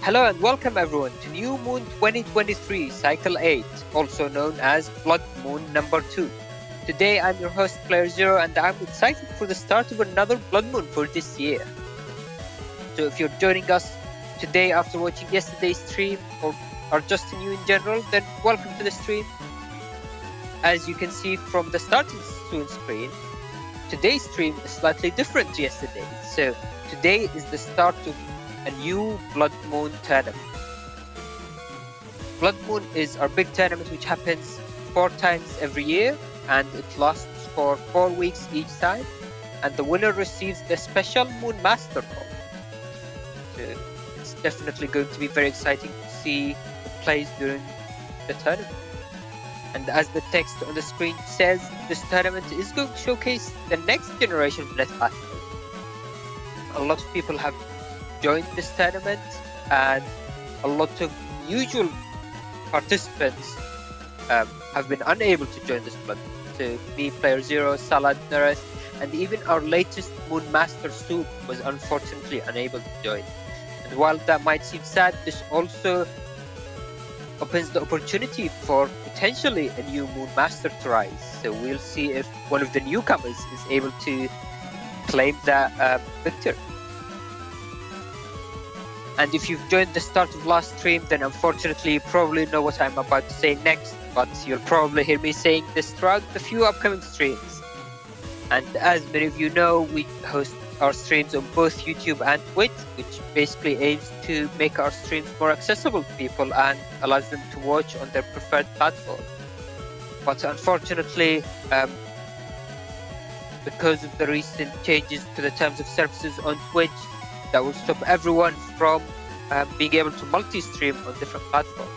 Hello and welcome everyone to New Moon 2023 Cycle 8, also known as Blood Moon number 2. Today I'm your host playerzero and I'm excited for the start of another Blood Moon for this year. So if you're joining us today after watching yesterday's stream or are just new in general, then welcome to the stream. As you can see from the starting soon screen, today's stream is slightly different to yesterday's. So today is the start of a new Blood Moon tournament. Blood Moon is our big tournament which happens 4 times every year and it lasts for 4 weeks each time, and the winner receives the special Moon Master Ball. So it's definitely going to be very exciting to see the plays during the tournament. And as the text on the screen says, this tournament is going to showcase the next generation of Net Pathways. A lot of people have joined this tournament, and a lot of usual participants have been unable to join this Blood Moon. So me, playerzero, Salad, Nares, and even our latest Moon Master Soup was unfortunately unable to join. And while that might seem sad, this also opens the opportunity for potentially a new Moon Master to rise. So we'll see if one of the newcomers is able to claim that victory. And if you've joined the start of last stream, then unfortunately you probably know what I'm about to say next, but you'll probably hear me saying this throughout the few upcoming streams. And as many of you know, we host our streams on both YouTube and Twitch, which basically aims to make our streams more accessible to people and allows them to watch on their preferred platform. But unfortunately, because of the recent changes to the terms of services on Twitch, that will stop everyone from being able to multi-stream on different platforms.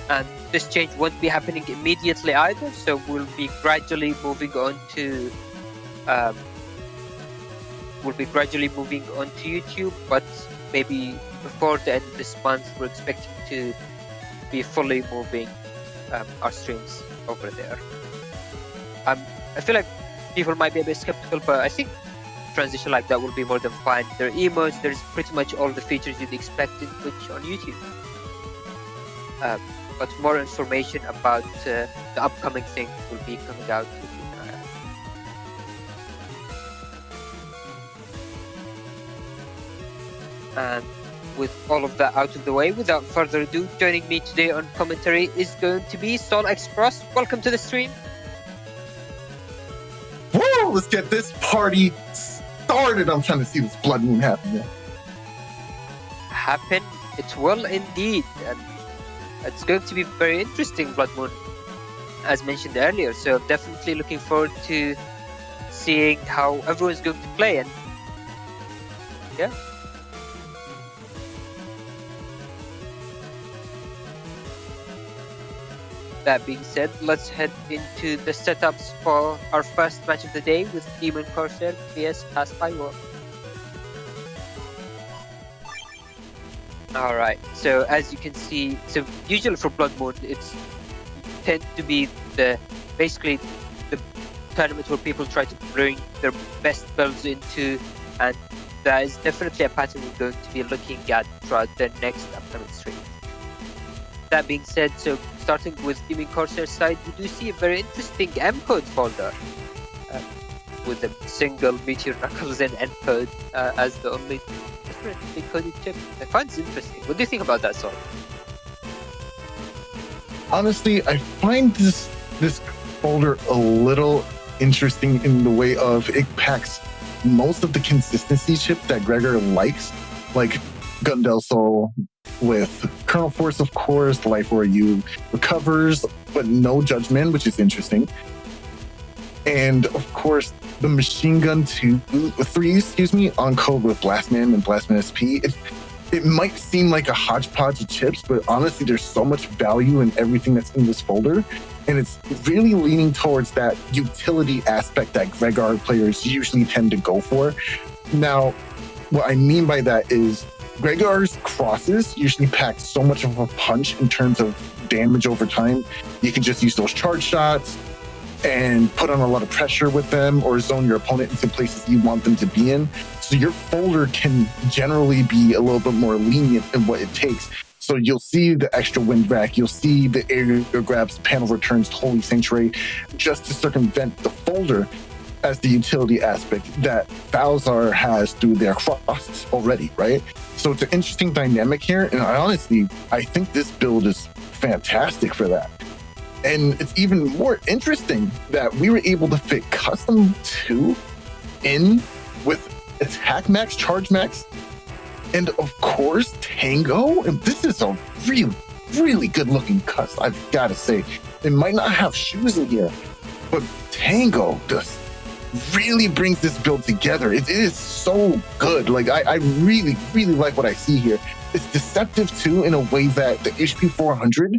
And this change won't be happening immediately either, so we'll be gradually moving on to YouTube, but maybe before the end of this month we're expecting to be fully moving our streams over there. I feel like people might be a bit skeptical, but I think transition like that will be more than fine. There are emotes, there's pretty much all the features you'd expect in Twitch on YouTube. But more information about the upcoming thing will be coming out. And with all of that out of the way, without further ado, joining me today on commentary is going to be SoulXCross. Welcome to the stream. Woo! Let's get this party started. I'm trying to see this Blood Moon happen. Happen? It will indeed. And it's going to be very interesting Blood Moon, as mentioned earlier. So I'm definitely looking forward to seeing how everyone's going to play. And yeah. That being said, let's head into the setups for our first match of the day with DemonCorsair vs Passbyword. Alright, so as you can see, so usually for Blood Moon, it's tend to be basically the tournament where people try to bring their best builds into, and that is definitely a pattern we're going to be looking at throughout the next upcoming stream. That being said, so starting with DemonCorsair's side, we do see a very interesting M-code folder with a single Meteor Knuckles and N-code as the only differently coded chip. I find it interesting. What do you think about that, Saul? Honestly, I find this folder a little interesting in the way of it packs most of the consistency chips that Gregor likes, like Gundel Soul with Kernel Force, of course, Life or You recovers, but no Judgment, which is interesting. And of course, the Machine Gun 3, on code with Blastman and Blastman SP. It might seem like a hodgepodge of chips, but honestly, there's so much value in everything that's in this folder. And it's really leaning towards that utility aspect that Gregor players usually tend to go for. Now, what I mean by that is Gregor's crosses usually pack so much of a punch in terms of damage over time. You can just use those charge shots, and put on a lot of pressure with them or zone your opponent into places you want them to be in. So your folder can generally be a little bit more lenient in what it takes. So you'll see the extra wind rack, you'll see the area grabs, panel returns, Holy Sanctuary, just to circumvent the folder as the utility aspect that Falzar has through their cross already, right? So it's an interesting dynamic here, and I think this build is fantastic for that. And it's even more interesting that we were able to fit custom 2 in with attack max, charge max, and of course Tango. And this is a really, really good looking custom, I've got to say. It might not have shoes in here, but Tango just really brings this build together. It is so good. Like I really, really like what I see here. It's deceptive too in a way that the HP 400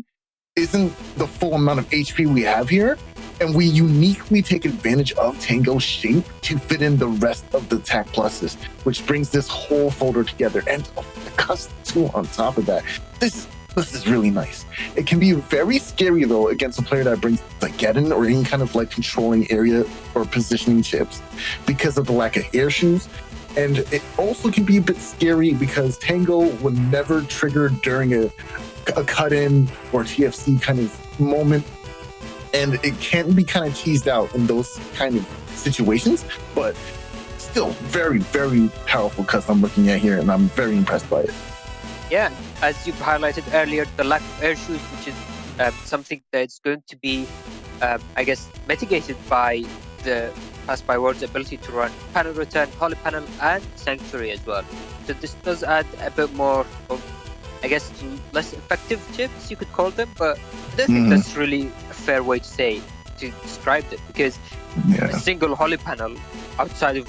isn't the full amount of HP we have here, and we uniquely take advantage of Tango's shape to fit in the rest of the attack pluses, which brings this whole folder together. And the custom 2 on top of that, this is really nice. It can be very scary though against a player that brings the Geddon or any kind of like controlling area or positioning chips because of the lack of air shoes. And it also can be a bit scary because Tango would never trigger during a cut-in or TFC kind of moment, and it can be kind of teased out in those kind of situations, but still very, very powerful custom I'm looking at here, and I'm very impressed by it. Yeah, as you highlighted earlier, the lack of air shoes, which is something that's going to be, I guess, mitigated by the Passbyword's ability to run panel return, holy panel, and sanctuary as well. So this does add a bit more of, I guess, less effective chips, you could call them, but I don't think that's really a fair way to describe it, because a single holy panel outside of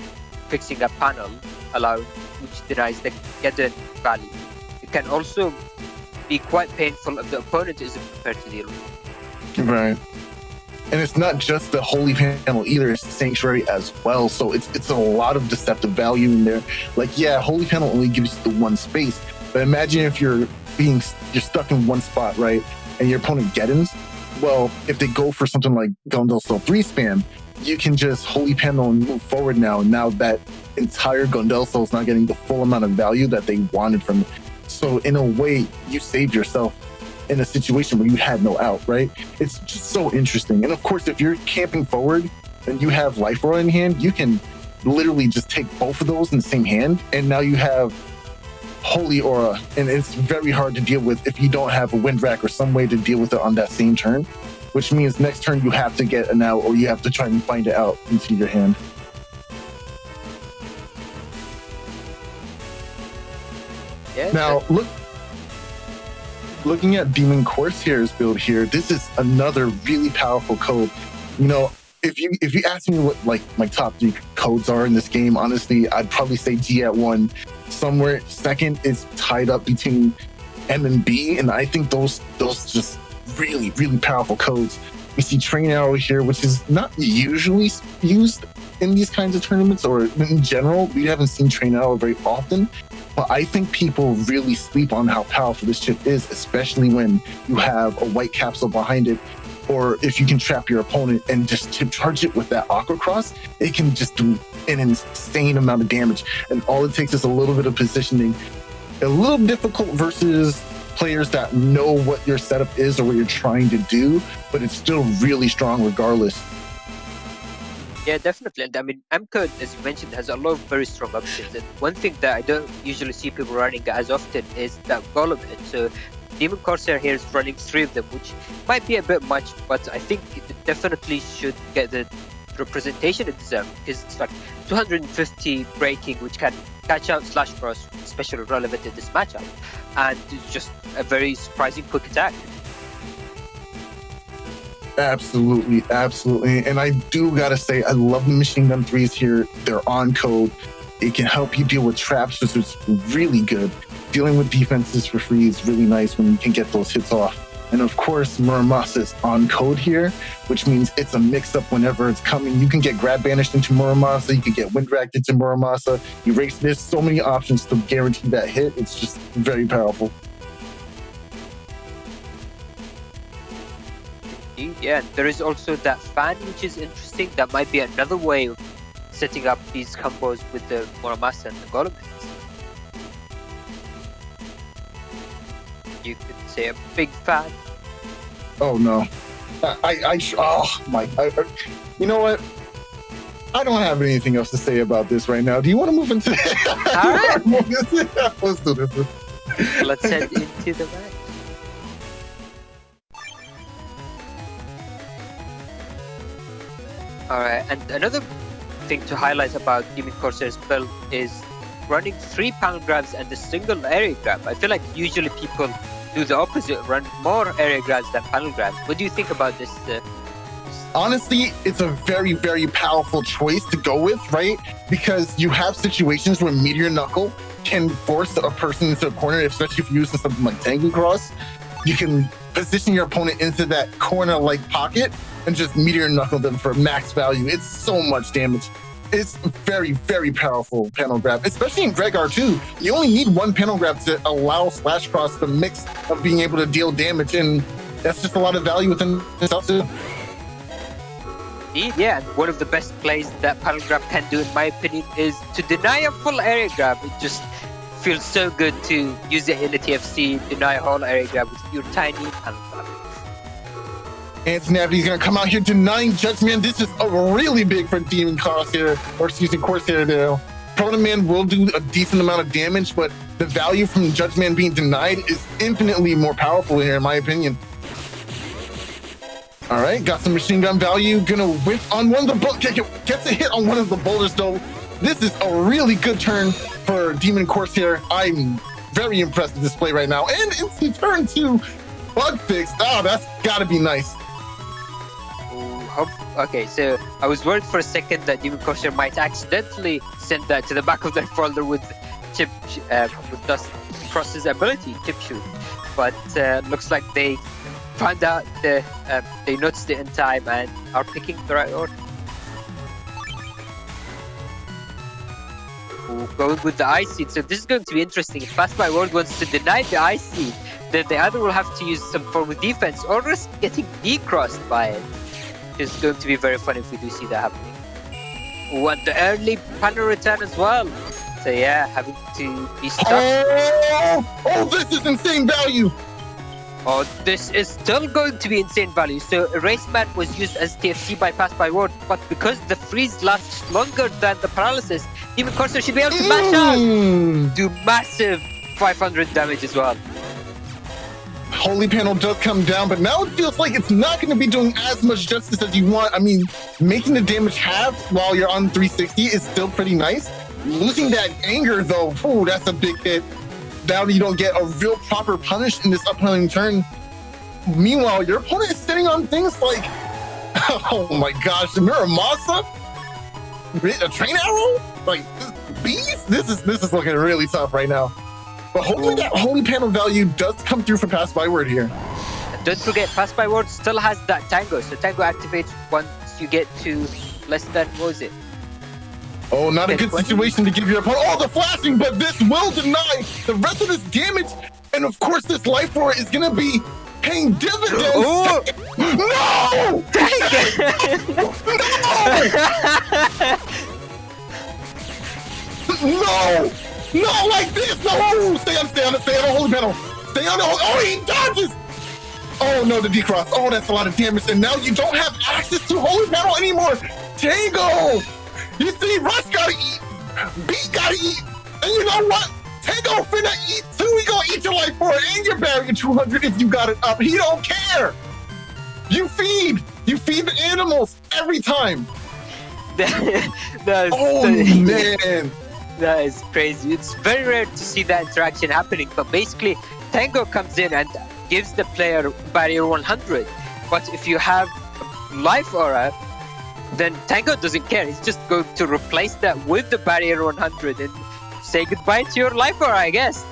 fixing a panel which denies the Geddon value, it can also be quite painful if the opponent isn't prepared to deal with it. Right. And it's not just the holy panel either, it's the sanctuary as well. So it's a lot of deceptive value in there. Like, yeah, holy panel only gives you the one space, but imagine if you're stuck in one spot, right? And your opponent Geddons. Well, if they go for something like Gondelso 3 spam, you can just holy panel and move forward now. And now that entire Gondelso is not getting the full amount of value that they wanted from it. So in a way, you saved yourself in a situation where you had no out, right? It's just so interesting. And of course, if you're camping forward and you have Life Roar in hand, you can literally just take both of those in the same hand, and now you have Holy Aura, and it's very hard to deal with if you don't have a Wind Rack or some way to deal with it on that same turn, which means next turn you have to get an out, or you have to try and find it out into your hand. Yeah, now, looking at DemonCorsair's build here, this is another really powerful code. You know, if you ask me what like my top 3 codes are in this game, honestly, I'd probably say G at 1. Somewhere second is tied up between M and B, and I think those just really, really powerful codes. We see Train Arrow here, which is not usually used in these kinds of tournaments, or in general, we haven't seen Train Arrow very often. But I think people really sleep on how powerful this chip is, especially when you have a white capsule behind it, or if you can trap your opponent and just chip charge it with that Aqua Cross, it can just do an insane amount of damage. And all it takes is a little bit of positioning. A little difficult versus players that know what your setup is or what you're trying to do, but it's still really strong regardless. Yeah, definitely. And I mean, M-Code, as you mentioned, has a lot of very strong options. And one thing that I don't usually see people running as often is that Golem hit. So DemonCorsair here is running 3 of them, which might be a bit much, but I think it definitely should get the representation it deserves, because it's like 250 breaking, which can catch out /cross, especially relevant in this matchup, and it's just a very surprising quick attack. Absolutely, absolutely. And I do gotta say, I love the machine gun 3s here. They're on code. It can help you deal with traps, which is really good. Dealing with defenses for free is really nice when you can get those hits off. And of course, Muramasa is on code here, which means it's a mix-up whenever it's coming. You can get grab banished into Muramasa, you can get wind racked into Muramasa. There's so many options to guarantee that hit. It's just very powerful. Yeah, and there is also that fan, which is interesting. That might be another way of setting up these combos with the Monomaster and the Golem. You could say a big fan. Oh no, you know what? I don't have anything else to say about this right now. Do you want to move into? All right. Let's do this. Let's head into the match. Alright, and another thing to highlight about DemonCorsair's build is running 3 panel grabs and a single area grab. I feel like usually people do the opposite, run more area grabs than panel grabs. What do you think about this? Honestly, it's a very, very powerful choice to go with, right? Because you have situations where Meteor Knuckle can force a person into a corner, especially if you're using something like Tango Cross. You can position your opponent into that corner-like pocket and just Meteor Knuckle them for max value. It's so much damage. It's very, very powerful panel grab, especially in Gregar too. You only need 1 panel grab to allow SoulXCross the mix of being able to deal damage, and that's just a lot of value within itself too. Yeah, and one of the best plays that panel grab can do, in my opinion, is to deny a full area grab. It just feels so good to use it in the TFC, deny a whole area grab with your tiny panel grab. And Snappy's gonna come out here denying Judgment. This is a really big for DemonCorsair, or excuse me, Corsair there. Protoman will do a decent amount of damage, but the value from Judgment being denied is infinitely more powerful here, in my opinion. All right, got some machine gun value. Gonna whip on one of the gets a hit on one of the boulders though. This is a really good turn for DemonCorsair. I'm very impressed with this play right now. And it's the turn to bug fix. Oh, that's gotta be nice. Okay, so I was worried for a second that DemonCorsair might accidentally send that to the back of their folder with with Dust Cross's ability, Chip Shoot. But looks like they found out they noticed it in time and are picking the right order. Going with the Ice Seed, so this is going to be interesting. If Passbyword wants to deny the Ice Seed, then the other will have to use some form of defense or risk getting decrossed by it. It's going to be very funny if we do see that happening. Want the early panel return as well. So yeah, having to be stuck. Oh, this is insane value. Oh, this is still going to be insane value. So Eraseman was used as TFC by Passbyword, but because the freeze lasts longer than the paralysis, DemonCorsair should be able to mash out, do massive 500 damage as well. Holy Panel does come down, but now it feels like it's not going to be doing as much justice as you want. I mean, making the damage halved while you're on 360 is still pretty nice. Losing that anger, though, that's a big hit. Now you don't get a real proper punish in this upcoming turn. Meanwhile, your opponent is sitting on things like, oh my gosh, the Muramasa, a train arrow, like bees. This is looking really tough right now. But hopefully that Holy Panel value does come through for Passbyword here. Don't forget, Passbyword still has that Tango. So Tango activates once you get to less than, what was it? Oh, not a good situation to give your opponent. Oh, the flashing, but this will deny the rest of this damage. And of course, this life for it is going to be paying dividends. Oh. No! No! No, like this! No! Stay on the Holy Panel! Stay on the Holy... Oh, he dodges! Oh, no, the decross. Oh, that's a lot of damage. And now you don't have access to Holy Panel anymore! Tango! You see, Rush gotta eat! Beat gotta eat! And you know what? Tango finna eat too! He gonna eat your life for it and your barrier 200 if you got it up. He don't care! You feed the animals every time! Man! That is crazy. It's very rare to see that interaction happening, but basically Tango comes in and gives the player barrier 100. But if you have life aura, then Tango doesn't care. He's just going to replace that with the barrier 100 and say goodbye to your life aura, I guess.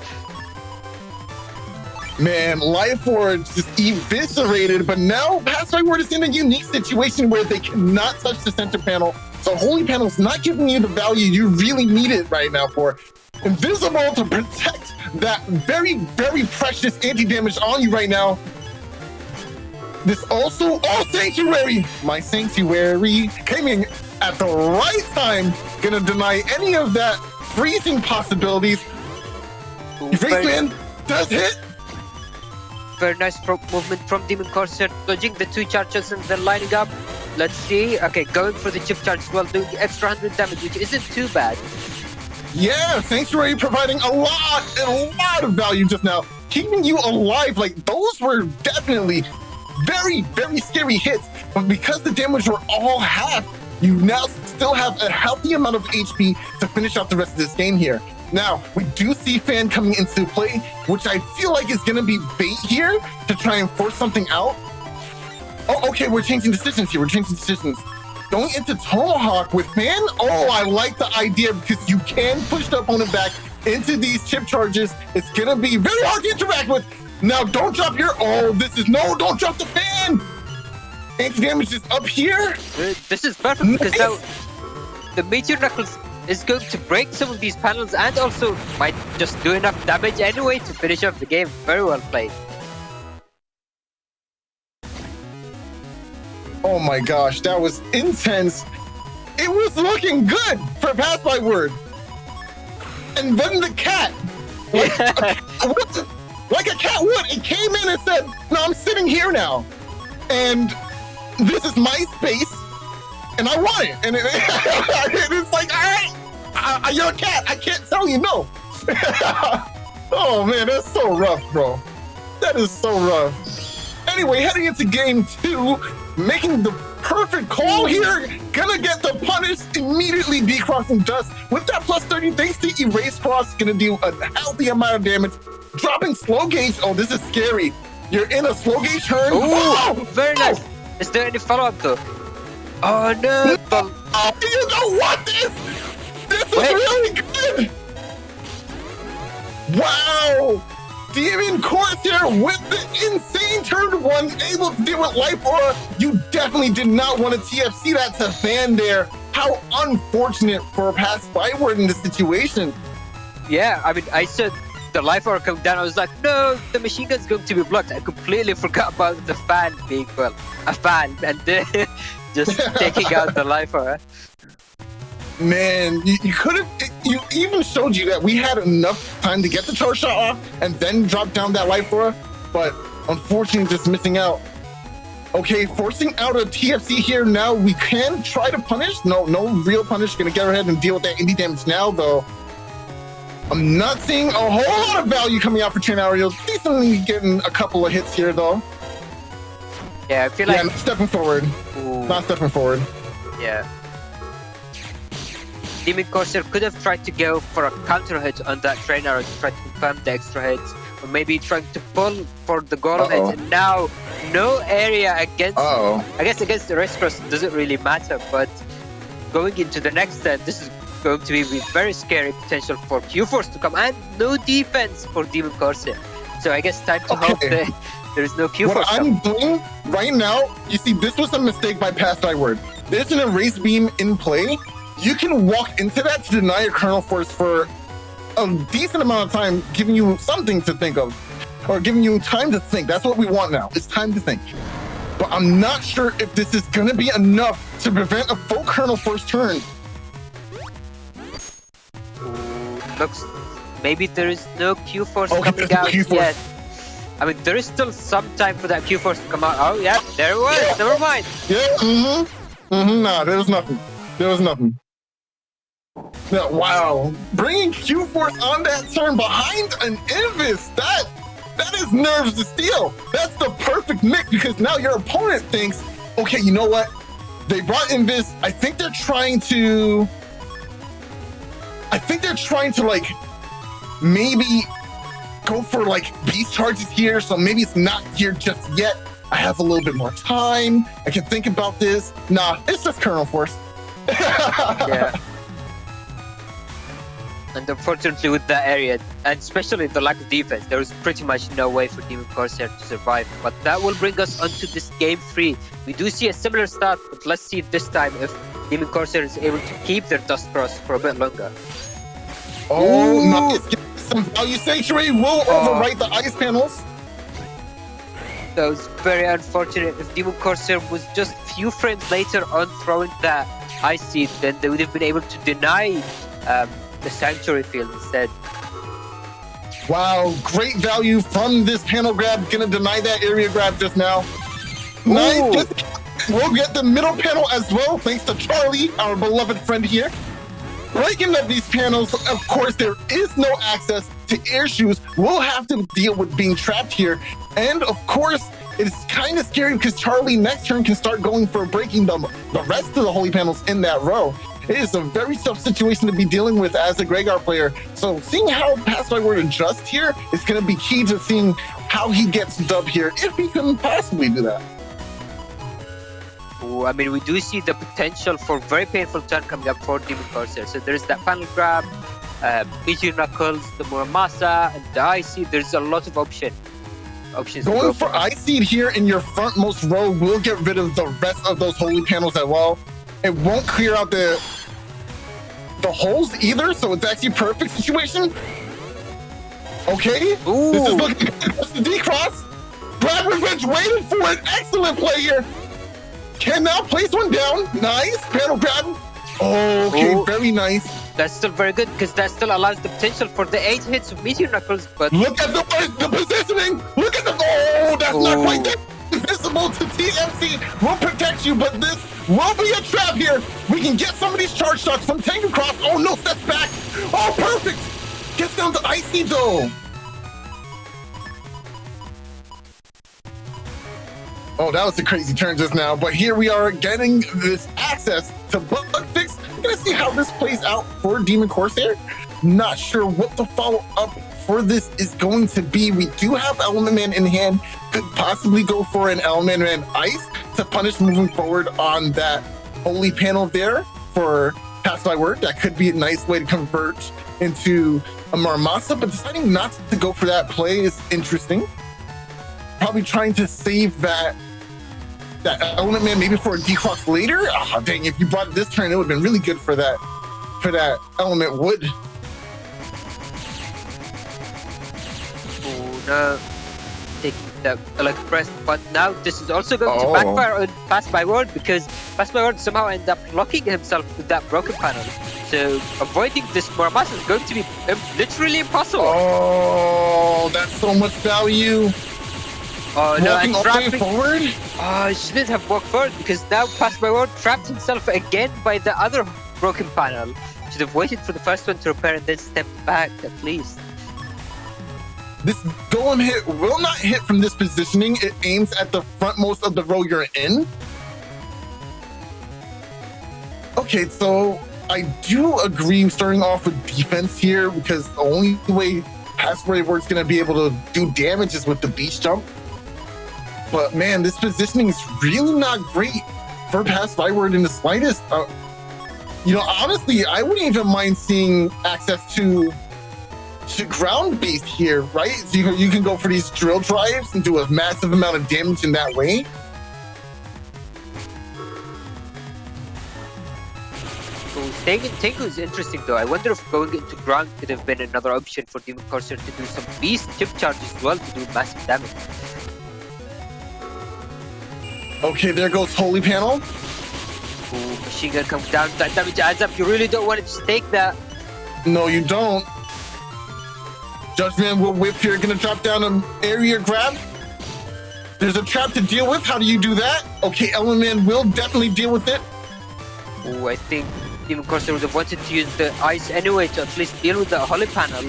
Man, life aura just eviscerated, but now Passbyword is in a unique situation where they cannot touch the center panel. So Holy Panel's not giving you the value you really need it right now for. Invisible to protect that very, very precious anti-damage on you right now. this also, Sanctuary! My Sanctuary came in at the right time, gonna deny any of that freezing possibilities. Raceman does hit. Very nice movement from DemonCorsair, dodging the 2 charges and then lining up. Let's see. Okay, going for the chip charge as well, doing the extra 100 damage, which isn't too bad. Yeah, Sanctuary providing a lot of value just now, keeping you alive. Like, those were definitely very, very scary hits. But because the damage were all half, you now still have a healthy amount of HP to finish out the rest of this game here. Now, we do see Fan coming into play, which I feel like is going to be bait here to try and force something out. Oh, okay, we're changing decisions here. We're changing decisions. Going into Tomahawk with Fan? Oh, I like the idea because you can push the opponent back into these chip charges. It's going to be very hard to interact with. Now, don't drop your... Oh, this is... No, don't drop the Fan! Anti-damage is up here. This is perfect because now the Meteor Knuckles is going to break some of these panels and also might just do enough damage anyway to finish off the game. Very well played. Oh my gosh, that was intense. It was looking good for Passbyword. And then the cat, like a cat would, it came in and said, no, I'm sitting here now. And this is my space, and I want it. And it's like, all right, you're a cat. I can't tell you no. Oh man, that's so rough, bro. That is so rough. Anyway, heading into game 2, making the perfect call here. Gonna get the punish, immediately decrossing dust. With that plus 30, thanks to Erase Cross, gonna do a healthy amount of damage. Dropping slow gauge. Oh, this is scary. You're in a slow gauge turn. Ooh, oh, very nice. Is there any follow-up though? Oh no! Oh, you don't want this! This is really good! Wow! DemonCorsair with the insane turn 1, able to deal with Life Aura. You definitely did not want to TFC that to Fan there. How unfortunate for Passbyword in this situation. Yeah, I mean, I said the Life Aura coming down, I was like, no, the machine gun's going to be blocked. I completely forgot about the fan being, well, a fan, and just taking out the Life Aura. Man, you could have, you even showed you that we had enough time to get the charge shot off and then drop down that Life Aura, but unfortunately just missing out. Okay, forcing out a TFC here now. We can try to punish. No real punish. Gonna get ahead and deal with that indie damage now, though. I'm not seeing a whole lot of value coming out for ChinaTV. Decently getting a couple of hits here, though. Yeah, I feel like... Yeah, not stepping forward. Ooh. Not stepping forward. Yeah. DemonCorsair could have tried to go for a counter hit on that train arrow to try to confirm the extra hits, or maybe trying to pull for the golem hit. And now, no area against. I guess against the ResCross doesn't really matter, but going into the next turn, this is going to be very scary potential for Q-Force to come, and no defense for DemonCorsair. So I guess time to hope that there is no Q-Force. What I'm doing right now, you see, this was a mistake by Passbyword. There's an erase beam in play. You can walk into that to deny a kernel force for a decent amount of time, giving you something to think of, or giving you time to think. That's what we want now. It's time to think. But I'm not sure if this is going to be enough to prevent a full kernel force turn. Looks, maybe there is no Q-Force coming out yet. I mean, there is still some time for that Q-Force to come out. Oh, yeah, there it was. Yeah. Never mind. Yeah, nah, there was nothing. There was nothing. No, wow. Bringing Q-Force on that turn behind an Invis, that is nerves to steel. That's the perfect mix, because now your opponent thinks, okay, you know what? They brought Invis. I think they're trying to like maybe go for like beast charges here, so maybe it's not here just yet. I have a little bit more time. I can think about this. Nah, it's just kernel force. Yeah. And unfortunately with that area, and especially the lack of defense, there is pretty much no way for DemonCorsair to survive. But that will bring us onto this game 3. We do see a similar start, but let's see this time if DemonCorsair is able to keep their Dust Cross for a bit longer. Oh, nice. Some value. Sanctuary will overwrite the ice panels. That was very unfortunate. If DemonCorsair was just a few frames later on throwing that Ice Seed, then they would have been able to deny the Sanctuary Field instead. Wow, great value from this panel grab. Gonna deny that area grab just now. Nice. We'll get the middle panel as well, thanks to Charlie, our beloved friend here. Breaking up these panels, of course, there is no access to air shoes. We'll have to deal with being trapped here. And of course, it's kind of scary because Charlie next turn can start going for breaking the rest of the holy panels in that row. It is a very tough situation to be dealing with as a Gregar player. So seeing how Passbyword adjusts here is going to be key to seeing how he gets dubbed here, if he can possibly do that. I mean, we do see the potential for very painful turn coming up for DemonCorsair. So there's that panel grab, Meteor Knuckles, the Muramasa, and the Ice Seed. There's a lot of options. Going for Ice Seed here in your frontmost row will get rid of the rest of those holy panels as well. It won't clear out the holes either, so it's actually a perfect situation. Okay, Ooh. This is looking at the D-Cross. Brad Revenge waiting for an excellent play here. Can now place one down. Nice. Panel grab. Okay, Ooh. Very nice. That's still very good because that still allows the potential for the 8 hits of Meteor Knuckles. But look at the positioning. Look at the. Oh, that's not quite that visible to TMC. We'll protect you, but this will be a trap here. We can get some of these charge shots from Tango Cross. Oh, no, steps back. Oh, perfect. Gets down to Icy, though. Oh, that was a crazy turn just now. But here we are getting this access to bug fix. I'm going to see how this plays out for DemonCorsair. Not sure what the follow-up for this is going to be. We do have Element Man in hand. Could possibly go for an Element Man Ice to punish moving forward on that holy panel there for Passbyword. That could be a nice way to convert into a Muramasa, but deciding not to go for that play is interesting. Probably trying to save that Element Man maybe for a D-Cross later. Oh, dang, if you brought it this turn, it would have been really good for that Element Wood. Oh, no. Taking the electric press, but now this is also going to backfire on Passbyword because Passbyword somehow ended up locking himself with that broken panel. So avoiding this Muramasa is going to be literally impossible. Oh, that's so much value. Oh no, walking all the way forward? Oh, he shouldn't have walked forward because now Passbyword trapped himself again by the other broken panel. Should have waited for the first one to repair and then stepped back at least. This golem hit will not hit from this positioning. It aims at the frontmost of the row you're in. Okay, so I do agree starting off with defense here because the only way Passbyword's going to be able to do damage is with the beast jump. But man, this positioning is really not great for Passbyword in the slightest. You know, honestly, I wouldn't even mind seeing access to ground beast here, right? So you can go for these drill drives and do a massive amount of damage in that way. Tengu is interesting though. I wonder if going into ground could have been another option for DemonCorsair to do some beast chip charges as well to do massive damage. Okay, there goes Holy Panel. Ooh, machine gun comes down. That damage adds up. You really don't want to just take that. No, you don't. Judgment will whip here. Gonna drop down an area grab. There's a trap to deal with. How do you do that? Okay, Element will definitely deal with it. Oh, I think DemonCorsair would have wanted to use the ice anyway to at least deal with the Holy Panel.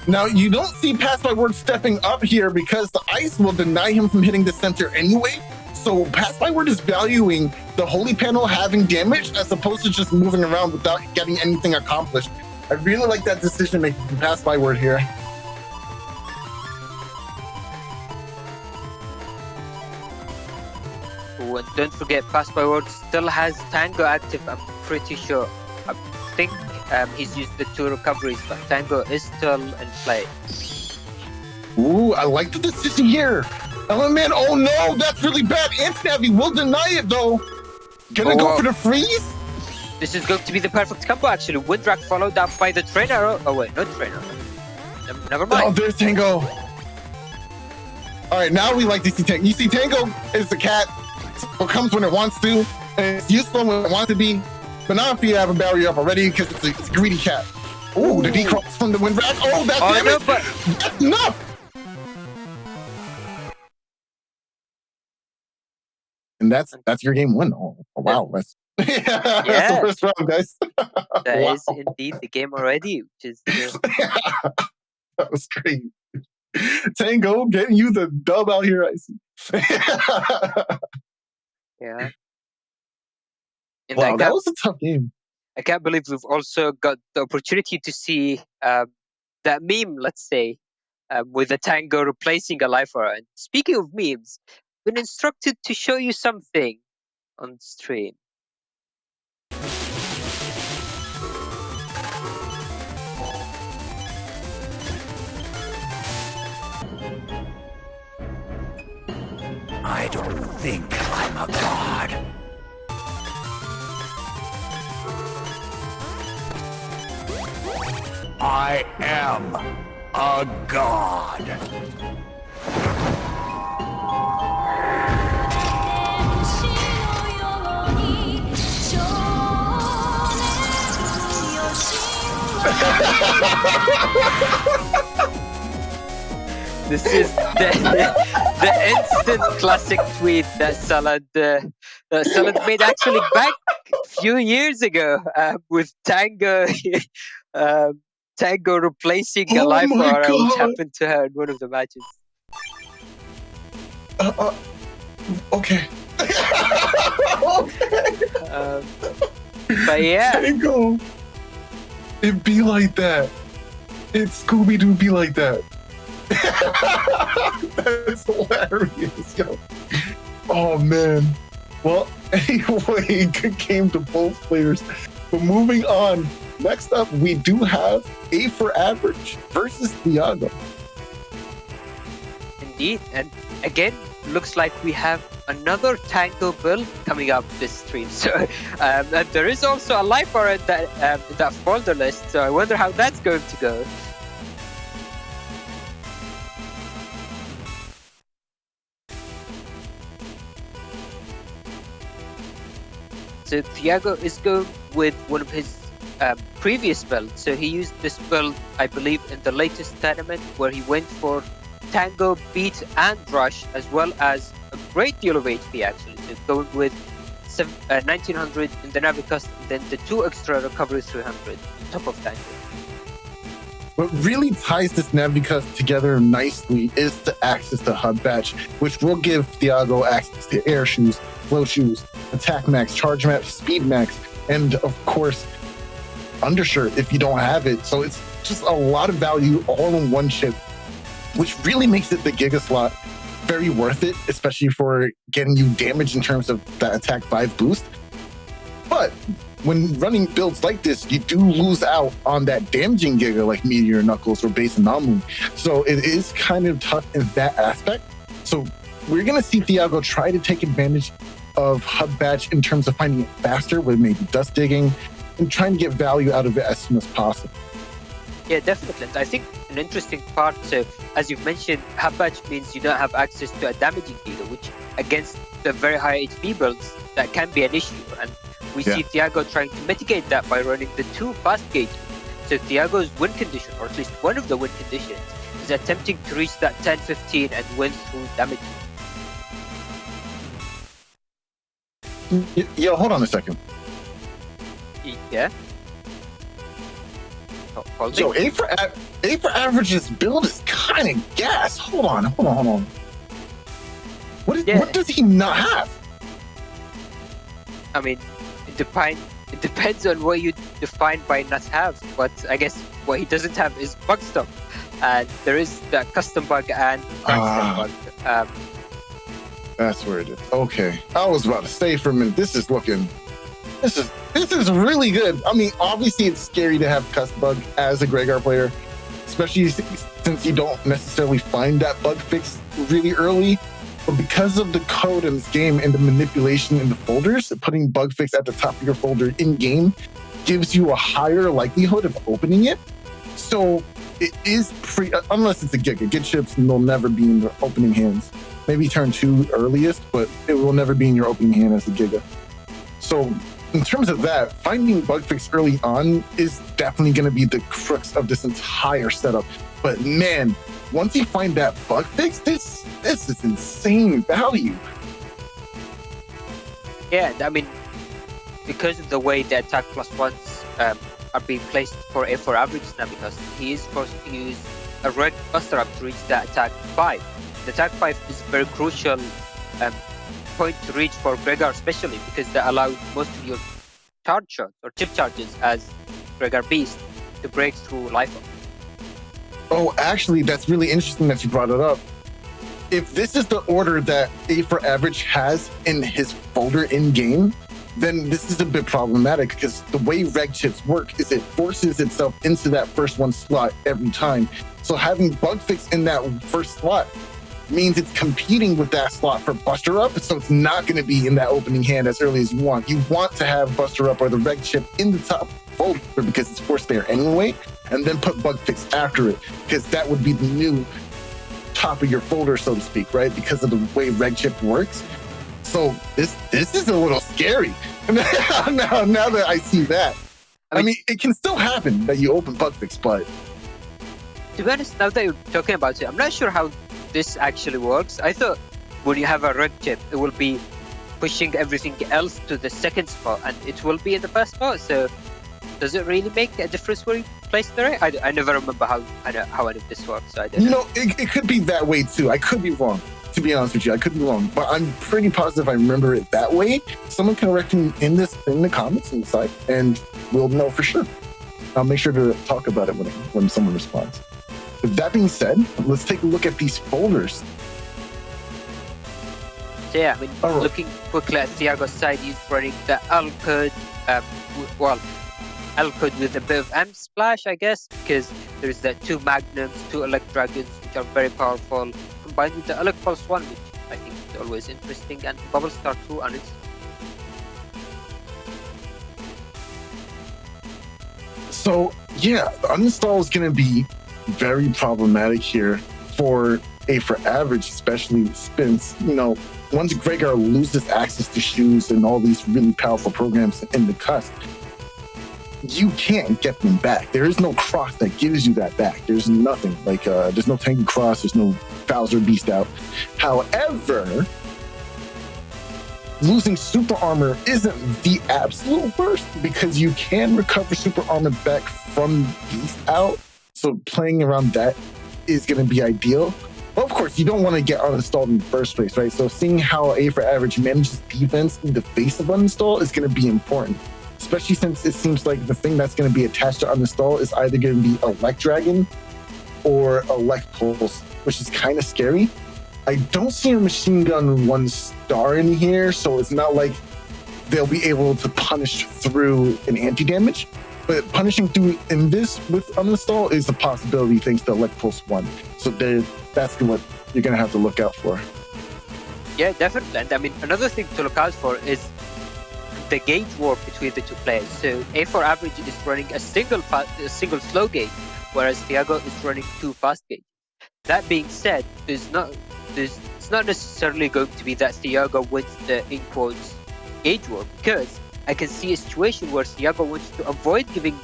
Now, you don't see Passbyword stepping up here because the ice will deny him from hitting the center anyway. So Passbyword is valuing the Holy Panel having damage as opposed to just moving around without getting anything accomplished. I really like that decision making from Passbyword here. Oh, and don't forget, Passbyword still has Tango active, I'm pretty sure. I think he's used the 2 recoveries, but Tango is still in play. Ooh, I like the decision here. Element, oh no, that's really bad. Anti-Navi will deny it though. Gonna go for the freeze? This is going to be the perfect combo actually. Windrak followed up by the train arrow. Oh wait, not train arrow. Never Oh, mind. there's Tango. All right, now we like to see Tango. You see, Tango is the cat. So it comes when it wants to, and it's useful when it wants to be. But not if you have a barrier up already, because it's a greedy cat. Ooh, did he cross from the wind rack? Oh, that's damage. No, but that's enough. And that's your game one. Oh wow, that's that's the first round, guys. That is indeed the game already, which is that was great. Tango getting you the dub out here, I see. Yeah. And wow, that was a tough game. I can't believe we've also got the opportunity to see that meme, let's say, with the Tango replacing a lifer. And speaking of memes, I've been instructed to show you something on stream. I don't think I'm a god. I am a god. This is the instant classic tweet that Salad made actually back a few years ago with Tango Tango replacing a life aura, which happened to her in one of the matches. Okay. But yeah. Tango. It be like that. It's Scooby-Doo be like that. That's hilarious, yo. Oh man. Well, anyway, good game to both players. But moving on, next up we do have A for Average versus Thiago. Indeed, and again, looks like we have another Tango build coming up this stream. So and there is also a life aura in that folder list. So I wonder how that's going to go. So Thiago is going with one of his previous builds. So he used this build, I believe, in the latest tournament where he went for Tango, Beat, and Rush, as well as a great deal of HP actually. So going with 1900 in the Navi custom, then the 2 extra recovery 300 on top of Tango. What really ties this Navicus together nicely is the access to Hub Batch, which will give Thiago access to Air Shoes, Flow Shoes, Attack Max, Charge Max, Speed Max, and of course, Undershirt if you don't have it. So it's just a lot of value all in one chip, which really makes it the Giga slot very worth it, especially for getting you damage in terms of that Attack 5 boost. But when running builds like this, you do lose out on that damaging Giga like Meteor Knuckles or Base Anomaly. So it is kind of tough in that aspect. So we're going to see Thiago try to take advantage of Hub Batch in terms of finding it faster with maybe dust digging and trying to get value out of it as soon as possible. Yeah, definitely. I think an interesting part, so as you've mentioned, Hub Batch means you don't have access to a damaging Giga, which against the very high HP builds, that can be an issue. And we see Thiago trying to mitigate that by running the 2 fast gauges. So Thiago's win condition, or at least one of the win conditions, is attempting to reach that 10-15 and win through damage. Yo, hold on a second. Yeah? So A for Average's build is kind of gas. Hold on. What does he not have? I mean, it depends on what you define by not have, but I guess what he doesn't have is bug stuff, and there is the custom bug and bug. That's where it is. Okay, I was about to say for a minute. This is really good. I mean, obviously it's scary to have custom bug as a Gregar player, especially since you don't necessarily find that bug fix really early. But because of the code in this game and the manipulation in the folders, putting bug fix at the top of your folder in game gives you a higher likelihood of opening it. So it is unless it's a Giga. Giga chips will never be in the opening hands. Maybe turn 2 earliest, but it will never be in your opening hand as a Giga. So in terms of that, finding bug fix early on is definitely going to be the crux of this entire setup. But man, once you find that bug fix, this is insane value. Yeah, I mean, because of the way the attack +1s are being placed for A4 average now, because he is forced to use a red buster up to reach that attack 5. The attack 5 is a very crucial point to reach for Gregor, especially because they allow most of your charge shots or chip charges as Gregor Beast to break through life up. Oh, actually, that's really interesting that you brought it up. If this is the order that A4 average has in his folder in game, then this is a bit problematic because the way reg chips work is it forces itself into that first one slot every time. So having bug fix in that first slot means it's competing with that slot for Buster Up, so it's not going to be in that opening hand as early as you want. You want to have Buster Up or the reg chip in the top folder because it's forced there anyway, and then put bug fix after it, because that would be the new top of your folder, so to speak, right? Because of the way reg chip works. So this is a little scary. now that I see that. I mean, it can still happen that you open bug fix, but to be honest, now that you're talking about it, I'm not sure how this actually works. I thought when you have a reg chip, it will be pushing everything else to the second spot and it will be in the first spot. So does it really make a difference where you place the ray? I never remember how any of this works. So I don't know. It could be that way too. I could be wrong, to be honest with you. I could be wrong, but I'm pretty positive I remember it that way. Someone can correct me in the comments inside, and we'll know for sure. I'll make sure to talk about it when someone responds. With that being said, let's take a look at these folders. So yeah, I mean, looking quickly at Thiago's side, he's running the L code, L code with a bit of M splash, I guess, because there's the 2 Magnums, 2 Elect Dragons, which are very powerful, combined with the Elect +1, which I think is always interesting, and Bubble Star 2 on it. So yeah, the uninstall is going to be very problematic here for A4 average, especially since, once Gregor loses access to shoes and all these really powerful programs in the cusp, you can't get them back. There is no cross that gives you that back. There's nothing. There's no Tanky Cross, there's no Bowser Beast out. However, losing super armor isn't the absolute worst because you can recover super armor back from Beast out. So playing around that is going to be ideal. But of course, you don't want to get uninstalled in the first place, right? So seeing how A4 average manages defense in the face of uninstall is going to be important, especially since it seems like the thing that's going to be attached to uninstall is either going to be Elect Dragon or Elect Pulse, which is kind of scary. I don't see a machine gun 1-star in here, so it's not like they'll be able to punish through an anti-damage. But punishing through Invis with uninstall is a possibility thanks to Elect Pulse 1. So that's what you're going to have to look out for. Yeah, definitely. And I mean, another thing to look out for is the gauge war between the two players. So A4 average is running a single slow gauge, whereas Thiago is running 2 fast gauge. That being said, it's not necessarily going to be that Thiago wins the in quotes gauge war, because I can see a situation where Thiago wants to avoid giving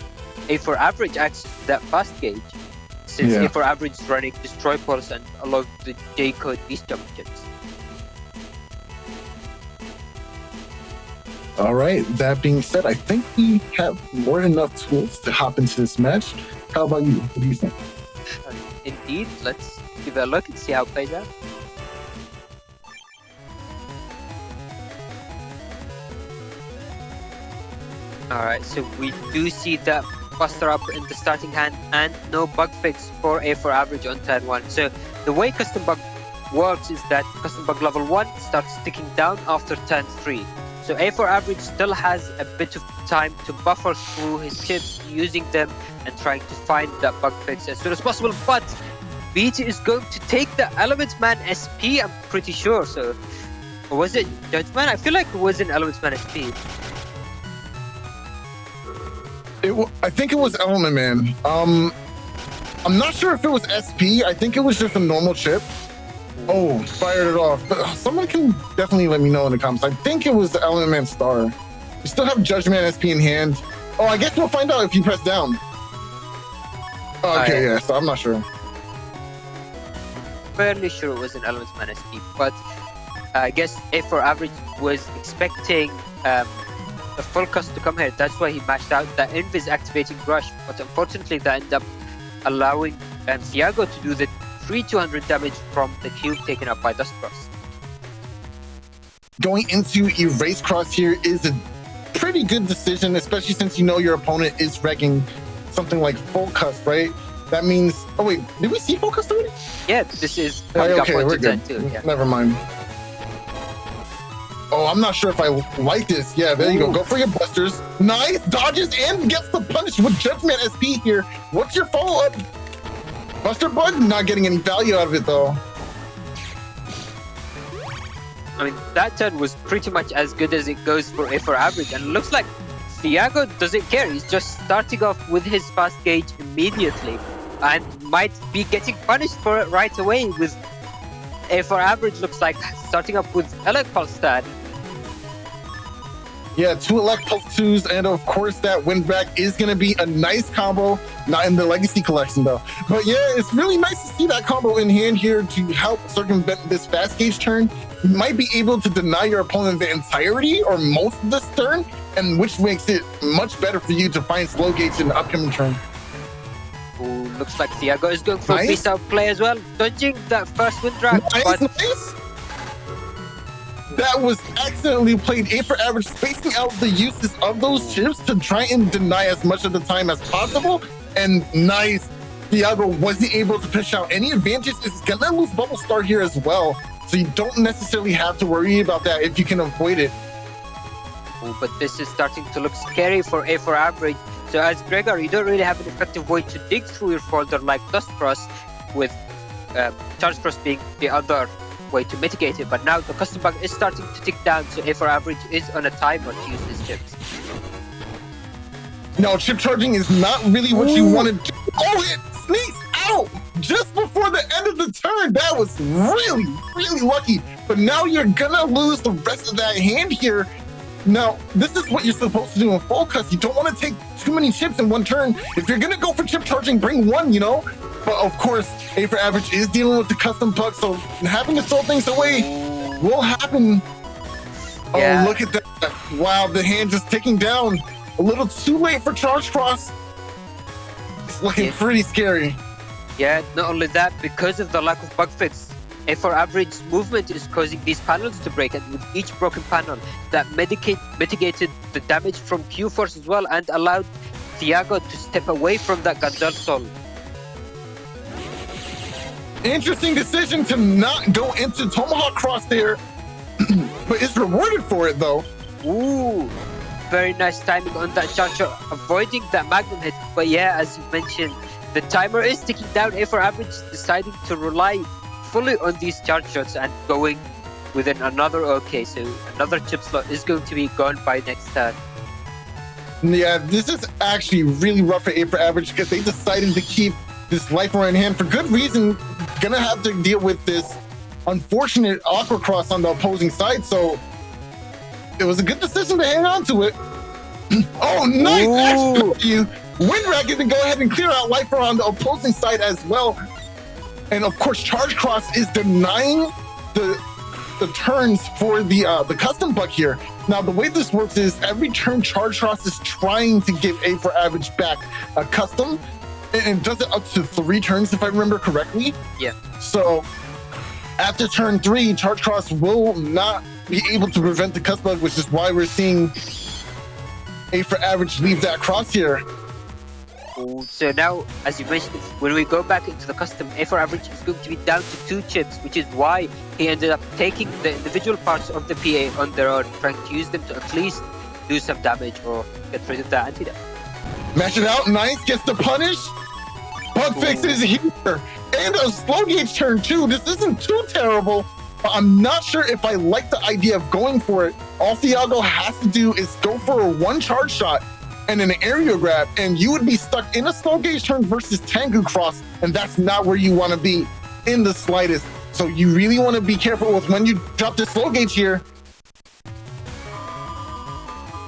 A4 average access to that fast gauge, since A4 average is running Destroy Pulse and a lot of the J-code Beast objects. All right, that being said, I think we have more than enough tools to hop into this match. How about you? What do you think? Indeed, let's give it a look and see how it plays out. Alright, so we do see that Buster Up in the starting hand and no bug fix for A4 average on turn 1. So the way custom bug works is that custom bug level 1 starts ticking down after turn 3. So A4 average still has a bit of time to buffer through his chips, using them and trying to find that bug fix as soon as possible. But BT is going to take the Element Man SP, I'm pretty sure. So, or was it Judgment? I feel like it was an Element Man SP. I think it was Element Man. I'm not sure if it was SP. I think it was just a normal chip. Oh, fired it off. But someone can definitely let me know in the comments. I think it was the Element Star. We still have Judgment SP in hand. Oh, I guess we'll find out if you press down. Okay, yeah, so I'm not sure. Fairly sure it was an Element Man SP, but I guess A4 Average was expecting the full cost to come here. That's why he mashed out that Invis activating Rush, but unfortunately that ended up allowing Thiago to do the free 200 damage from the cube taken up by DustCross. Going into Erase Cross here is a pretty good decision, especially since you know your opponent is regging something like full cust, right? That means, oh wait, did we see full cust already? Yeah, this is okay, we're good. Too, yeah. Never mind. Oh, I'm not sure if I like this. Yeah, there you go. Go for your busters. Nice, dodges and gets the punish with Judgment SP here. What's your follow-up? Buster Bud, not getting any value out of it though. I mean, that turn was pretty much as good as it goes for A4 Average, and it looks like Thiago doesn't care. He's just starting off with his fast gauge immediately and might be getting punished for it right away, with A4 Average looks like starting up with Elect Pulse Stat. Yeah, 2 Elect Pulse 2s, and of course that win back is going to be a nice combo. Not in the Legacy Collection though. But yeah, it's really nice to see that combo in hand here to help circumvent this fast gauge turn. You might be able to deny your opponent the entirety or most of this turn, and which makes it much better for you to find slow gauge in the upcoming turn. Ooh, looks like Thiago is going for a piece out play as well, dodging that first wind drag. Nice. That was excellently played. A4 Average spacing out the uses of those chips to try and deny as much of the time as possible. And nice, Thiago wasn't able to push out any advantage. It's gonna lose Bubble Star here as well, so you don't necessarily have to worry about that if you can avoid it. Ooh, but this is starting to look scary for A4 Average. So as Gregor, you don't really have an effective way to dig through your folder like DustCross, with ChargeCross being the other way to mitigate it. But now the custom bug is starting to tick down, so A4 Average is on a timer to use his chips. No, chip charging is not really what you want to do. Oh, it sneaks out just before the end of the turn. That was really, really lucky. But now you're gonna lose the rest of that hand here. Now, this is what you're supposed to do in full cust. You don't want to take too many chips in one turn. If you're gonna go for chip charging, bring one, you know? But of course, A4 Average is dealing with the custom bug, so having to throw things away will happen. Yeah. Oh, look at that. Wow, the hand just ticking down. A little too late for ChargeCross. It's looking pretty scary. Yeah, not only that, because of the lack of bug fix, A4 Average movement is causing these panels to break, and with each broken panel, that mitigated the damage from Q-Force as well, and allowed Thiago to step away from that Gandalf Soul. Interesting decision to not go into Tomahawk Cross there, but it's rewarded for it though. Ooh, very nice timing on that charge shot, avoiding that Magnum hit. But yeah, as you mentioned, the timer is ticking down. A4 Average deciding to rely fully on these charge shots and going within another OK, so another chip slot is going to be gone by next turn. Yeah, this is actually really rough for A4 Average because they decided to keep this life in hand for good reason. Gonna have to deal with this unfortunate Aqua Cross on the opposing side, so it was a good decision to hang on to it. Oh, nice action for you. Windrack is gonna go ahead and clear out life on the opposing side as well. And of course, ChargeCross is denying the turns for the custom bug here. Now, the way this works is every turn ChargeCross is trying to give A4 Average back a custom, and does it up to 3 turns if I remember correctly. Yeah. So after turn 3, ChargeCross will not be able to prevent the custom bug, which is why we're seeing A4 Average leave that cross here. So now, as you mentioned, when we go back into the custom, A4 Average is going to be down to 2 chips, which is why he ended up taking the individual parts of the PA on their own, trying to use them to at least do some damage or get rid of that anti-damage. Mash it out, nice, gets the punish. Bug fix is here. And a slow gauge turn too. This isn't too terrible, but I'm not sure if I like the idea of going for it. All Thiago has to do is go for a 1 charge shot and an area grab, and you would be stuck in a slow gauge turn versus Tengu Cross, and that's not where you want to be in the slightest. So you really want to be careful with when you drop this slow gauge here.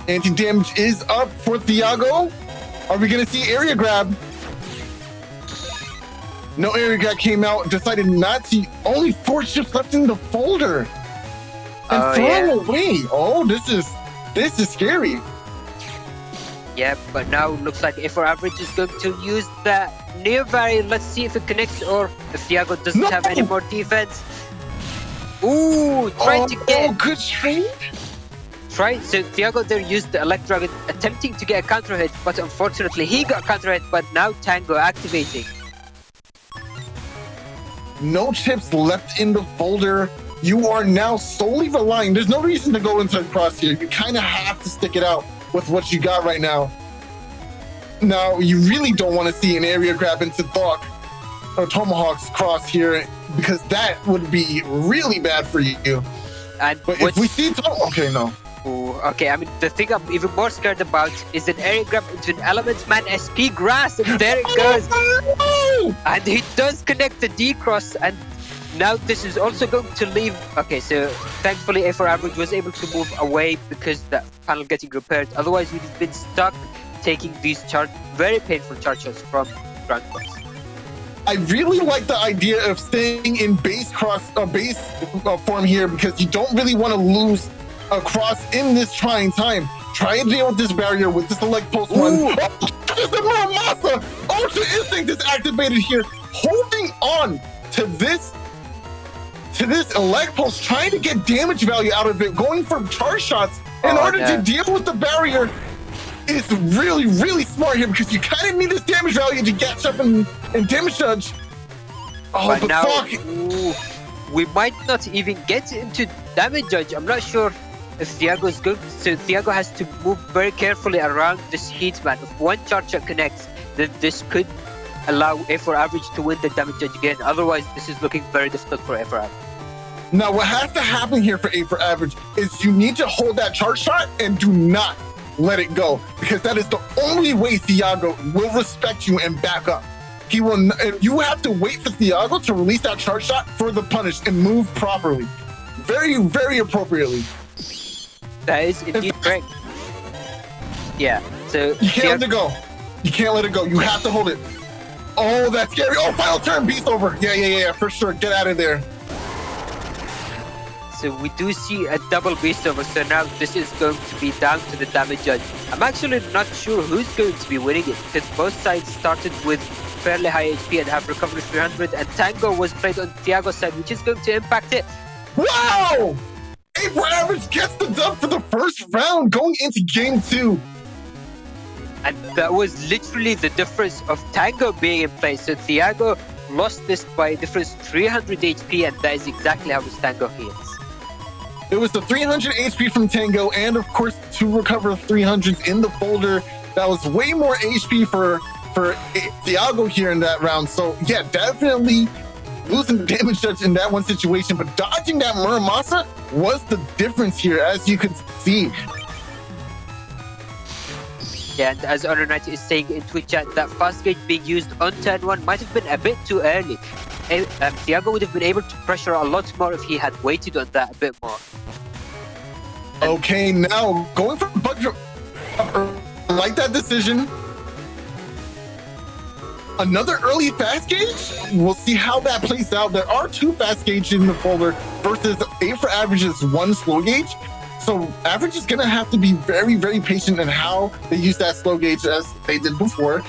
Anti-damage is up for Thiago. Are we going to see area grab? No area grab came out. Decided not to. Only 4 ships left in the folder. And throwing away. Oh, this is scary. Yeah, but now looks like A4 Average is going to use the near variant. Let's see if it connects or if Thiago doesn't have any more defense. Ooh, trying to get. Oh, good trade. So Thiago there used the Elect Dragon attempting to get a counter hit, but unfortunately he got counter hit, but now Tango activating. No chips left in the folder. You are now solely relying. There's no reason to go into the cross here. You kind of have to stick it out with what you got right now. Now, you really don't want to see an area grab into Thok or Tomahawk's cross here, because that would be really bad for you. But if we see okay, no. Ooh, okay, I mean, the thing I'm even more scared about is an area grab into an Elementsman SP grass, and there it goes. And he does connect the D cross, and now this is also going to leave. Okay, so thankfully A4 Average was able to move away because the panel getting repaired. Otherwise, we'd have been stuck taking these very painful charge shots from ground cross. I really like the idea of staying in base form here, because you don't really want to lose a cross in this trying time. Try and deal with this barrier with this Elect Pulse one. Oh, just the Muramasa! Ultra Instinct is activated here, holding on to this Elect Pulse, trying to get damage value out of it, going for charge shots in order to deal with the barrier. Is really, really smart here, because you kind of need this damage value to catch up and damage judge. Oh, but now, fuck! We might not even get into damage judge. I'm not sure if Thiago is good. So Thiago has to move very carefully around this heat man. If one charge shot connects, then this could allow A4 Average to win the damage judge again. Otherwise, this is looking very difficult for A4 Average. Now, what has to happen here for A4 Average is you need to hold that charge shot and do not let it go, because that is the only way Thiago will respect you and back up. He will. You have to wait for Thiago to release that charge shot for the punish and move properly, very, very appropriately. That is indeed correct. Yeah. So you can't let it go. You can't let it go. You have to hold it. Oh, that's scary. Oh, final turn, beast over. Yeah, for sure. Get out of there. So we do see a double beast over. So now this is going to be down to the damage judge. I'm actually not sure who's going to be winning it, because both sides started with fairly high HP and have recovered 300, and Tango was played on Thiago's side, which is going to impact it. Wow! A4 Average gets the dub for the first round going into game 2. And that was literally the difference of Tango being in play. So Thiago lost this by a difference 300 HP, and that is exactly how his Tango heals. It was the 300 HP from Tango, and of course 2 recover 300s in the folder. That was way more HP for Thiago here in that round. So yeah, definitely losing the damage judge in that one situation, but dodging that Muramasa was the difference here, as you could see. Yeah, and as HonorNite is saying in Twitch chat, that fast gauge being used on turn 1 might have been a bit too early. Thiago would have been able to pressure a lot more if he had waited on that a bit more. Okay, now going for bug drop. I like that decision. Another early fast gauge. We'll see how that plays out. There are 2 fast gauges in the folder versus A4 Average's 1 slow gauge. So Average is gonna have to be very, very patient in how they use that slow gauge as they did before.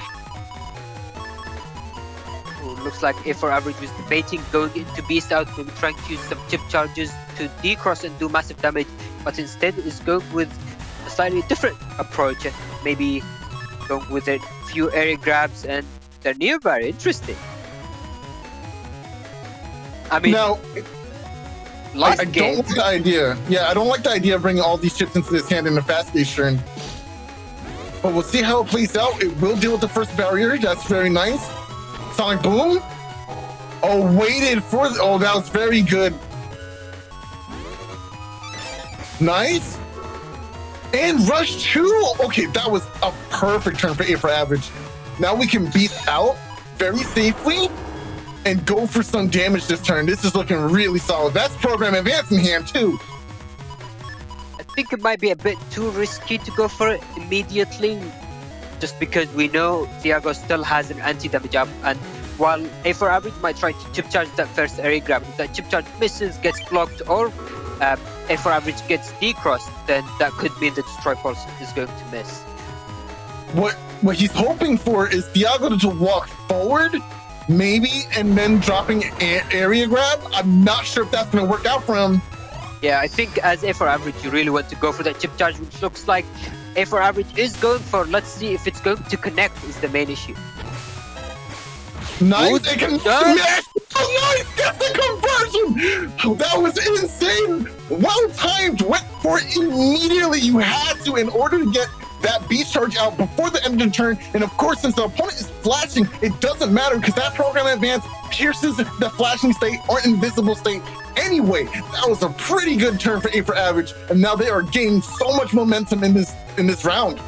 Looks like A4 Average was debating going into Beast Out, maybe trying to use some chip charges to decross and do massive damage, but instead is going with a slightly different approach and maybe going with a few area grabs, and they're nearby. Interesting. I mean, now, I don't like the idea. Yeah, I don't like the idea of bringing all these chips into this hand in the fast gauge turn. But we'll see how it plays out. It will deal with the first barrier. That's very nice. Sonic Boom. Oh, waited for... Oh, that was very good. Nice. And rush 2. Okay, that was a perfect turn for A for average. Now we can beast out very safely and go for some damage this turn. This is looking really solid. That's program advance in hand too. I think it might be a bit too risky to go for it immediately, just because we know Thiago still has an anti-damage up, and while A for average might try to chip charge that first area grab, if that chip charge misses, gets blocked, or A for average gets decrossed, then that could mean the Destroy Pulse is going to miss. What he's hoping for is Thiago to walk forward, maybe, and then dropping area grab. I'm not sure if that's going to work out for him. Yeah, I think as A for average, you really want to go for that chip charge, which looks like A for average is going for. Let's see if it's going to connect is the main issue. Nice, it can smash. Oh, nice, that's the conversion. Oh, that was insane. Well timed, went for it immediately. You had to in order to get that beast charge out before the end of the turn. And of course, since the opponent is flashing, it doesn't matter because that program advance pierces the flashing state or invisible state anyway. That was a pretty good turn for A for average. And now they are gaining so much momentum in this round.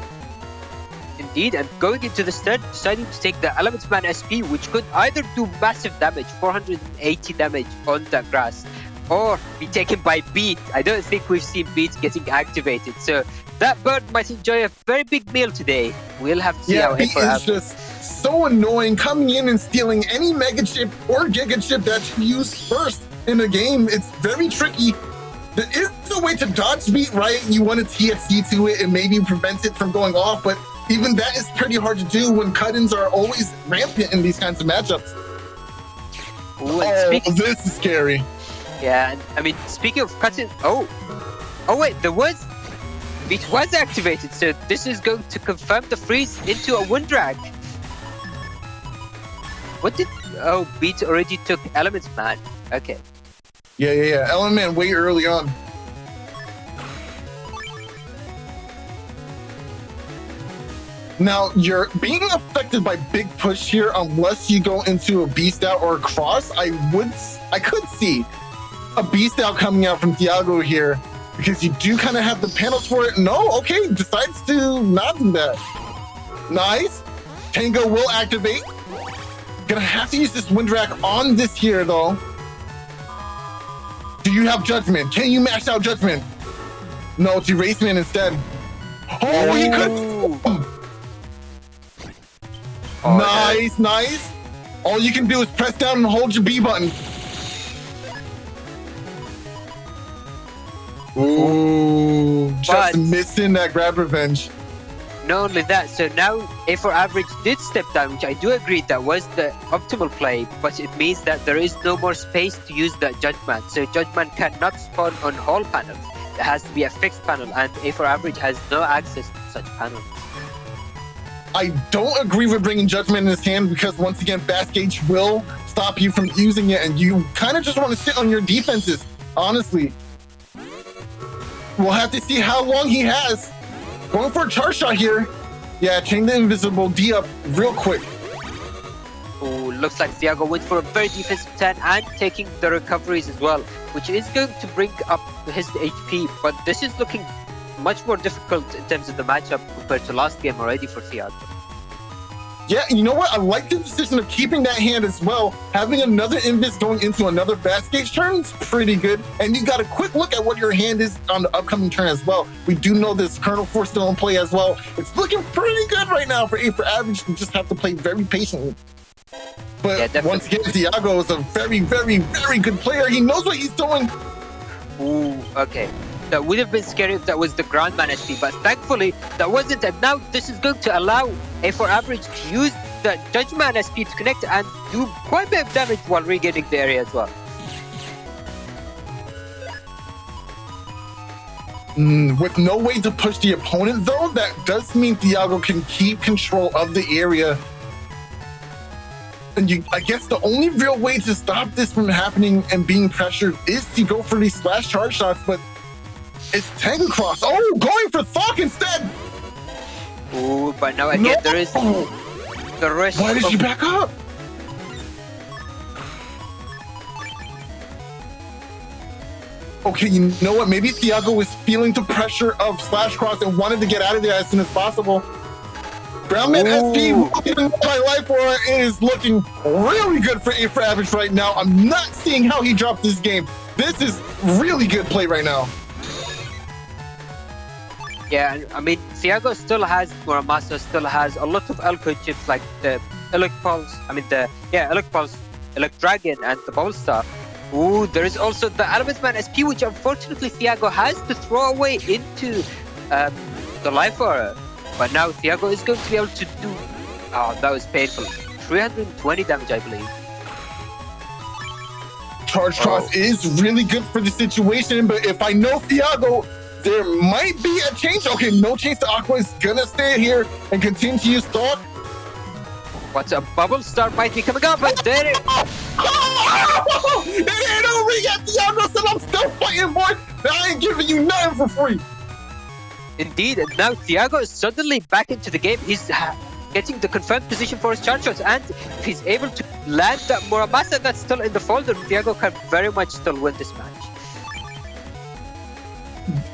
Indeed, and going into the third, deciding to take the Elements Man SP, which could either do massive damage, 480 damage on that grass, or be taken by Beat. I don't think we've seen Beat getting activated, so that bird might enjoy a very big meal today. We'll have to see how Beat is just so annoying, coming in and stealing any Mega Chip or Giga Chip that you use first in the game. It's very tricky. There is a way to dodge Beat, right? You want to TFC to it and maybe prevent it from going off, but even that is pretty hard to do when cut-ins are always rampant in these kinds of matchups. Ooh, this is scary. Yeah, and I mean, speaking of cut-ins, oh wait, Beat was activated, so this is going to confirm the freeze into a wind drag. Beat already took Elements Man. Okay. Yeah. Element Man way early on. Now, you're being affected by big push here unless you go into a beast out or a cross. I could see a beast out coming out from Thiago here because you do kind of have the panels for it. No, okay, decides to not do that. Nice. Tango will activate. Gonna have to use this wind drag on this here though. Do you have Judgment? Can you mash out Judgment? No, it's Erasement instead. Oh, he could. Nice. All you can do is press down and hold your B button. Ooh, just missing that grab revenge. Not only that, so now A for average did step down, which I do agree that was the optimal play, but it means that there is no more space to use that Judgment. So Judgment cannot spawn on all panels. It has to be a fixed panel, and A for average has no access to such panels. I don't agree with bringing Judgment in his hand because once again, Fast Gauge will stop you from using it, and you kind of just want to sit on your defenses, honestly. We'll have to see how long he has. Going for a charge shot here. Yeah, chain the invisible D up real quick. Oh, looks like Thiago went for a very defensive turn and taking the recoveries as well, which is going to bring up his HP, but this is looking much more difficult in terms of the matchup compared to last game already for Thiago. Yeah, you know what? I like the decision of keeping that hand as well. Having another invis going into another fast gauge turn is pretty good. And you got a quick look at what your hand is on the upcoming turn as well. We do know this Kernel Force still in play as well. It's looking pretty good right now for A for average. You just have to play very patiently. But yeah, once again, Thiago is a very, very, very good player. He knows what he's doing. Ooh, okay. That would have been scary if that was the Grandman SP, but thankfully that wasn't, and now this is going to allow A for average to use the Judgment SP to connect and do quite a bit of damage while regaining the area as well. With no way to push the opponent though, that does mean Thiago can keep control of the area. And I guess the only real way to stop this from happening and being pressured is to go for these slash charge shots, but it's Tango Cross. Oh, going for Thok instead. Ooh, but now again there is the risk. Why did you back up? Okay, you know what? Maybe Thiago was feeling the pressure of SoulXCross and wanted to get out of there as soon as possible. Groundman SP, my life aura is looking really good for A for average right now. I'm not seeing how he drops this game. This is really good play right now. Yeah, I mean, Thiago still has, Muramasa still has a lot of Elko chips like the Elec Pulse, Elec Pulse, Elec Dragon, and the Bubble Star. Ooh, there is also the Elementman SP, which unfortunately Thiago has to throw away into the Life Aura. But now Thiago is going to be able to do... Oh, that was painful. 320 damage, I believe. Charge Cross is really good for the situation, but if I know Thiago, there might be a change. Okay, no change to Aqua is gonna stay here and continue to use Stalk. What's a Bubble Star might be coming up, and there it... It ain't over yet, Thiago said I'm still fighting, boy. I ain't giving you nothing for free. Indeed, and now Thiago is suddenly back into the game. He's getting the confirmed position for his charge shots, and if he's able to land that Muramasa that's still in the folder, Thiago can very much still win this match.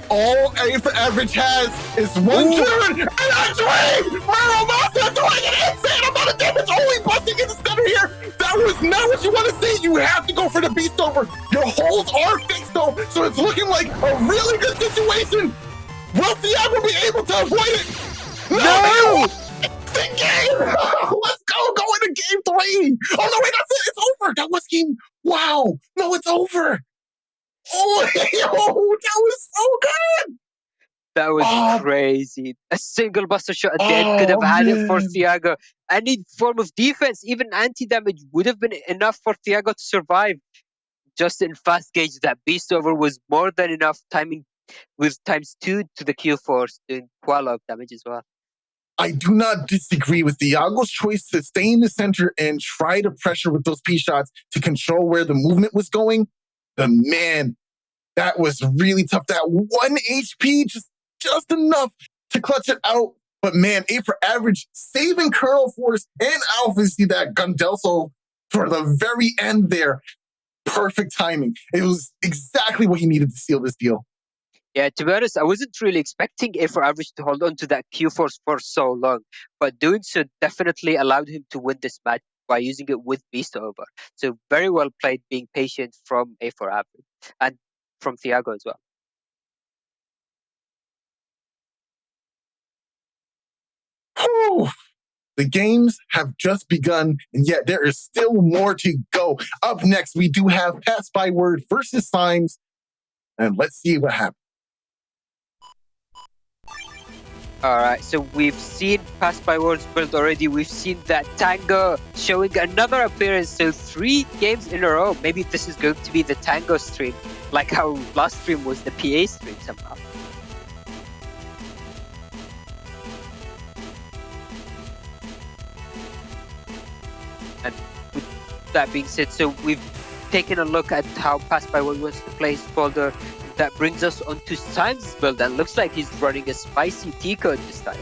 All A for average has is one turn and a dream! Muramasa doing an insane amount of damage, only busting in the center here. That was not what you want to see. You have to go for the beast over. Your holes are fixed though, so it's looking like a really good situation. Will Thiago be able to avoid it? No! The game! Let's go into game 3! Oh no, wait, that's it! It's over! That was game... Wow! No, it's over! Oh, that was so good! That was crazy. A single buster shot at the end could have had it for Thiago. Any form of defense, even anti-damage, would have been enough for Thiago to survive. Just in fast gauge, that beast over was more than enough timing with ×2 to the Q force doing quite a lot of damage as well. I do not disagree with Thiago's choice to stay in the center and try to pressure with those P shots to control where the movement was going. But man, that was really tough. That 1 HP, just enough to clutch it out. But man, A for average, saving Colonel Force and Alpha see that Gundelso for the very end there. Perfect timing. It was exactly what he needed to seal this deal. Yeah, to be honest, I wasn't really expecting A for average to hold on to that Q force for so long, but doing so definitely allowed him to win this match by using it with Beast over. So very well played, being patient from A for average and from Thiago as well. Whew. The games have just begun, and yet there is still more to go. Up next, we do have Passbyword versus Symes, and let's see what happens. Alright, so we've seen Passbyword's build already. We've seen that Tango showing another appearance. So 3 games in a row. Maybe this is going to be the Tango stream, like how last stream was the PA stream somehow. And with that being said, so we've taken a look at how Passbyword wants to play his folder. That brings us onto Symes' build, and looks like he's running a spicy T-code this time.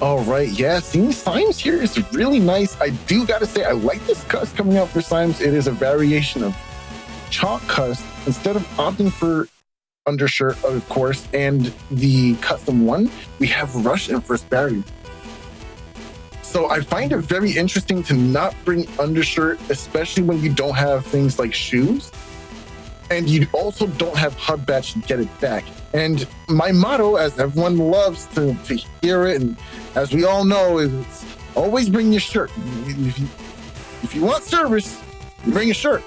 All right, yeah, seeing Symes here is really nice. I do gotta say, I like this cuss coming out for Symes. It is a variation of Chalk cuss instead of opting for undershirt, of course, and the custom one. We have Rush and First Barrier. So I find it very interesting to not bring undershirt, especially when you don't have things like shoes. And you also don't have HUD batch to get it back. And my motto, as everyone loves to hear it, and as we all know, is always bring your shirt. If you want service, you bring a shirt.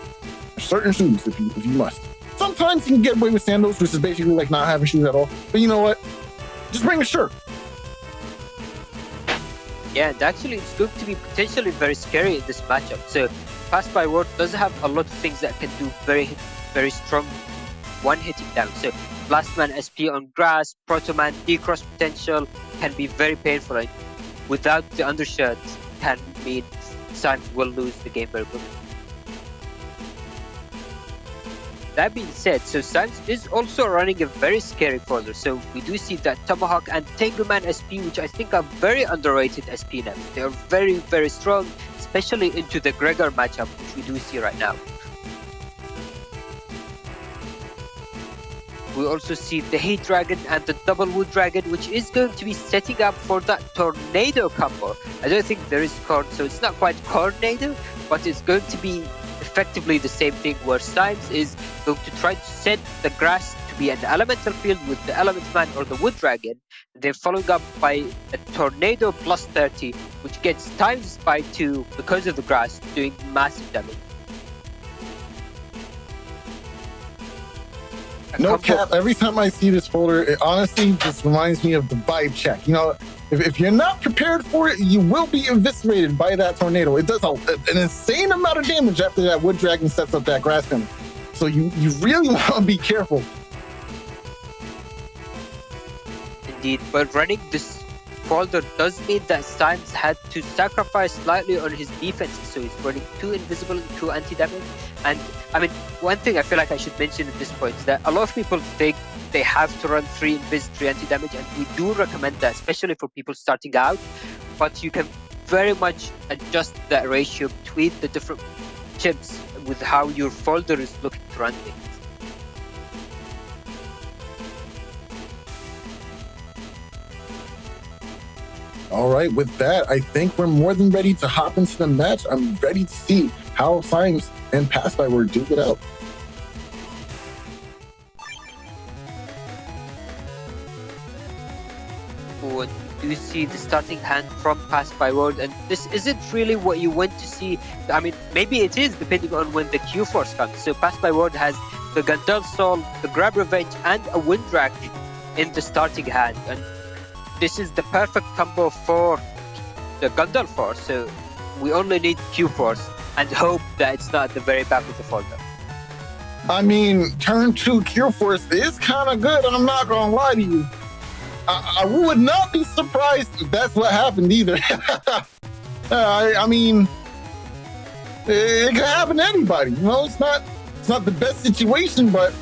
Certain shoes, if you must. Sometimes you can get away with sandals, which is basically like not having shoes at all. But you know what? Just bring a shirt. Yeah, and actually it's going to be potentially very scary in this matchup. So Passbyword does have a lot of things that can do very strong one-hitting damage. So Blastman SP on grass, Protoman, D-Cross potential can be very painful. And without the undershirt can mean Symes will lose the game very quickly. That being said, so Symes is also running a very scary folder. So we do see that Tomahawk and Tenguman SP, which I think are very underrated SP now. They are very strong, especially into the Gregor matchup, which we do see right now. We also see the Heat Dragon and the Double Wood Dragon, which is going to be setting up for that Tornado combo. I don't think there is Corn, so it's not quite Tornado, but it's going to be effectively the same thing, where Symes is going to try to set the grass to be an elemental field with the Element Man or the Wood Dragon. They're following up by a Tornado plus 30, which gets times by 2 because of the grass, doing massive damage. No cap, every time I see this folder, it honestly just reminds me of the vibe check. You know, if you're not prepared for it, you will be eviscerated by that tornado. It does an insane amount of damage after that Wood Dragon sets up that grass gun. So you really want to be careful. Indeed, but running this folder does mean that Symes had to sacrifice slightly on his defense, so he's running 2 invisible and 2 anti-damage. And I mean, one thing I feel like I should mention at this point is that a lot of people think they have to run 3 invis, 3 anti-damage, and we do recommend that, especially for people starting out. But you can very much adjust that ratio between the different chips with how your folder is looking to run things. All right, with that, I think we're more than ready to hop into the match. I'm ready to see how Symes and Passbyword duke it out. Oh, you see the starting hand from Passbyword, and this isn't really what you want to see. I mean, maybe it is, depending on when the Q-Force comes. So Passbyword has the Gandalf Soul, the Grab Revenge, and a Wind Dragon in the starting hand. And this is the perfect combo for the Gandalf Force, so we only need Q-Force and hope that it's not at the very back of the folder. I mean, turn 2 Q-Force is kind of good, I'm not going to lie to you. I would not be surprised if that's what happened either. I mean, it can happen to anybody. You know, it's not the best situation, but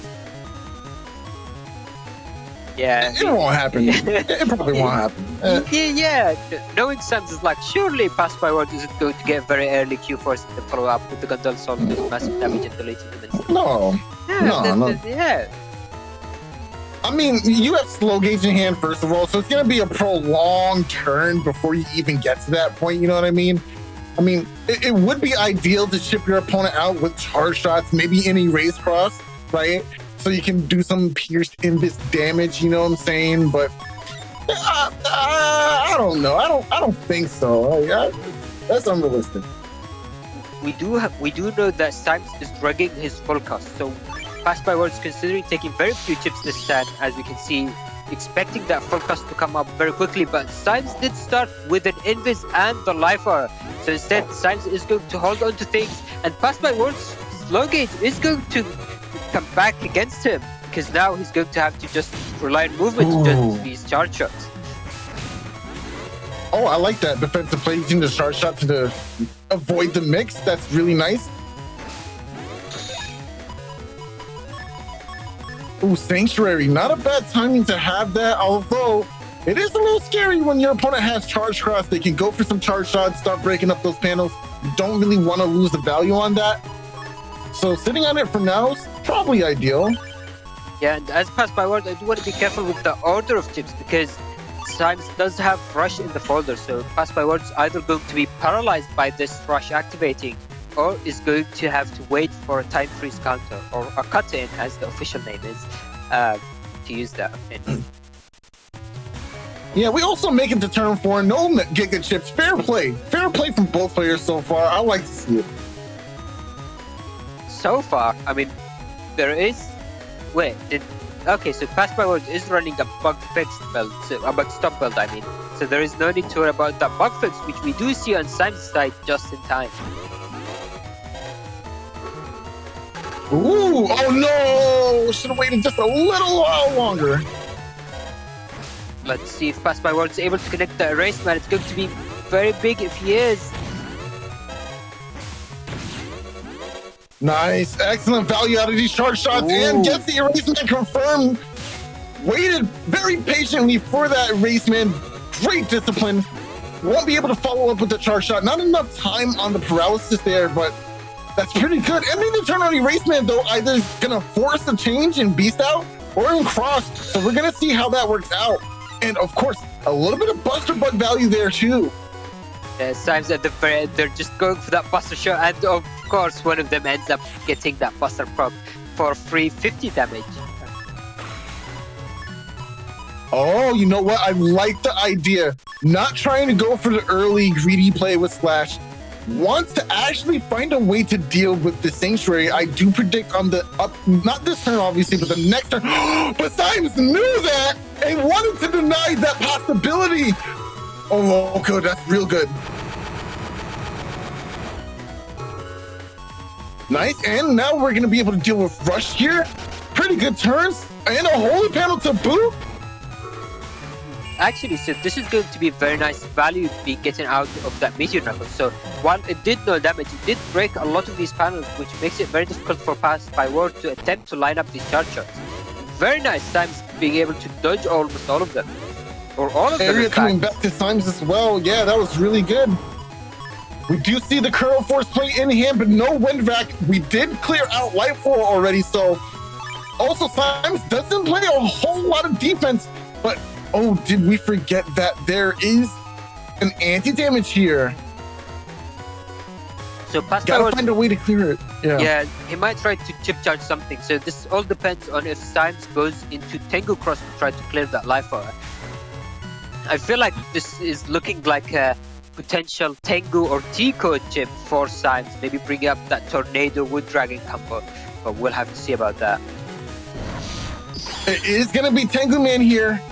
yeah, it won't happen. It probably won't happen. Yeah. Knowing Symes is like, surely Passbyword isn't going to get very early Q-Force and follow up with the Gandalf Soul with massive damage in the later dimensions. No. Yeah. I mean, you have slow gauge in hand, first of all, so it's going to be a prolonged turn before you even get to that point, you know what I mean? I mean, it would be ideal to chip your opponent out with charge shots, maybe in Erase Cross, right? So you can do some pierced invis damage, you know what I'm saying? But I don't know. I don't think so. That's unrealistic. We do know that Symes is dragging his full cost, so Passbyword is considering taking very few chips this turn, as we can see, expecting that full cost to come up very quickly. But Symes did start with an invis and the lifer, so instead Symes is going to hold on to things, and Passbyword's slow gauge is going to come back against him, because now he's going to have to just rely on movement to do these charge shots. Oh, I like that defensive play, using the charge shot to avoid the mix. That's really nice. Ooh, Sanctuary, not a bad timing to have that, although it is a little scary when your opponent has charge cross. They can go for some charge shots, start breaking up those panels. You don't really want to lose the value on that. So sitting on it for now is probably ideal. Yeah, and as Passbyword, I do want to be careful with the order of chips, because Symes does have Rush in the folder, so Passbyword's either going to be paralyzed by this Rush activating, or is going to have to wait for a time freeze counter, or a cut-in, as the official name is, to use that. Yeah, we also make it to turn 4, no Giga Chips. Fair play from both players so far. I like to see it. So far, I mean, there is... Okay, so Passbyword is running a bug-fixed build, so a bug-stop build, I mean. So there is no need to worry about that bug fix, which we do see on Symes' side just in time. Ooh, oh no! Should have waited just a little while longer. Let's see if Passbyword is able to connect the Erase Man. It's going to be very big if he is. Nice, excellent value out of these charge shots, and gets the Erase Man confirmed. Waited very patiently for that Erase Man. Great discipline. won't be able to follow up with the charge shot. Not enough time on the paralysis there, but that's pretty good. Ending the turn on Erase Man, though, either is going to force a change in Beast Out or in Cross. So we're going to see how that works out. And, of course, a little bit of Buster Bug value there, too. Symes at the very end, they're just going for that Buster Shot. And, of course, one of them ends up getting that Buster Prop for free 50 damage. Oh, you know what? I like the idea. Not trying to go for the early greedy play with Slash. Wants to actually find a way to deal with the Sanctuary. I do predict on the up, not this turn obviously, but the next turn. But Symes knew that and wanted to deny that possibility. Oh, good. That's real good. Nice. And now we're going to be able to deal with Rush here. Pretty good turns and a Holy Panel to boot. Actually, so this is going to be a very nice value being getting out of that Meteor Knuckle. So while it did no damage, it did break a lot of these panels, which makes it very difficult for Passbyword to attempt to line up these charge shots. Very nice Symes being able to dodge almost all of them. Or all of them. Area coming back to Symes as well. Yeah, that was really good. We do see the Curl Force play in hand, but no Wind Rack. We did clear out Lightfall already, so also Symes doesn't play a whole lot of defense, but oh, did we forget that there is an anti-damage here? So Passbyword, gotta find a way to clear it. Yeah, he might try to chip charge something. So this all depends on if Symes goes into Tengu Cross to try to clear that life hour. I feel like this is looking like a potential Tengu or T-code chip for Symes. Maybe bring up that Tornado Wood Dragon combo, but we'll have to see about that. It is gonna be Tengu Man here.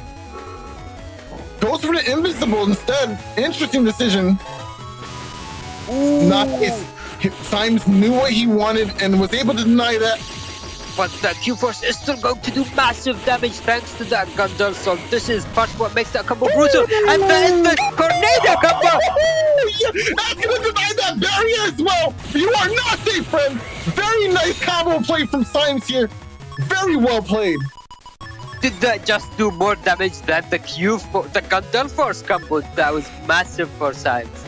Goes for the Invisible instead. Interesting decision. Ooh. Nice. Symes knew what he wanted and was able to deny that. But the Q-Force is still going to do massive damage thanks to that Gundle. So this is part what makes that combo brutal. And then the Tornado combo! Yeah, that's going to deny that barrier as well. You are not safe, friend. Very nice combo play from Symes here. Very well played. Did that just do more damage than the the Gundle Force combo? That was massive for Symes.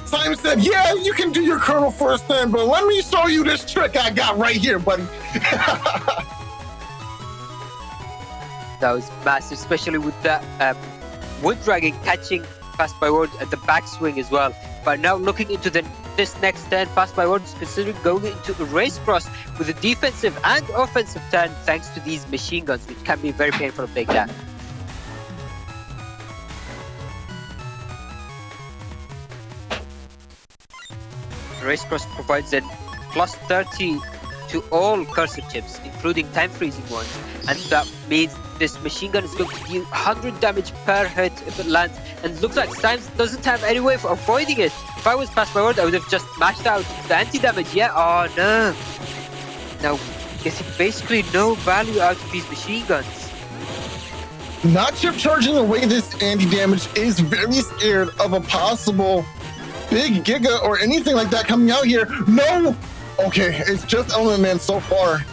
Symes said, yeah, you can do your Colonel Force then, but let me show you this trick I got right here, buddy. That was massive, especially with that Wood Dragon catching Passbyword at the backswing as well. But now looking into this next turn, Passbyword is considering going into a race cross with a defensive and offensive turn thanks to these machine guns, which can be very painful to take down. Race cross provides a plus 30 to all cursor chips, including time freezing ones, and that means this machine gun is going to deal 100 damage per hit if it lands, and it looks like Symes doesn't have any way of avoiding it. If I was Passbyword, I would have just mashed out the anti-damage. Yeah, oh no. Now, getting basically no value out of these machine guns. Not chip charging away this anti-damage is very scared of a possible big Giga or anything like that coming out here. No! Okay, it's just Element Man so far.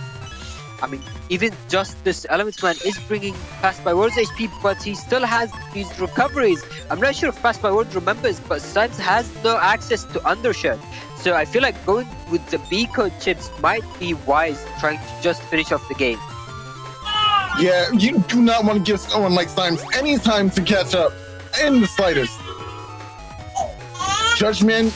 I mean, even just this Element Man is bringing Passbyword's HP, but he still has these recoveries. I'm not sure if Passbyword remembers, but Symes has no access to Undershirt. So I feel like going with the B-code chips might be wise, trying to just finish off the game. Yeah, you do not want to give someone like Symes any time to catch up in the slightest. Judgment,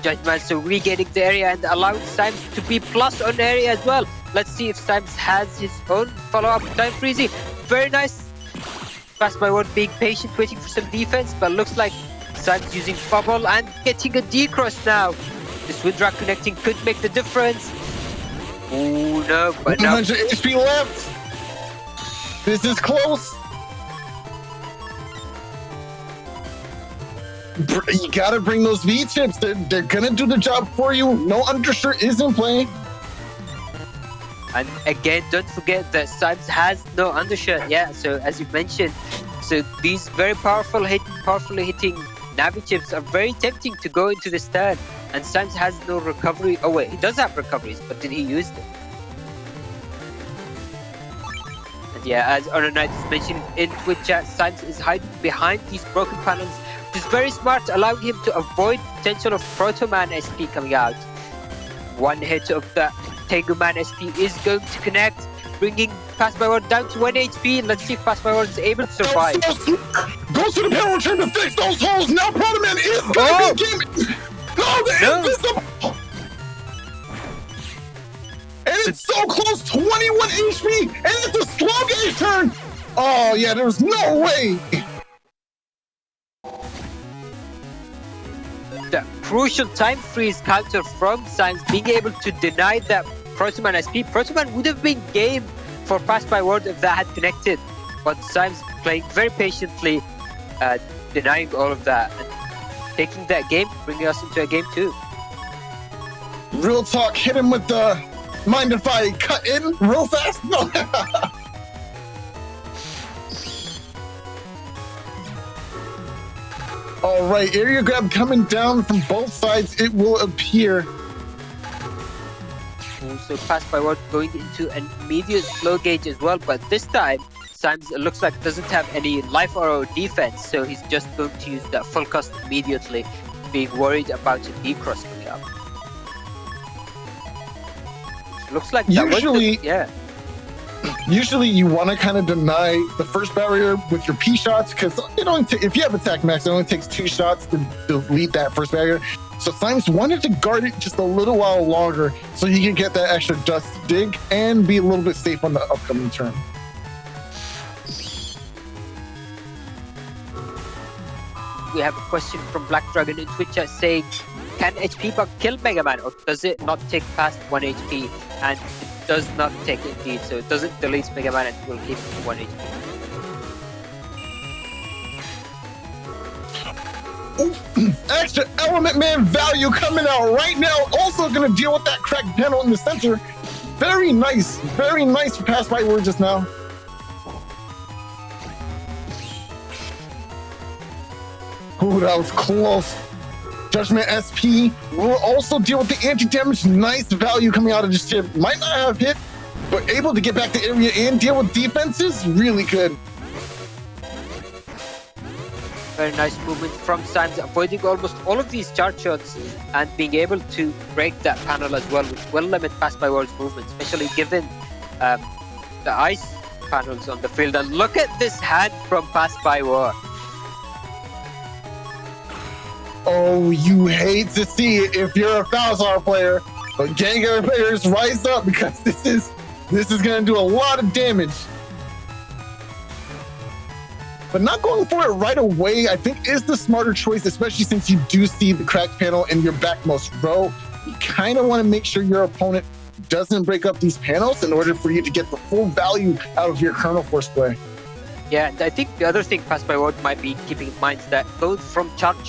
Judgment, so regaining the area and allowing Symes to be plus on area as well. Let's see if Symes has his own follow-up time freezing. Very nice. Passbyword being patient, waiting for some defense, but looks like Symes using bubble and getting a D-cross now. This Wind Rack connecting could make the difference. Oh no, but 100 HP left. This is close. You gotta bring those V-chips. They're gonna do the job for you. No Undershirt is in play. And again, don't forget that Symes has no Undershirt. Yeah, so as you mentioned, so these very powerfully hitting Navi chips are very tempting to go into this turn. And Symes has no recovery. Oh wait, he does have recoveries, but did he use them? And Yeah, as HonorNite is mentioning in Twitch chat, Symes is hiding behind these broken panels, which is very smart, allowing him to avoid potential of Proto Man SP coming out. One hit of the Tengu Man SP is going to connect, bringing Passbyword down to 1 HP. Let's see if Passbyword is able to survive. Goes to the panel trying to fix those holes. Now Proto Man is going to be game. No, the invisible. And it's so close, 21 HP, and it's a slow gauge turn. Oh yeah, there's no way. The crucial time freeze counter from Symes being able to deny that Proto Man SP. Proto Man would have been game for Passbyword if that had connected, but Symes playing very patiently, denying all of that and taking that game, bringing us into a game 2. Real talk, hit him with the mind if I cut in real fast? No. All right, area grab coming down from both sides, it will appear. Also, Passbyword going into an immediate slow gauge as well, but this time, Symes looks like doesn't have any life or defense, so he's just going to use that full cost immediately, being worried about a D-cross coming up. Looks like usually, yeah. Usually you want to kind of deny the first barrier with your P shots because if you have attack max, it only takes 2 shots to delete that first barrier. So Symes wanted to guard it just a little while longer so he could get that extra dust dig and be a little bit safe on the upcoming turn. We have a question from Black Dragon in Twitch chat saying, can HP bug kill Mega Man, or does it not take past 1 HP? And it does not take it indeed, so it doesn't delete Mega Man and will keep it to 1 HP. Ooh, extra Element Man value coming out right now. Also going to deal with that cracked panel in the center. Very nice for Passbyword just now. Ooh, that was close. Judgment SP will also deal with the anti-damage. Nice value coming out of this chip. Might not have hit, but able to get back to area and deal with defenses. Really good. Very nice movement from Symes, avoiding almost all of these charge shots and being able to break that panel as well, which will limit Passbyword's movement, especially given the ice panels on the field. And look at this hand from Passbyword. Oh, you hate to see it if you're a Falzar player, but Gengar players rise up because this is going to do a lot of damage. But not going for it right away, I think, is the smarter choice, especially since you do see the cracked panel in your backmost row. You kind of want to make sure your opponent doesn't break up these panels in order for you to get the full value out of your Kernel Force play. Yeah, and I think the other thing Passbyword might be keeping in mind is that going from charge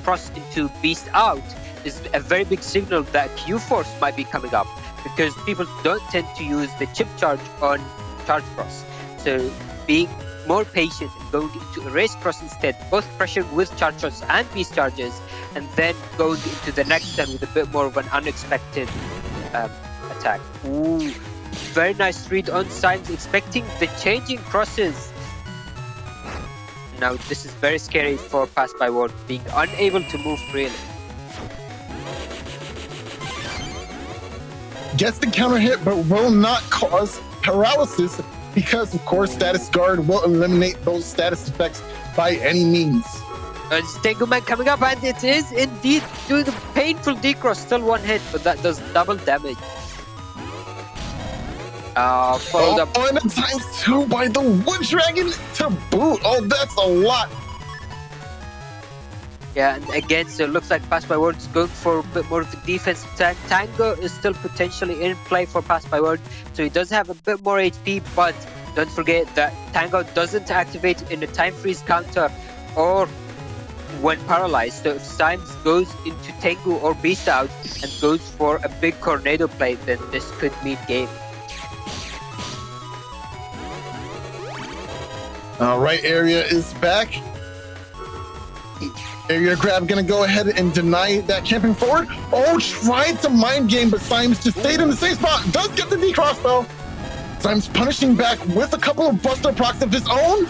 cross into beast out is a very big signal that Q force might be coming up, because people don't tend to use the chip charge on charge cross. So being more patient and going into erase cross instead, both pressured with charge shots and beast charges, and then going into the next turn with a bit more of an unexpected attack. Ooh, very nice read on Symes, expecting the changing crosses. Now this is very scary for Passbyword, being unable to move freely. Gets the counter hit, but will not cause paralysis because, of course, Status Guard will eliminate those status effects by any means. Tengu Man coming up, and it is indeed doing a painful decross. Still 1 hit, but that does double damage. Followed up. And a ×2 by the Wood Dragon to boot. Oh, that's a lot. Yeah, and again, so it looks like Passbyword is going for a bit more of a defensive attack. Tango is still potentially in play for Passbyword, so he does have a bit more HP, but don't forget that Tango doesn't activate in a time freeze counter or when paralyzed. So if Symes goes into Tengu or Beast Out and goes for a big Tornado play, then this could mean game. All right, area is back. Area grab gonna go ahead and deny that camping forward. Oh, tried to mind game, but Symes just stayed in the same spot. Does get the D-cross though. Symes punishing back with a couple of buster procs of his own.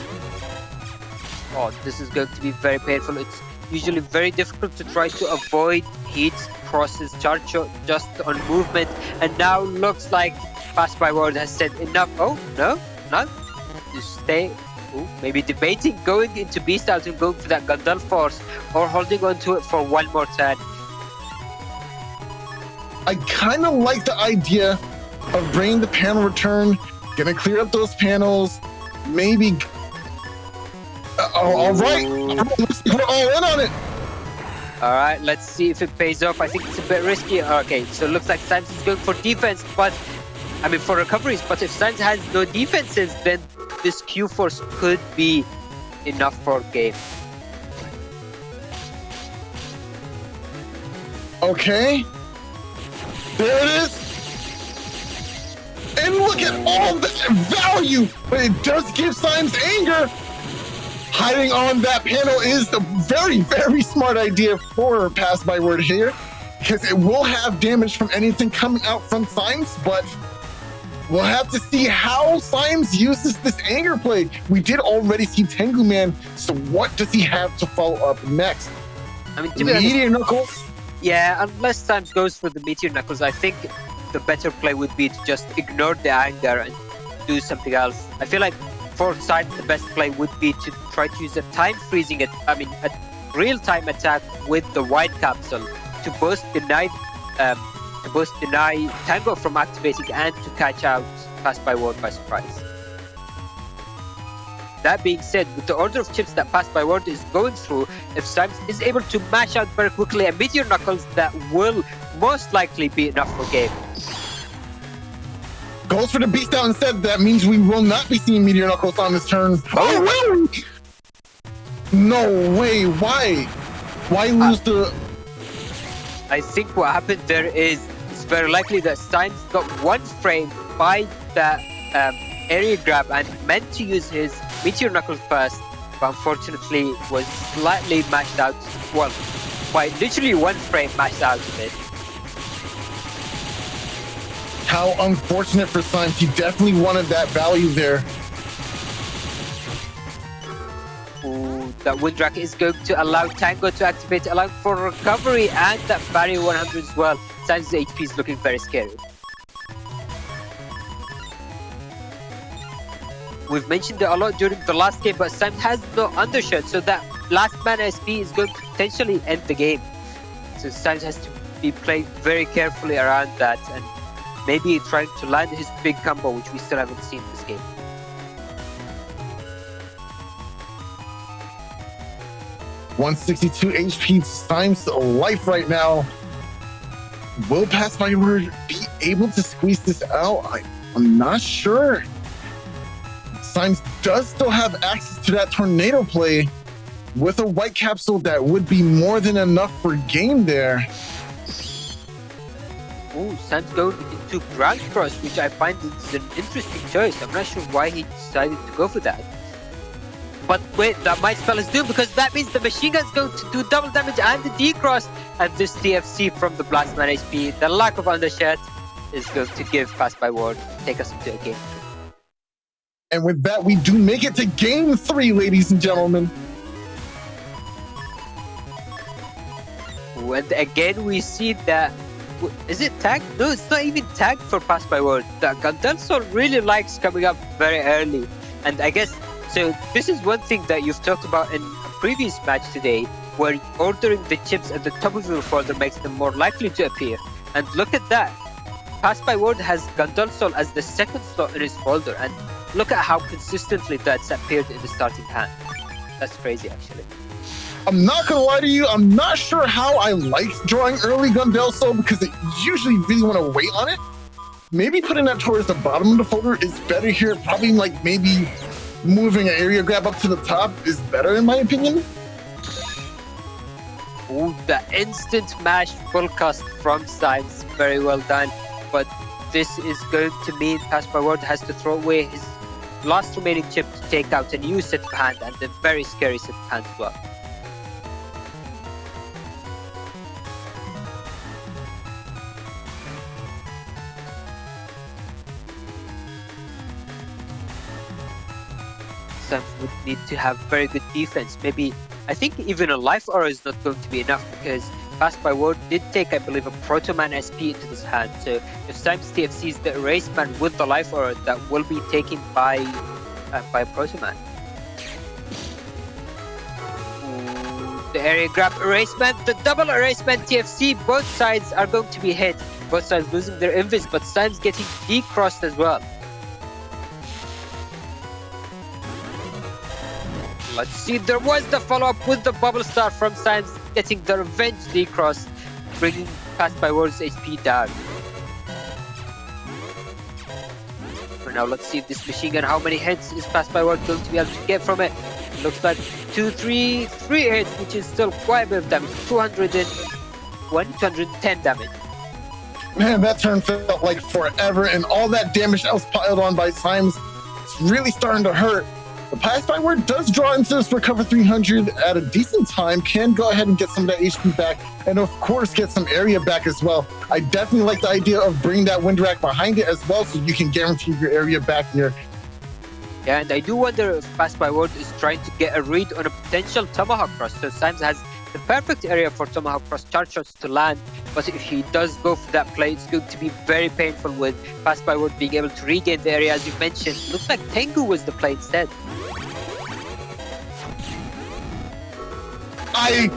Oh, this is going to be very painful. It's usually very difficult to try to avoid hits, crosses, charge shot just on movement. And now looks like Passbyword has said enough. Oh, no, just stay. Ooh, maybe debating going into Beast Out and going for that Gundel Force, or holding on to it for one more turn. I kind of like the idea of bringing the panel return, gonna clear up those panels, maybe. All right, let's put all in on it. All right, let's see if it pays off. I think it's a bit risky. Okay, so it looks like Symes is going for defense, but I mean for recoveries. But if Symes has no defenses, then this Q Force could be enough for game. Okay, there it is. And look at all the value, but it does give Symes anger. Hiding on that panel is a very, very smart idea for Passbyword here, because it will have damage from anything coming out from Symes, but we'll have to see how Symes uses this anger play. We did already see Tengu Man, so what does he have to follow up next? I mean, to be honest, Meteor Knuckles? yeah, unless Symes goes for the Meteor Knuckles, I think the better play would be to just ignore the anger and do something else. I feel like for Symes, the best play would be to try to use a time freezing, a real-time attack with the White Capsule to both deny Tango from activating and to catch out Passbyword by surprise. That being said, with the order of chips that Passbyword is going through, if Symes is able to mash out very quickly a Meteor Knuckles, that will most likely be enough for game. Goes for the Beast Out instead. That means we will not be seeing Meteor Knuckles on this turn. Oh, really? No way. Why? Why lose the... I think what happened there is it's very likely that Symes got one frame by that area grab and meant to use his Meteor Knuckles first, but unfortunately was slightly mashed out. Well, by literally one frame mashed out of it. How unfortunate for Symes. He definitely wanted that value there. Ooh, that Windrak is going to allow Tango to activate, allowing for recovery and that barrier 100 as well. Symes' HP is looking very scary. We've mentioned it a lot during the last game, but Symes has no undershot, so that last mana SP is going to potentially end the game. So Symes has to be playing very carefully around that and maybe trying to land his big combo, which we still haven't seen this game. $162 HP Symes life right now. Will Passbyword be able to squeeze this out? I'm not sure. Symes does still have access to that tornado play with a White Capsule that would be more than enough for game there. Ooh, Symes going into Ground Cross, which I find is an interesting choice. I'm not sure why he decided to go for that. But wait, that might spell his doom, because that means the machine gun is going to do double damage and the D-Cross, and this TFC from the Blast Man HP, the lack of undershot, is going to give Passbyword, take us into a game. And with that, we do make it to game 3, ladies and gentlemen. Ooh, and again, we see that. Is it tagged? No, it's not even tagged for Passbyword. The Gundel Soul really likes coming up very early. And I guess, so this is one thing that you've talked about in a previous match today, where ordering the chips at the top of your folder makes them more likely to appear. And look at that. Passbyword has Gundel Soul as the second slot in his folder, and look at how consistently that's appeared in the starting hand. That's crazy, actually. I'm not gonna lie to you, I'm not sure how I like drawing early Gundel Soul, because I usually really want to wait on it. Maybe putting that towards the bottom of the folder is better here. Probably like maybe moving an area grab up to the top is better in my opinion. Ooh, the instant mash full cast from Symes, very well done. But this is going to mean Passbyword has to throw away his last remaining chip to take out a new set of hand, and a very scary set of hand as well. Symes would need to have very good defense. Maybe, I think even a life aura is not going to be enough, because Passbyword did take, I believe, a Proto Man SP into this hand. So if Symes TFCs the Erase Man with the life aura, that will be taken by Proto Man. The area grab Erase Man, the double Erase Man TFC, both sides are going to be hit. Both sides losing their invis, but Symes getting decrossed as well. Let's see, there was the follow-up with the bubble star from Symes, getting the revenge decross, bringing Passbyword's HP down. For now, let's see this machine gun, how many hits is Passbyword going to be able to get from it? Looks like 3 hits, which is still quite a bit of damage. 210 damage. Man, that turn felt like forever, and all that damage that was piled on by Symes is really starting to hurt. The Passbyword does draw into this Recover 300 at a decent time, can go ahead and get some of that HP back, and of course get some area back as well. I definitely like the idea of bringing that wind rack behind it as well, so you can guarantee your area back here. Yeah, and I do wonder if Passbyword is trying to get a read on a potential Tomahawk Cross. So Symes has the perfect area for Tomahawk Cross charge shots to land, but if he does go for that play, it's going to be very painful with Passbyword being able to regain the area. As you mentioned, looks like Tengu was the play instead. I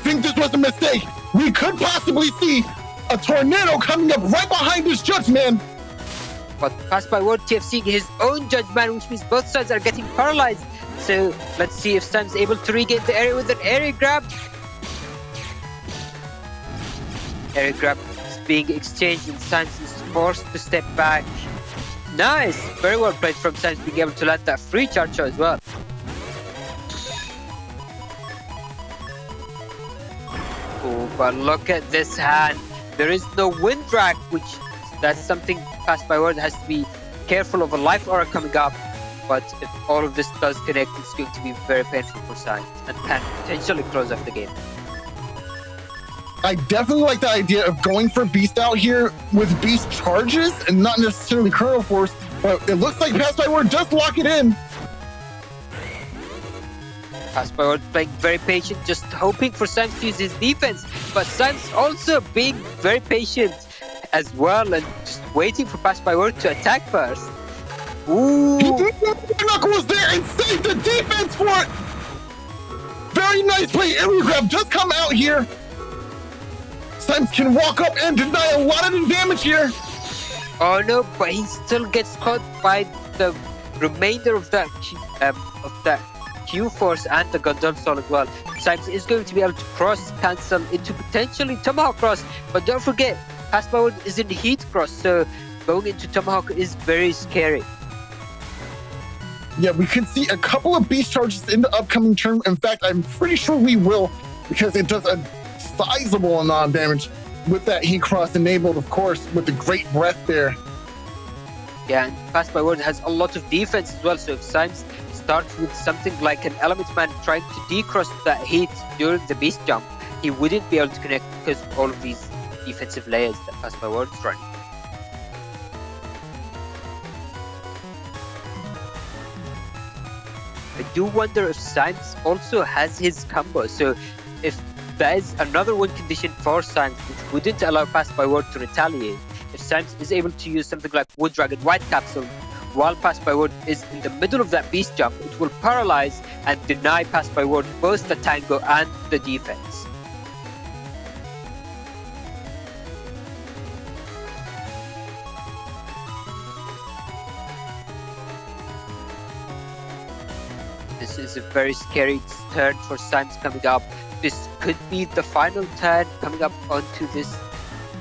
think this was a mistake. We could possibly see a tornado coming up right behind this judgment. But Passbyword TFCing his own judgment, which means both sides are getting paralyzed. So let's see if Symes is able to regain the area with an area grab. Area grab is being exchanged and Symes is forced to step back. Nice! Very well played from Symes, being able to land that free charge shot as well. Oh, but look at this hand. There is no wind rack, which that's something Passbyword has to be careful of, a life aura coming up. But if all of this does connect, it's going to be very painful for Symes and can potentially close off the game. I definitely like the idea of going for Beast out here with Beast charges and not necessarily Kernel Force, but it looks like Passbyword does lock it in. Passbyword playing very patient, just hoping for Symes to use his defense, but Symes also being very patient as well and just waiting for Passbyword to attack first. Ooh! Knuckle was there and saved the defense for it! Very nice play. Area grab does come out here. Symes can walk up and deny a lot of the damage here. Oh no, but he still gets caught by the remainder of that Q Force and the Gundam Soul as well. Symes is going to be able to cross cancel into potentially Tomahawk Cross, but don't forget, Passbyword is in Heat Cross, so going into Tomahawk is very scary. Yeah, we could see a couple of Beast charges in the upcoming turn. In fact, I'm pretty sure we will, because it does a sizable amount of damage with that Heat Cross enabled, of course, with the Great Breath there. Yeah, and Passbyword has a lot of defense as well, so if Symes starts with something like an Element Man trying to decross that heat during the Beast jump, he wouldn't be able to connect because of all of these defensive layers that Passbyword is running. I do wonder if Symes also has his combo, so if there is another win condition for Symes which wouldn't allow Passbyword to retaliate, if Symes is able to use something like Wood Dragon White Capsule while Passbyword is in the middle of that Beast jump, it will paralyze and deny Passbyword both the tango and the defense. This is a very scary turn for Symes coming up. This could be the final turn coming up onto this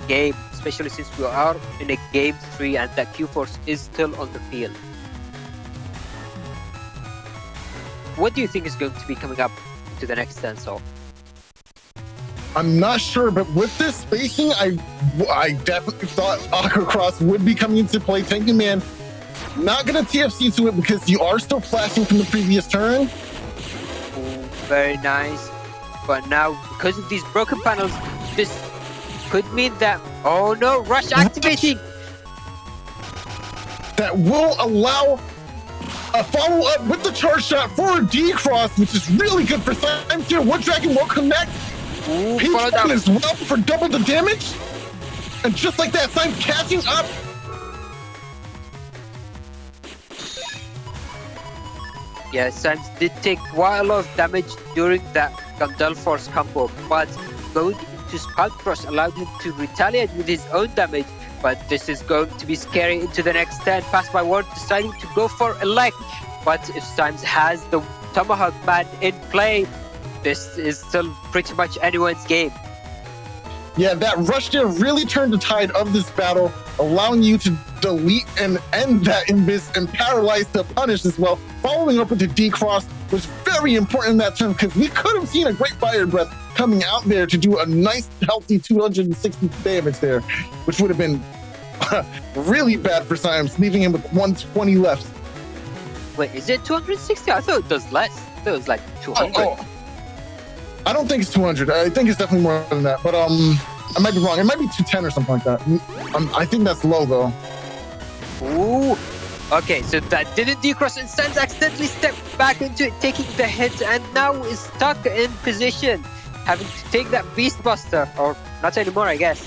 game, especially since we are in a game 3 and that Q-Force is still on the field. What do you think is going to be coming up to the next turn, Saul? I'm not sure, but with this spacing, I definitely thought HonorCross would be coming into play. Thank you, man. Not gonna TFC to it because you are still flashing from the previous turn. Oh, very nice. But now, because of these broken panels, this could mean that... Oh no, Rush activating! That will allow A follow-up with the charge shot for a D-Cross, which is really good for Symes here. Wood Dragon will connect. Peach down as well for double the damage. And just like that, Symes catching up. Yeah, Symes did take quite a lot of damage during that Gandalf combo, but going into SoulXCross allowed him to retaliate with his own damage. But this is going to be scary into the next turn. Passbyword deciding to go for Elect. But if Symes has the Tomahawk Man in play, this is still pretty much anyone's game. Yeah, that rush there really turned the tide of this battle, allowing you to delete and end that Invis and paralyze the punish as well. Following up with the D-Cross was very important in that turn because we could have seen a great Fire Breath coming out there to do a nice, healthy 260 damage there, which would have been really bad for Symes, leaving him with 120 left. Wait, is it 260? I thought it was less. I thought it was like 200. I don't think it's 200. I think it's definitely more than that. But I might be wrong. It might be 210 or something like that. I think that's low, though. Ooh. Okay, so that didn't decross, and Symes accidentally stepped back into it, taking the hit, and now is stuck in position, having to take that Beast Buster, or not anymore, I guess,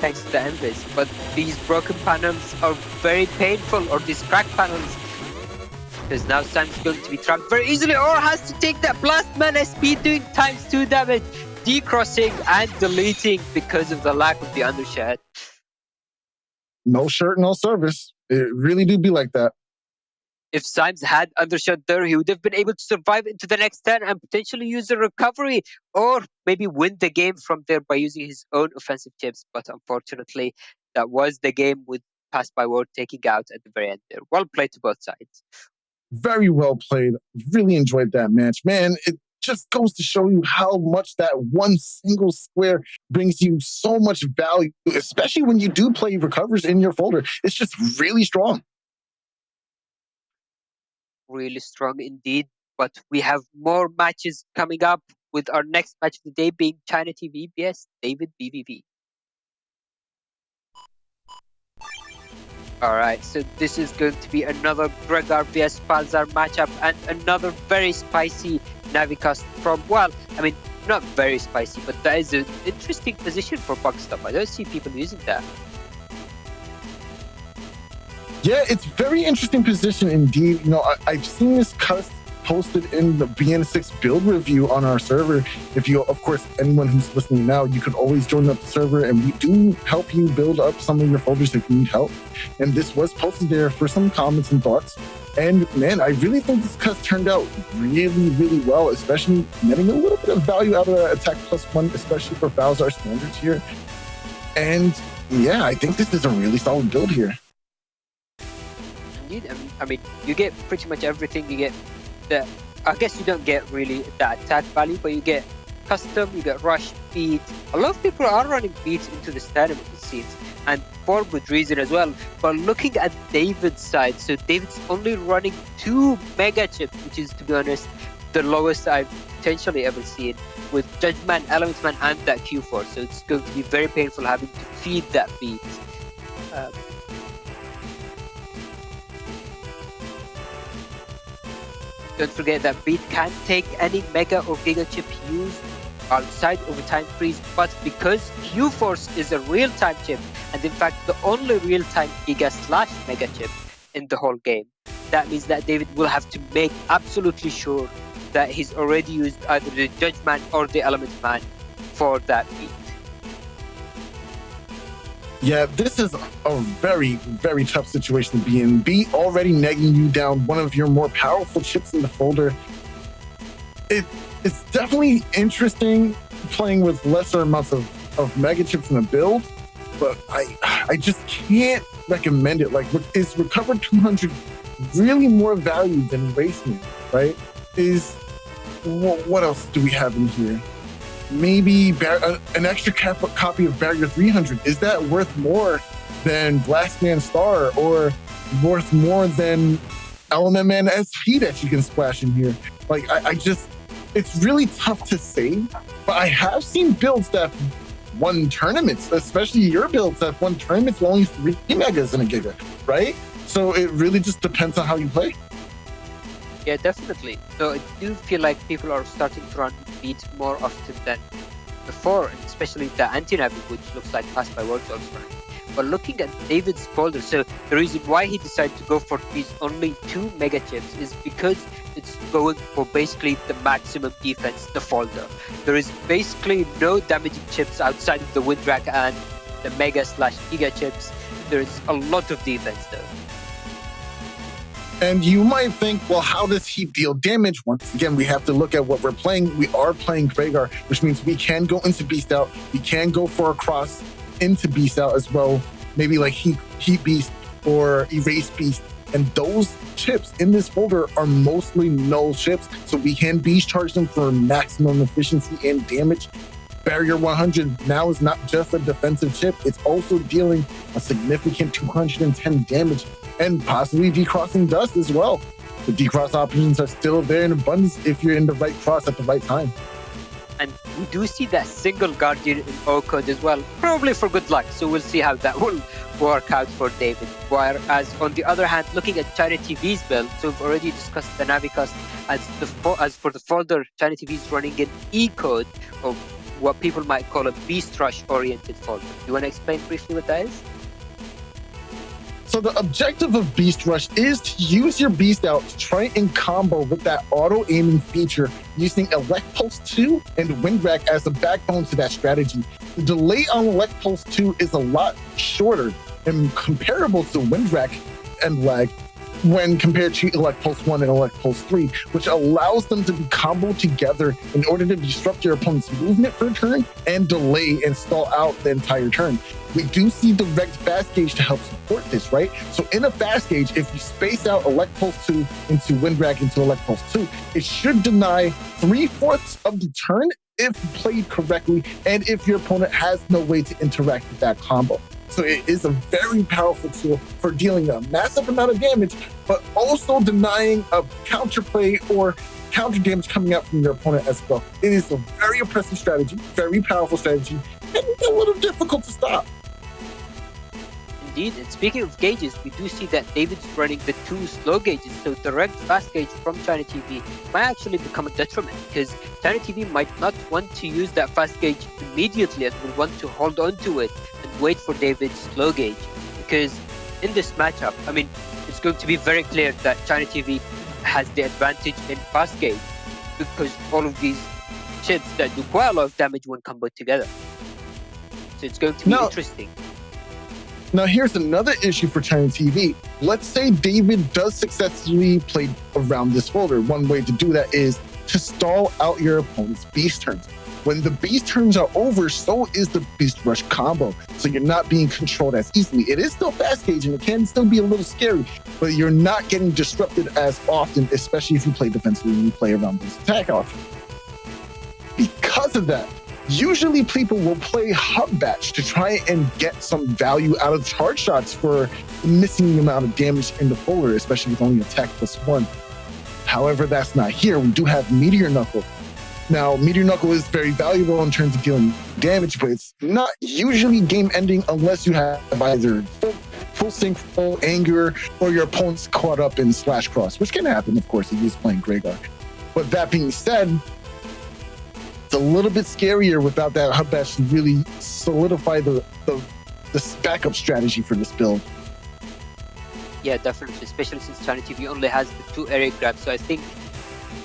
thanks to the Embers. But these broken panels are very painful, or these cracked panels, because now Symes is going to be trapped very easily, or has to take that Blast Mana speed, doing ×2 damage, decrossing and deleting because of the lack of the undershirt. No shirt, no service. It really do be like that. If Symes had undershot there, he would have been able to survive into the next turn and potentially use a recovery, or maybe win the game from there by using his own offensive chips. But unfortunately, that was the game with Passbyword taking out at the very end there. Well played to both sides. Very well played. Really enjoyed that match. Man, it just goes to show you how much that one single square brings you so much value, especially when you do play recovers in your folder. It's just really strong. Really strong indeed. But we have more matches coming up, with our next match of the day being ChinaTV vs davidvvv. Alright, so this is going to be another Gregar vs Palzar matchup, and another very spicy Navicast from, well, I mean, not very spicy, but that is an interesting position for Buckstop. I don't see people using that. Yeah, it's very interesting position indeed. You know, I've seen this cast posted in the BN6 build review on our server. If you, of course, anyone who's listening now, you could always join up the server, and we do help you build up some of your folders if you need help. And this was posted there for some comments and thoughts. And man, I really think this cast turned out really, really well, especially netting a little bit of value out of that attack +1, especially for Falzar standards here. And yeah, I think this is a really solid build here. Indeed, I mean, you get pretty much everything. You get the, I guess you don't get really that attack value, but you get custom, you get rush, beat. A lot of people are running beats into this tournament, it seems, and for good reason as well. But looking at David's side, so David's only running 2 mega chips, which is, to be honest, the lowest I've potentially ever seen, with Judgment, Elementman, and that Q4. So it's going to be very painful having to feed that beat. Don't forget that beat can't take any mega or giga chip used outside overtime freeze, but because Q-Force is a real-time chip, and in fact the only real-time giga/mega chip in the whole game, that means that David will have to make absolutely sure that he's already used either the Judgment or the Element Man for that beat. Yeah, this is a very, very tough situation to be in. Beat already negging you down one of your more powerful chips in the folder. It's definitely interesting playing with lesser amounts of mega chips in the build, but I just can't recommend it. Like, is Recover 200 really more value than Racing, right? What else do we have in here? Maybe an extra copy of Barrier 300. Is that worth more than Blastman Star, or worth more than Element Man SP that you can splash in here? Like, I just, it's really tough to say, but I have seen builds that won tournaments, especially your builds that won tournaments with only 3 megas in a giga, right? So it really just depends on how you play. Yeah, definitely. So I do feel like people are starting to run beat more often than before, and especially the anti-navi, which looks like Passbyword also running. But looking at David's folder, so the reason why he decided to go for these only 2 mega chips is because it's going for basically the maximum defense, the folder. There is basically no damaging chips outside of the wind rack and the mega / giga chips. There is a lot of defense though. And you might think, well, how does he deal damage? Once again, we have to look at what we're playing. We are playing Gregor, which means we can go into Beast Out. We can go for a cross into Beast Out as well. Maybe like Heat Beast or Erase Beast. And those chips in this folder are mostly null chips. So we can Beast Charge them for maximum efficiency and damage. Barrier 100 now is not just a defensive chip. It's also dealing a significant 210 damage and possibly decrossing dust as well. The decross options are still there in abundance if you're in the right cross at the right time. And we do see that single Guardian in O-Code as well, probably for good luck. So we'll see how that will work out for David. Whereas on the other hand, looking at ChinaTV's build, so we've already discussed the Navicast as for the folder, ChinaTV is running an E-Code, or what people might call a Beast Rush oriented folder. You want to explain briefly what that is? So the objective of Beast Rush is to use your Beast Out to try and combo with that auto-aiming feature using Elect Pulse 2 and Wind Rack as the backbone to that strategy. The delay on Elect Pulse 2 is a lot shorter and comparable to Wind Rack and lag when compared to Elect Pulse 1 and Elect Pulse 3, which allows them to be comboed together in order to disrupt your opponent's movement for a turn and delay and stall out the entire turn. We do see direct fast gauge to help support this, right? So in a fast gauge, if you space out Elect Pulse 2 into Wind Rack into Elect Pulse 2, it should deny 3/4 of the turn if played correctly and if your opponent has no way to interact with that combo. So it is a very powerful tool for dealing a massive amount of damage, but also denying a counterplay or counter damage coming out from your opponent as well. It is a very impressive strategy, very powerful strategy, and a little difficult to stop. Indeed, and speaking of gauges, we do see that David's running the 2 slow gauges, so direct fast gauge from ChinaTV might actually become a detriment, because ChinaTV might not want to use that fast gauge immediately and will want to hold on to it and wait for David's slow gauge, because in this matchup, I mean, it's going to be very clear that ChinaTV has the advantage in fast gauge, because all of these chips that do quite a lot of damage when comboed together. So it's going to be interesting. Now, here's another issue for ChinaTV. Let's say David does successfully play around this folder. One way to do that is to stall out your opponent's beast turns. When the beast turns are over, so is the Beast Rush combo. So you're not being controlled as easily. It is still fast gauge and it can still be a little scary, but you're not getting disrupted as often, especially if you play defensively and you play around this attack option. Because of that, usually people will play Hub Batch to try and get some value out of charge shots for the missing amount of damage in the folder, especially with only attack +1. However, that's not here. We do have Meteor Knuckle. Now, Meteor Knuckle is very valuable in terms of dealing damage, but it's not usually game ending unless you have either full sync, full anger, or your opponent's caught up in /cross, which can happen, of course, if he's playing Gregor. But that being said, it's a little bit scarier without that Hub Bash to really solidify the backup strategy for this build. Yeah, definitely, especially since ChinaTV only has the 2 area grabs, so I think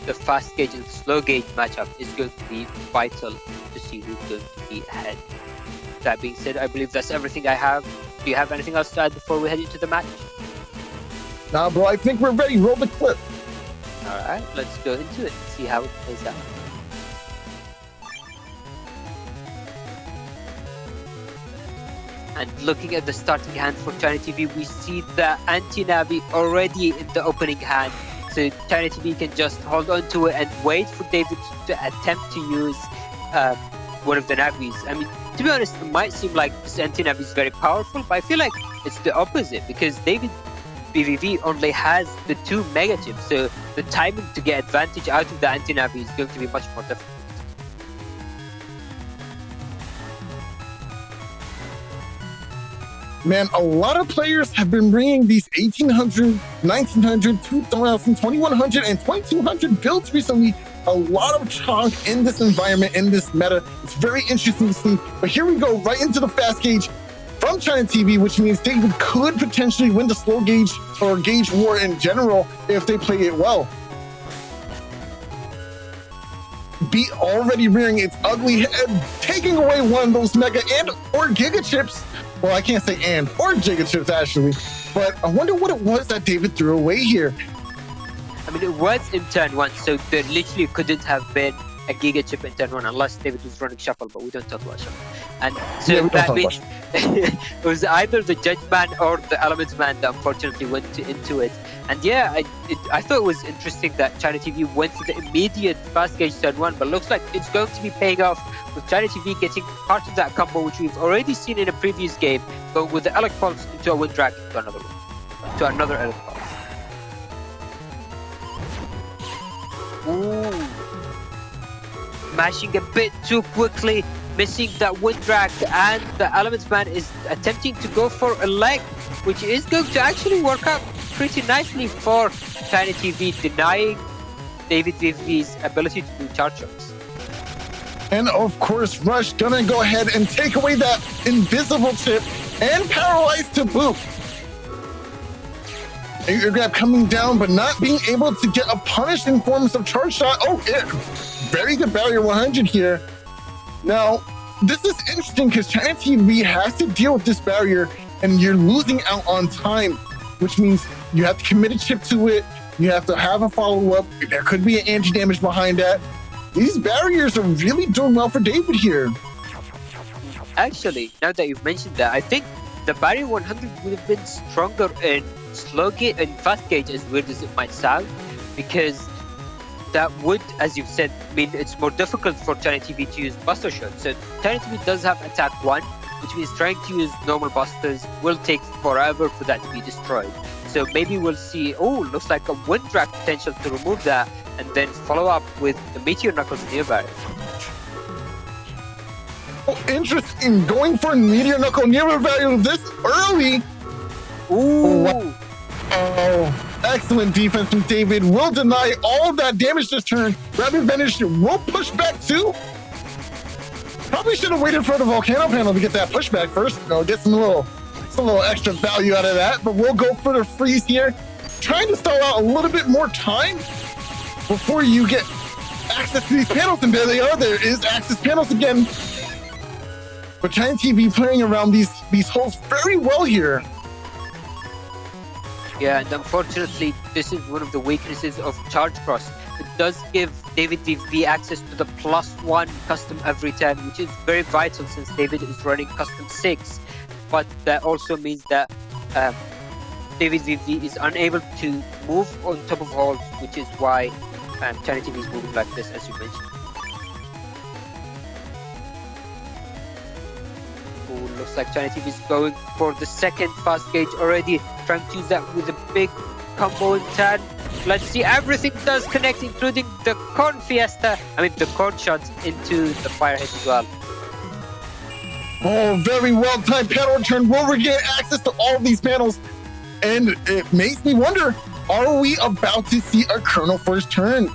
the fast gauge and slow gauge matchup is going to be vital to see who's going to be ahead. That being said, I believe that's everything I have. Do you have anything else to add before we head into the match? Nah, bro, I think we're ready. Roll the clip. Alright, let's go into it and see how it plays out. And looking at the starting hand for ChinaTV, we see the anti-Navi already in the opening hand. So ChinaTV can just hold on to it and wait for David to attempt to use one of the Navis. I mean, to be honest, it might seem like this anti-Navi is very powerful, but I feel like it's the opposite, because David VVV only has the 2 mega chips, so the timing to get advantage out of the anti-Navi is going to be much more difficult. Man, a lot of players have been bringing these 1800, 1900, 2000, 2100, and 2200 builds recently. A lot of chunk in this environment, in this meta. It's very interesting to see. But here we go, right into the fast gauge from ChinaTV, which means David could potentially win the slow gauge or gauge war in general if they play it well. Beat already rearing its ugly head, taking away one of those mega and or giga chips. Well, I can't say and or giga chips actually, but I wonder what it was that David threw away here. I mean, it was in turn 1, so there literally couldn't have been a giga chip in turn 1 unless David was running shuffle, but we don't talk about shuffle. And so Yeah, that means it was either the judge man or the elements man that unfortunately went into it. And yeah, I thought it was interesting that ChinaTV went to the immediate fast gauge turn 1, but looks like it's going to be paying off with ChinaTV getting part of that combo, which we've already seen in a previous game, but with the Elec Pulse into a Wind Drag to another one, to another Elec Pulse. Ooh. Mashing a bit too quickly, missing that Wind Drag, and the Elements Man is attempting to go for a leg, which is going to actually work out pretty nicely for ChinaTV, denying davidvvv's ability to do charge shots. And of course, Rush gonna go ahead and take away that invisible chip and paralyze to boot. Air grab coming down, but not being able to get a punish in forms of charge shot. Oh, very good barrier 100 here. Now, this is interesting because ChinaTV has to deal with this barrier and you're losing out on time, which means you have to commit a chip to it. You have to have a follow-up. There could be an anti-damage behind that. These barriers are really doing well for David here. Actually, now that you've mentioned that, I think the barrier 100 would have been stronger in slow gauge and fast gauge, as weird as it might sound, because that would, as you've said, mean it's more difficult for ChinaTV to use buster shots. So ChinaTV does have attack 1, which means trying to use normal busters will take forever for that to be destroyed. So maybe we'll see, oh, looks like a Wind Drag potential to remove that, and then follow up with the Meteor Knuckles near barrier. Oh, interesting, going for Meteor Knuckle near value this early. Ooh. Oh, excellent defense from David. Will deny all of that damage this turn. Rapid Vanish will push back too. Probably should have waited for the Volcano panel to get that pushback first. You know, get some little extra value out of that. But we'll go for the freeze here. Trying to stall out a little bit more time before you get access to these panels. And there they are. There is access panels again. But ChinaTV playing around these holes very well here. Yeah, and unfortunately, this is one of the weaknesses of ChargeCross. It does give davidvvv access to the +1 custom every turn, which is very vital since David is running custom 6. But that also means that davidvvv is unable to move on top of holes, which is why ChinaTV is moving like this, as you mentioned. Looks like ChinaTV is going for the second fast gauge already, trying to use that with a big combo in turn. Let's see, everything does connect, including the corn fiesta, the corn shots into the firehead as well. Oh, very well timed panel return. Will regain access to all of these panels. And it makes me wonder, are we about to see a Colonel first turn?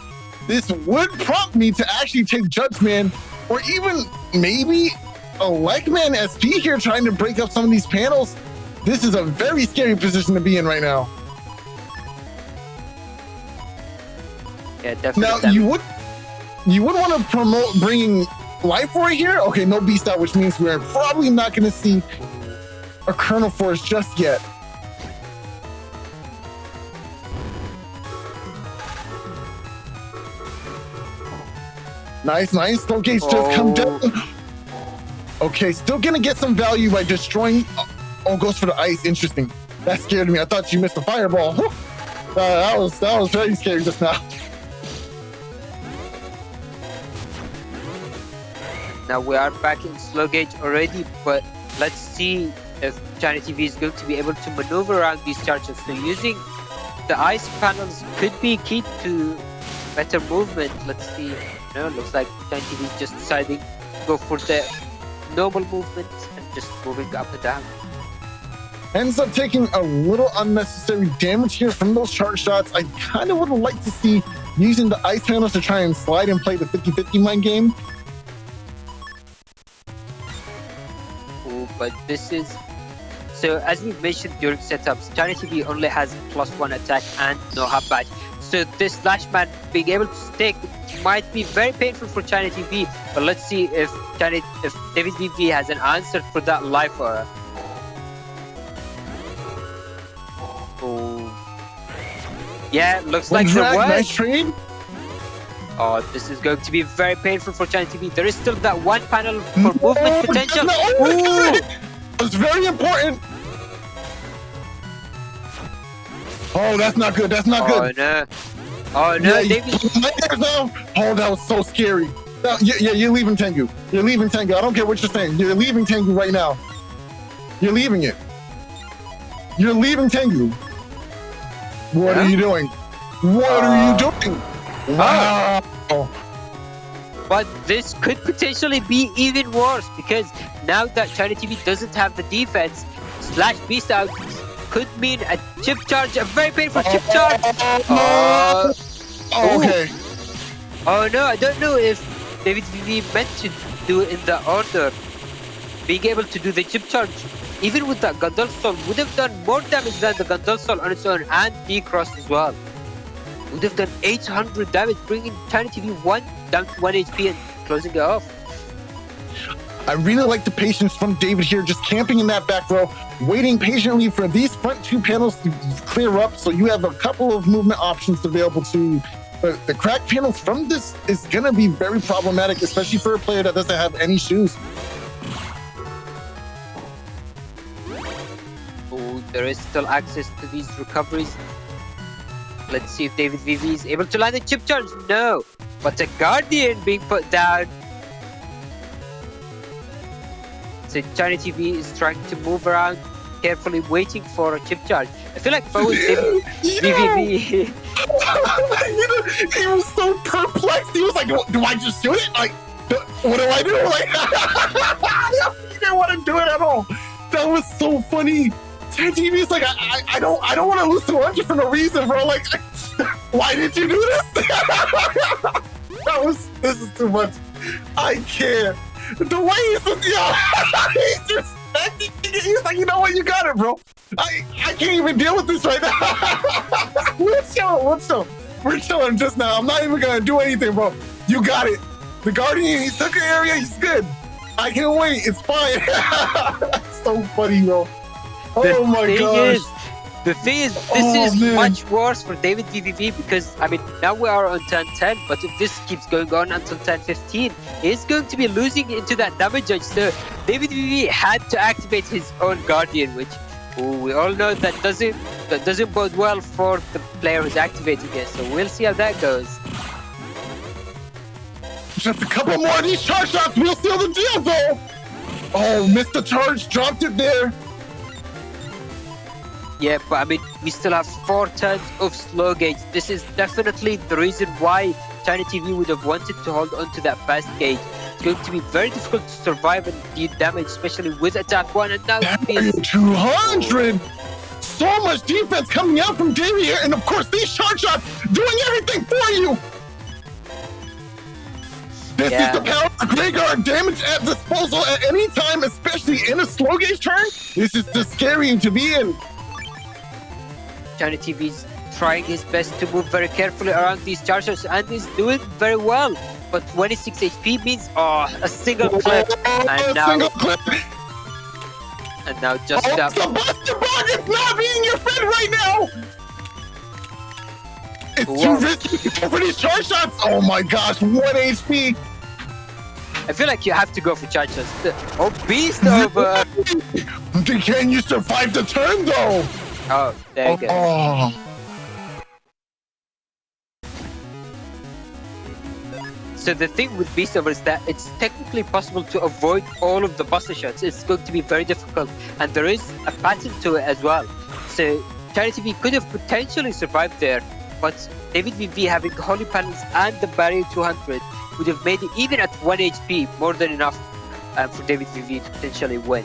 This would prompt me to actually take Judgment, or even maybe a Legman SP here trying to break up some of these panels. This is a very scary position to be in right now. Yeah, definitely. Now, you would want to promote bringing Life Ray here. Okay, no Beast Out, which means we're probably not going to see a Colonel Force just yet. Nice. Slow gates just come down. Okay, still gonna get some value by destroying. Oh, goes for the ice. Interesting. That scared me. I thought you missed the fireball. That was very scary just now. Now we are back in slow gauge already, but let's see if ChinaTV is going to be able to maneuver around these charges. So using the ice panels could be key to better movement. Let's see. No, looks like ChinaTV is just deciding to go for the normal movement and just moving up and down. ends up taking a little unnecessary damage here from those charge shots. I kind of would have liked to see using the ice panels to try and slide and play the 50-50 mind game. Oh, but this is... So, as we mentioned during setups, ChinaTV only has +1 attack and no half badge. So this Slashman being able to stick might be very painful for ChinaTV, but let's see if davidvvv has an answer for that life aura. Oh. Yeah, looks like there was. Nice trade. Oh, this is going to be very painful for ChinaTV. There is still that one panel for movement potential. It's very important. Oh, that's not good. That's not good. No. Oh no, David. Oh, that was so scary. Yeah, you're leaving Tengu. You're leaving Tengu. I don't care what you're saying. You're leaving Tengu right now. You're leaving it. You're leaving Tengu. What are you doing? What are you doing? Wow. But this could potentially be even worse because now that ChinaTV doesn't have the defense, slash beast out could mean a chip charge, a very painful chip charge. Okay. Oh no, I don't know if davidvvv meant to do it in the order. Being able to do the chip charge, even with that Gundal Soul, would have done more damage than the Gundal Soul on its own and D-Cross as well. Would have done 800 damage, bringing ChinaTV down to 1 HP and closing it off. I really like the patience from David here, just camping in that back row, waiting patiently for these front two panels to clear up, so you have a couple of movement options available to you. But the crack panels from this is going to be very problematic, especially for a player that doesn't have any shoes. Oh, there is still access to these recoveries. Let's see if davidvvv is able to land a chip charge. No, but a Guardian being put down. So ChinaTV is trying to move around carefully, waiting for a chip charge. I feel like if I was davidvvv... He was so perplexed. He was like, do I just do it? Like, what do I do? Like, he didn't want to do it at all. That was so funny. ChinaTV is like, I don't want to lose to 100 for no reason, bro. Like, why did you do this? This is too much. I can't. The way he's just he's like, you know what, you got it, bro. I can't even deal with this right now. We're chilling just now. I'm not even gonna do anything, bro. You got it. The Guardian, he took an area, he's good. I can't wait, it's fine. So funny, bro. Oh my gosh. The thing is, this is much worse for davidvvv because, I mean, now we are on turn 10, but if this keeps going on until turn 15, he's going to be losing into that damage judge. So davidvvv had to activate his own Guardian, which we all know that doesn't bode well for the player who's activating it. So we'll see how that goes. Just a couple more of these charge shots, we'll seal the deal, though. Oh, missed the charge, dropped it there. Yeah, but I mean, we still have 4 turns of slow gauge. This is definitely the reason why ChinaTV would have wanted to hold on to that fast gauge. It's going to be very difficult to survive and deal damage, especially with attack 1 and now 200! So much defense coming out from David here, and of course these charge shots doing everything for you! This is the power of Graveyard, damage at disposal at any time, especially in a slow gauge turn. This is the scary to be in. ChinaTV's trying his best to move very carefully around these chargers and is doing very well. But 26 HP means a single clip. And now just the Buster Bug is not being your friend right now. It's too risky for these charge shots. Oh my gosh, 1 HP. I feel like you have to go for charge shots. Oh, beast over. Can you survive the turn though? Oh, there you go. So the thing with Beast Over is that it's technically possible to avoid all of the Buster shots. It's going to be very difficult, and there is a pattern to it as well. So ChinaTV could have potentially survived there, but davidvvv having Holy Panels and the Barrier 200 would have made it even at 1 HP more than enough for davidvvv to potentially win.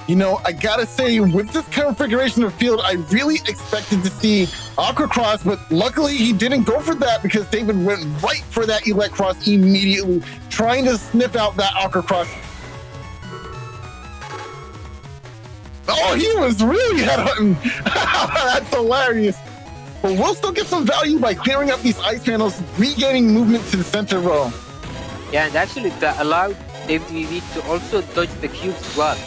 You know, I gotta say, with this configuration of field, I really expected to see HonorCross, but luckily he didn't go for that because David went right for that Elect Cross immediately, trying to sniff out that HonorCross. Oh, he was really headhunting. That's hilarious. But we'll still get some value by clearing up these ice panels, regaining movement to the center row. Yeah, and actually that allowed davidvvv to also dodge the cubes as well.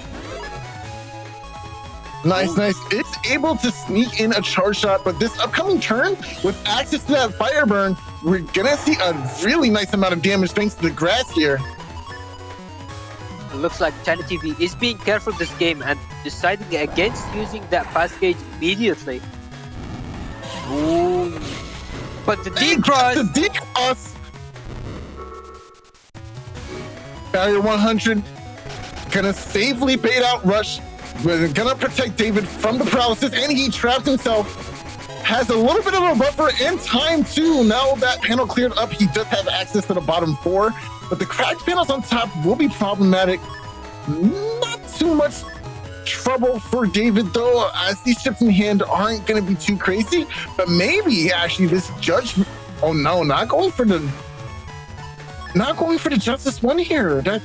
Nice, nice. It's able to sneak in a charge shot, but this upcoming turn, with access to that fire burn, we're gonna see a really nice amount of damage thanks to the grass here. It looks like ChinaTV is being careful this game and deciding against using that fast gauge immediately. Ooh. But the D-Cross! The D-Cross! Barrier 100, gonna safely bait out Rush. We're gonna protect David from the paralysis, and he trapped himself. Has a little bit of a buffer in time too. Now that panel cleared up, he does have access to the bottom 4, but the cracked panels on top will be problematic. Not too much trouble for David though, as these chips in hand aren't gonna be too crazy, but maybe actually this judge, oh no, not going for the Justice 1 here. That's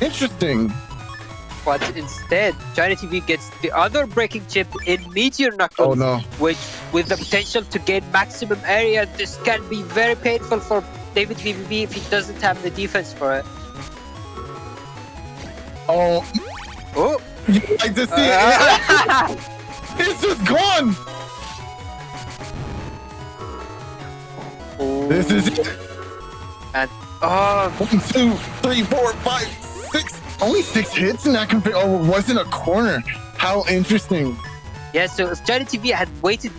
interesting. But instead, ChinaTV gets the other breaking chip in Meteor Knuckles, Oh no. which, with the potential to gain maximum area, this can be very painful for davidvvv if he doesn't have the defense for it. Oh, Oh! you like to see it? It's just gone. Oh. This is it. And oh, 1, 2, 3, 4, 5, 6. Only 6 hits in that config. Oh, it wasn't a corner. How interesting. yeah, so if ChinaTV had waited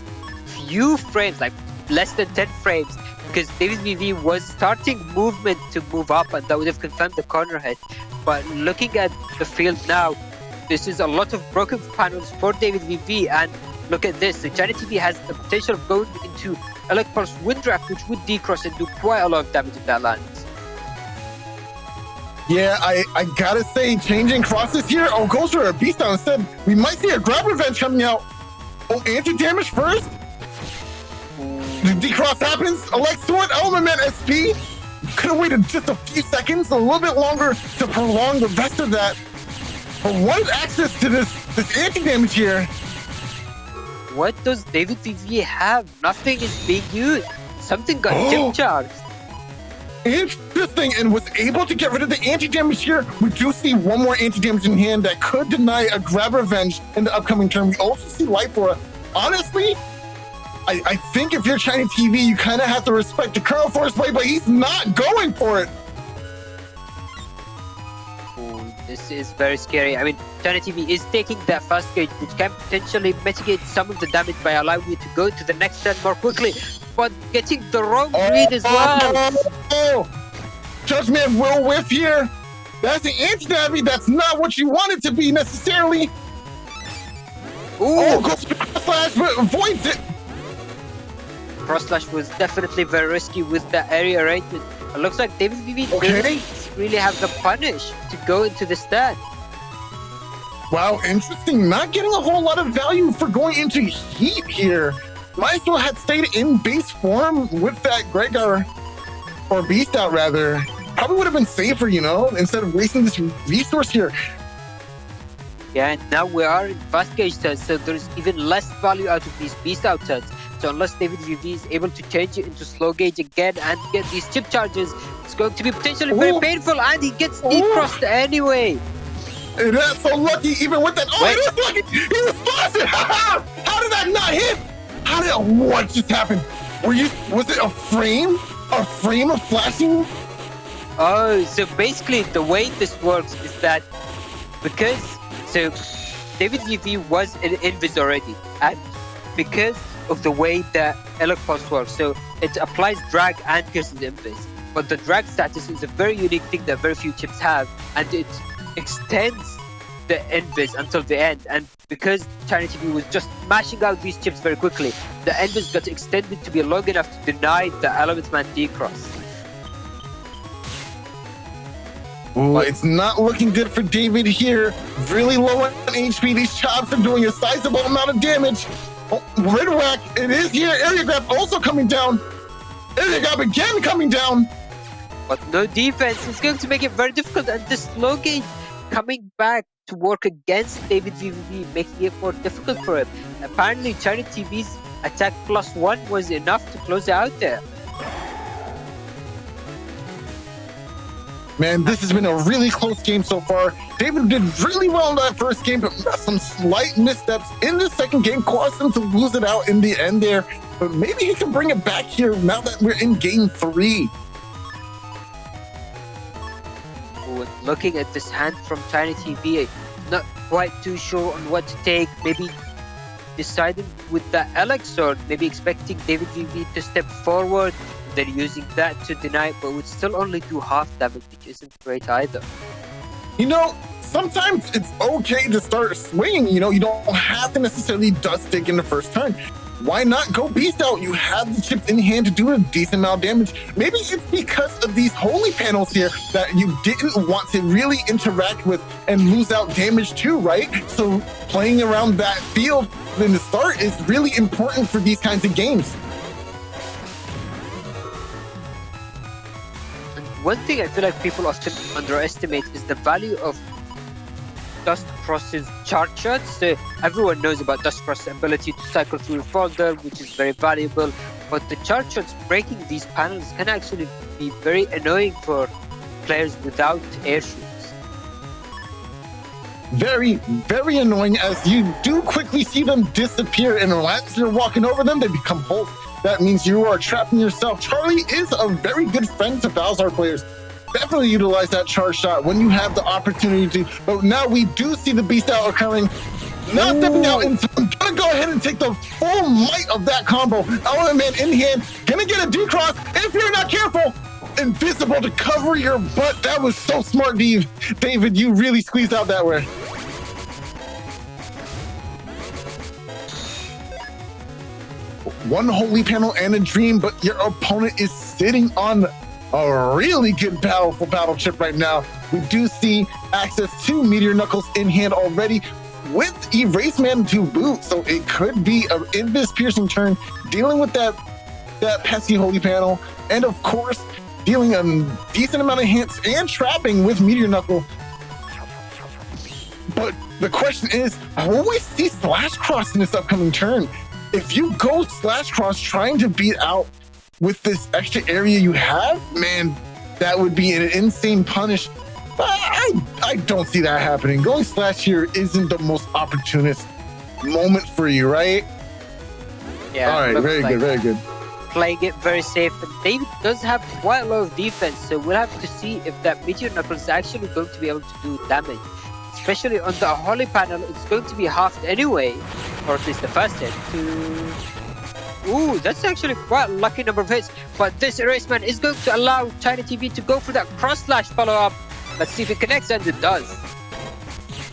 few frames, like less than 10 frames, because davidvvv was starting movement to move up, and that would have confirmed the corner hit. But looking at the field now, this is a lot of broken panels for davidvvv, and look at this. So ChinaTV has the potential of going into Elect Pulse Windwrack, which would decross and do quite a lot of damage in that land. Yeah, I gotta say, changing crosses here. Oh, goes for a beast down instead. We might see a grab revenge coming out. Oh, anti-damage first. The decross happens. Elect Sword, Element SP. Could have waited just a few seconds, a little bit longer to prolong the rest of that. But what access to this anti-damage here? What does davidvvv have? Nothing is being used. Something got chip charged. Interesting, and was able to get rid of the anti-damage here. We do see one more anti-damage in hand that could deny a grab revenge in the upcoming turn. We also see Life Aura. Honestly, I think if you're ChinaTV, you kind of have to respect the Colonel Force play, but he's not going for it. Ooh, this is very scary. I mean, ChinaTV is taking that fast gauge, which can potentially mitigate some of the damage by allowing you to go to the next turn more quickly, but getting the wrong read as well. Oh, Judgment will whiff here. That's the anti-damage. That's not what you want it to be necessarily. Ooh, Oh, goes for Slash, but avoids it. Cross Slash was definitely very risky with that area arrangement. It looks like davidvvv Okay. doesn't really have the punish to go into the stand. Wow, interesting. Not getting a whole lot of value for going into heat here. Might as well have stayed in base form with that Gregor, or Beast out rather. Probably would have been safer, you know, instead of wasting this resource here. Yeah, and now we are in fast gauge turns, so there's even less value out of these beast out turns. So unless davidvvv is able to change it into slow gauge again and get these chip charges, it's going to be potentially very painful, and he gets decrossed anyway. And that's so lucky, even with that. Oh, Wait. it is lucky. He was flashing. How did that not hit? What just happened? Was it a frame? A frame of flashing? Oh, so basically the way this works is that so davidvvv was in invis already, and because of the way the Elect Pulse works, so it applies drag and pierces invis, but the drag status is a very unique thing that very few chips have, and it extends the invis until the end. And because ChinaTV was just mashing out these chips very quickly, the invis got extended to be long enough to deny the Element Man decross. Ooh, it's not looking good for David here. Really low on HP. These chops are doing a sizable amount of damage. Oh, red whack. It is here. Area grab also coming down. Area grab again coming down. But no defense is going to make it very difficult, and the slow gauge coming back to work against davidvvv, making it more difficult for him. Apparently, ChinaTV's attack +1 was enough to close out there. Man, this has been a really close game so far. David did really well in that first game, but some slight missteps in the second game caused him to lose it out in the end there. But maybe he can bring it back here now that we're in game 3. Looking at this hand from ChinaTV, not quite too sure on what to take. Maybe deciding with the Alex, or maybe expecting davidvvv to step forward, then using that to deny it, but would still only do half damage, which isn't great either. You know, sometimes it's okay to start swinging. You know, you don't have to necessarily dust stick in the first turn. Why not go beast out? You have the chips in hand to do a decent amount of damage. Maybe it's because of these holy panels here that you didn't want to really interact with and lose out damage too, right? So playing around that field in the start is really important for these kinds of games. And one thing I feel like people often underestimate is the value of DustCross's charge shots. So everyone knows about DustCross's ability to cycle through a folder, which is very valuable, but the charge shots breaking these panels can actually be very annoying for players without air shoots. Very, very annoying, as you do quickly see them disappear, and once you're walking over them, they become holes. That means you are trapping yourself. Charlie is a very good friend to Valzar players. Definitely utilize that charge shot when you have the opportunity to. But now we do see the beast out occurring. Now stepping out, and I'm gonna go ahead and take the full might of that combo. Element Man in hand, gonna get a D-cross if you're not careful. Invisible to cover your butt. That was so smart, David. You really squeezed out that way. One holy panel and a dream, but your opponent is sitting on a really good battle chip right now. We do see access to Meteor Knuckles in hand already with Erase Man to boot, so it could be an Invis piercing turn, dealing with that pesky holy panel, and of course dealing a decent amount of hits and trapping with Meteor Knuckle. But the question is, will we see SoulXCross in this upcoming turn? If you go SoulXCross trying to beat out with this extra area you have, man, that would be an insane punish. I don't see that happening. Going Slash here isn't the most opportunist moment for you, right? Yeah. All right, very good, very good. Playing it very safe. And David does have quite a lot of defense, so we'll have to see if that Meteor Knuckles is actually going to be able to do damage. Especially on the holy panel, it's going to be halved anyway, or at least the first hit. Ooh, that's actually quite a lucky number of hits, but this Erase Man is going to allow ChinaTV to go for that cross-slash follow-up. Let's see if it connects, and it does.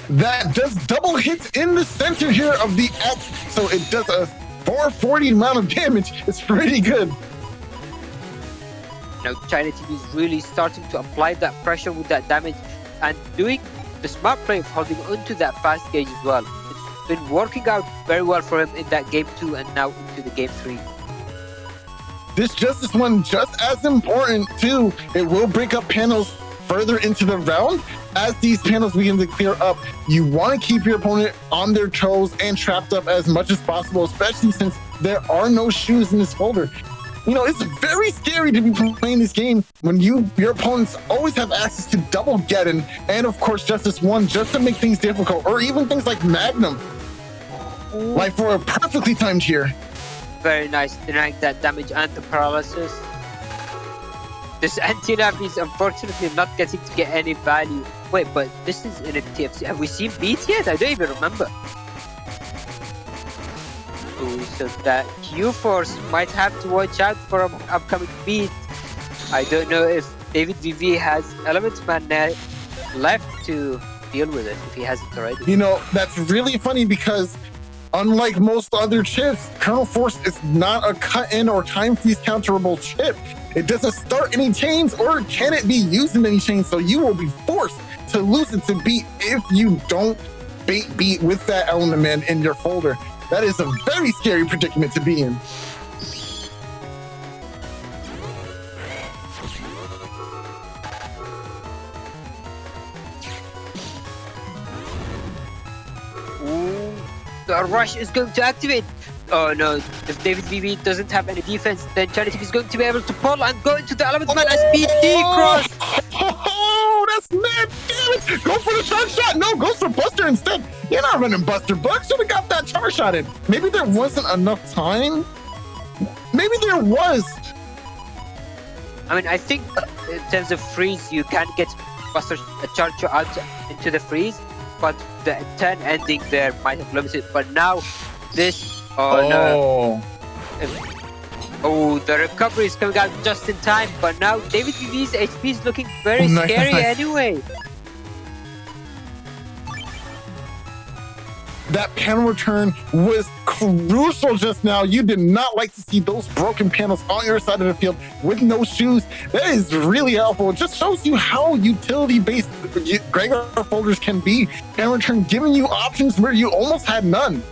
That does double hits in the center here of the X, so it does a 440 amount of damage. It's pretty good. Now ChinaTV is really starting to apply that pressure with that damage and doing the smart play of holding onto that fast gauge as well. It's been working out very well for him in that game 2 and now into the game 3. This Justice one just as important too. It will break up panels further into the round. As these panels begin to clear up, you want to keep your opponent on their toes and trapped up as much as possible, especially since there are no shoes in this folder. You know, it's very scary to be playing this game when your opponents always have access to double Geddon and of course Justice 1 just to make things difficult, or even things like Magnum. Like for a perfectly timed here. Very nice, denying that damage and the paralysis. This anti-nav is unfortunately not getting to get any value. Wait, but this is in a TFC. Have we seen beat yet? I don't even remember. Ooh, so that Q-Force might have to watch out for an upcoming beat. I don't know if davidvvv has Element Man left to deal with it, if he hasn't already. You know, that's really funny because unlike most other chips, Colonel Force is not a cut-in or time freeze counterable chip. It doesn't start any chains or can it be used in any chains, so you will be forced to lose it to beat if you don't bait beat with that element man in your folder. That is a very scary predicament to be in. Ooh, the rush is going to activate. Oh no, if DavidVvv doesn't have any defense, then ChinaTV is going to be able to pull and go into the element man and speed D-cross. Oh, that's mad damage! Go for the charge shot! No, go for Buster instead! You're not running Buster, Buck should have got that charge shot in. Maybe there wasn't enough time? Maybe there was! I mean, I think in terms of freeze, you can get Buster a charge shot out into the freeze, but the turn ending there might have limited. But now, this... Oh no. Oh, the recovery is coming out just in time, but now DavidVvv's HP is looking very scary anyway. That panel return was crucial just now. You did not like to see those broken panels on your side of the field with no shoes. That is really helpful. It just shows you how utility-based Gregor folders can be. Panel return giving you options where you almost had none.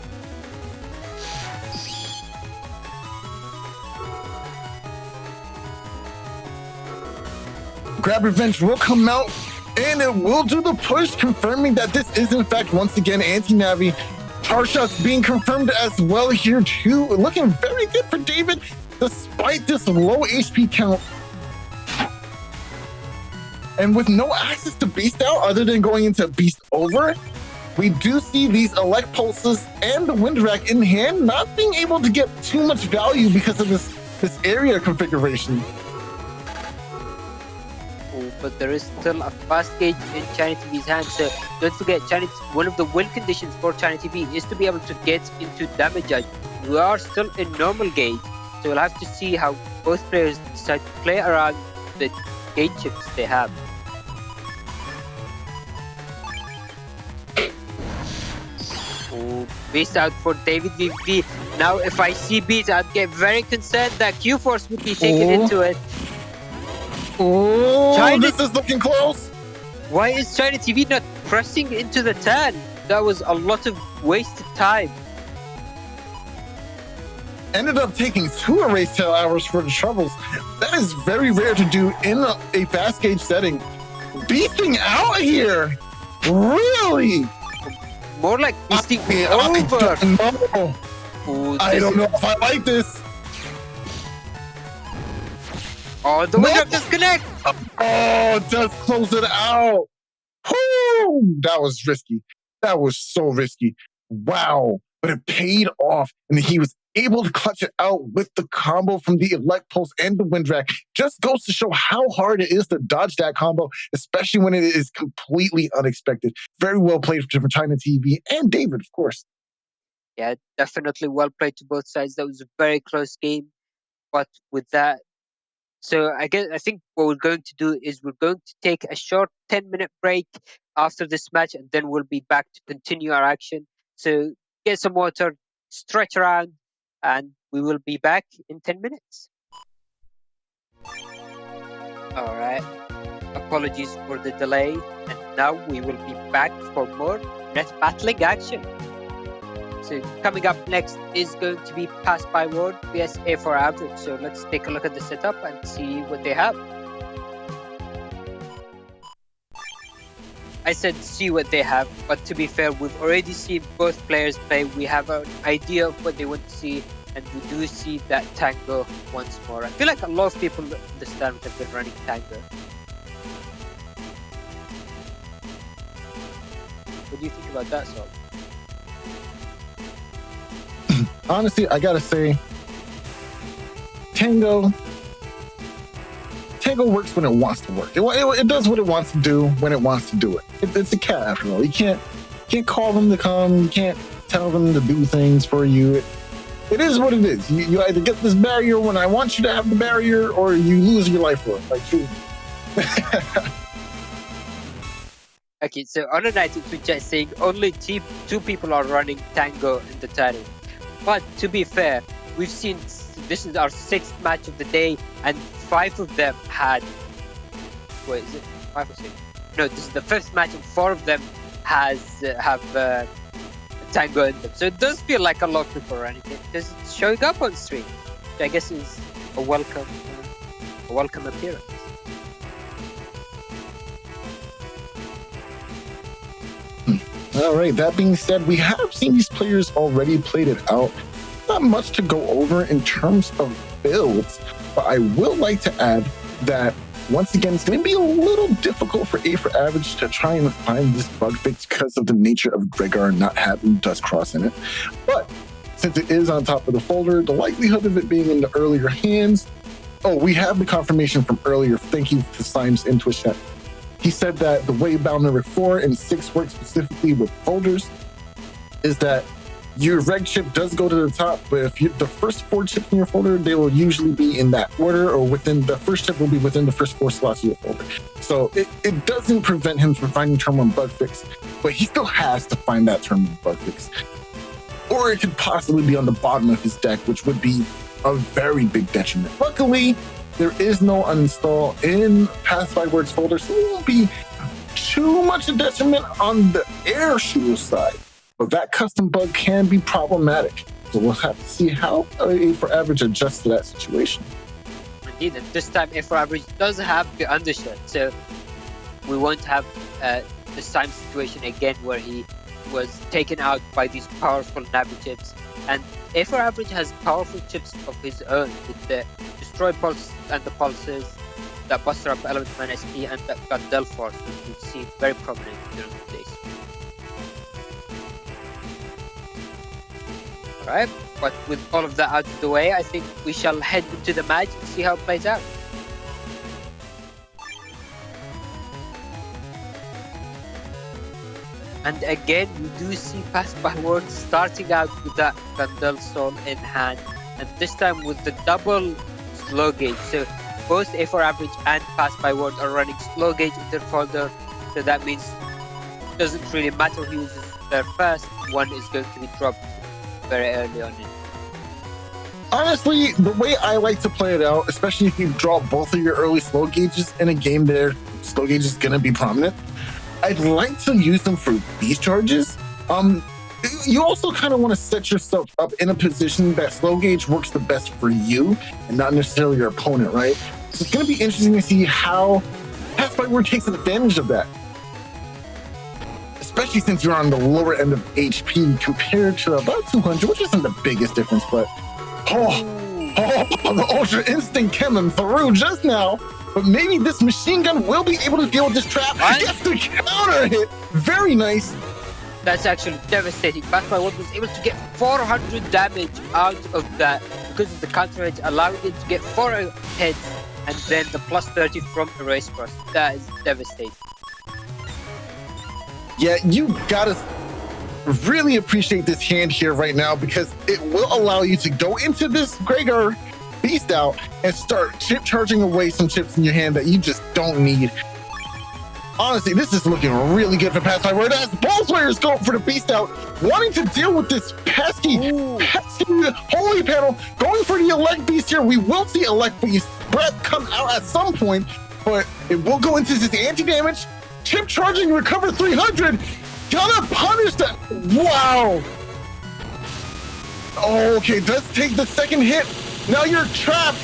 Grab Revenge will come out and it will do the push, confirming that this is in fact once again anti-Navi. Charge shots being confirmed as well here too. Looking very good for David despite this low HP count. And with no access to Beast out other than going into Beast over, we do see these Elect Pulses and the Wind Rack in hand not being able to get too much value because of this area configuration. But there is still a fast gauge in ChinaTV's hands, so don't forget, one of the win conditions for ChinaTV is to be able to get into damage judge. We are still in normal gauge, so we'll have to see how both players decide to play around the gauge chips they have. Oh, Beast out for DavidVvv. Now if I see Beast, I'd get very concerned that Q-Force would be taken into it. Oh, this is looking close. Why is ChinaTV not pressing into the turn? That was a lot of wasted time. Ended up taking 2 erase tail hours for the troubles. That is very rare to do in a fast gauge setting. Beasting out here. Really? More like beasting over. I don't know if I like this. Oh, the window disconnect! Oh, it does close it out. Woo! That was risky. That was so risky. Wow. But it paid off, and he was able to clutch it out with the combo from the Elect Pulse and the Wind Rack. Just goes to show how hard it is to dodge that combo, especially when it is completely unexpected. Very well played for ChinaTV and David, of course. Yeah, definitely well played to both sides. That was a very close game. But with that, so I think what we're going to do is we're going to take a short 10-minute break after this match, and then we'll be back to continue our action. So get some water, stretch around, and we will be back in 10 minutes. All right. Apologies for the delay, and now we will be back for more net battling action. So coming up next is going to be Passbyword vs A4 Average. So let's take a look at the setup and see what they have. I said see what they have, but to be fair, we've already seen both players play. We have an idea of what they want to see, and we do see that Tango once more. I feel like a lot of people understand have been running Tango. What do you think about that, Sol? Honestly, I gotta say, Tango works when it wants to work. It does what it wants to do when it wants to do it. It's a cat, after all. You can't call them to come. You can't tell them to do things for you. It is what it is. You either get this barrier when I want you to have the barrier, or you lose your life for it. Like, okay, so HonorNite in Twitch is saying only 2 people are running Tango in the title. But to be fair, we've seen this is our 6th match of the day, and 5 of them had. Wait, is it 5 or 6? No, this is the 5th match, and 4 of them have Tango in them. So it does feel like a lot of people are running it because it's showing up on stream, which I guess is a welcome appearance. All right, that being said, we have seen these players already played it out. Not much to go over in terms of builds, but I will like to add that once again, it's going to be a little difficult for A for Average to try and find this bug fix because of the nature of Gregar not having Dustcross in it. But since it is on top of the folder, the likelihood of it being in the earlier hands. Oh, we have the confirmation from earlier. Thank you to Symes in Twitch chat. He said that the way bound number 4 and 6 work specifically with folders is that your reg chip does go to the top, but if the first 4 chips in your folder, they will usually be in that order, or within the first chip will be within the first 4 slots of your folder. So it doesn't prevent him from finding term 1 bug fix, but he still has to find that term 1 bug fix. Or it could possibly be on the bottom of his deck, which would be a very big detriment. Luckily, there is no uninstall in Passbyword's folder, so it won't be too much a detriment on the air shooter side. But that custom bug can be problematic. So we'll have to see how A for Average adjusts to that situation. Indeed, and this time A for Average does have the undershirt, so we won't have the same situation again where he was taken out by these powerful Navi chips. And A for Average has powerful chips of his own with the Destroy Pulse and the Pulses, that Buster Up Element Man SP, and that Gundel Force, which you see very prominent during the days. Alright, but with all of that out of the way, I think we shall head into the match and see how it plays out. And again, we do see Passbyword starting out with that Gundel Soul in hand, and this time with the double slow gauge. So both A for Average and Passbyword are running slow gauge in their folder, so that means it doesn't really matter who uses their first, one is going to be dropped very early on. Honestly, the way I like to play it out, especially if you draw both of your early slow gauges in a game there, slow gauge is going to be prominent. I'd like to use them for beast charges. You also kind of want to set yourself up in a position that slow gauge works the best for you and not necessarily your opponent, right? So it's going to be interesting to see how Passbyword takes advantage of that. Especially since you're on the lower end of HP compared to about 200, which isn't the biggest difference, but the Ultra Instinct coming through just now. But maybe this machine gun will be able to deal with this trap. Gets the counter hit. Very nice. That's actually devastating. Passbyword was able to get 400 damage out of that because of the counter hit, allowing it to get 4 hits and then the plus 30 from Erase Cross. That is devastating. Yeah, you gotta really appreciate this hand here right now because it will allow you to go into this Gregar beast out and start chip charging away some chips in your hand that you just don't need. Honestly, this is looking really good for Passbyword as both players go for the beast out, wanting to deal with this pesky holy panel, going for the elect beast here. We will see elect beast breath come out at some point, but it will go into this anti-damage. Chip charging, recover 300. Gonna punish that. Wow. Okay, does take the second hit. Now you're trapped.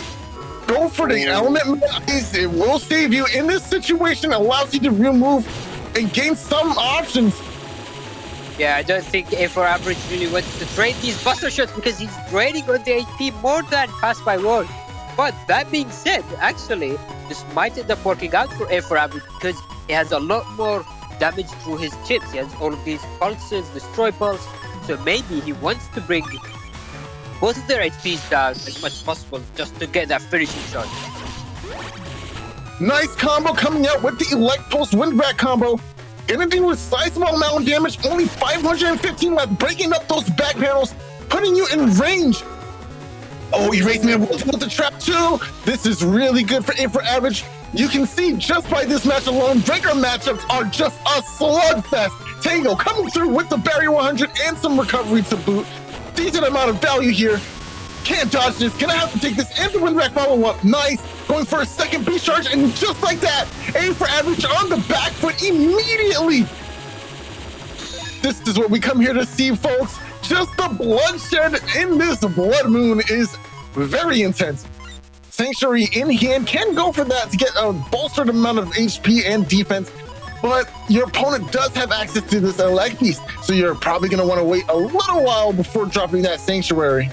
Go for the element. It will save you in this situation. Allows you to remove and gain some options. Yeah, I don't think A for Average really wants to trade these Buster Shots because he's draining on the HP more than Passbyword. But that being said, actually, this might end up working out for A for Average because he has a lot more damage through his chips. He has all of these pulses, Destroy Pulse, so maybe he wants to bring both of their HPs down as much as possible just to get that finishing shot. Nice combo coming out with the Elect Pulse Windrat combo. Gonna do a sizable amount of damage, only 515 left, breaking up those back panels, putting you in range. Oh, Erasement will deal with the trap too. This is really good for A for Average. You can see just by this match alone, Breaker matchups are just a slugfest. Tango coming through with the Barrier 100 and some recovery to boot. Decent amount of value here. Can't dodge this. Gonna have to take this and the win back follow-up. Nice. Going for a second beast charge, and just like that, A for average on the back foot immediately. This is what we come here to see, folks. Just the bloodshed in this blood moon is very intense. Sanctuary in hand can go for that to get a bolstered amount of HP and defense, but your opponent does have access to this elect beast, so you're probably going to want to wait a little while before dropping that sanctuary.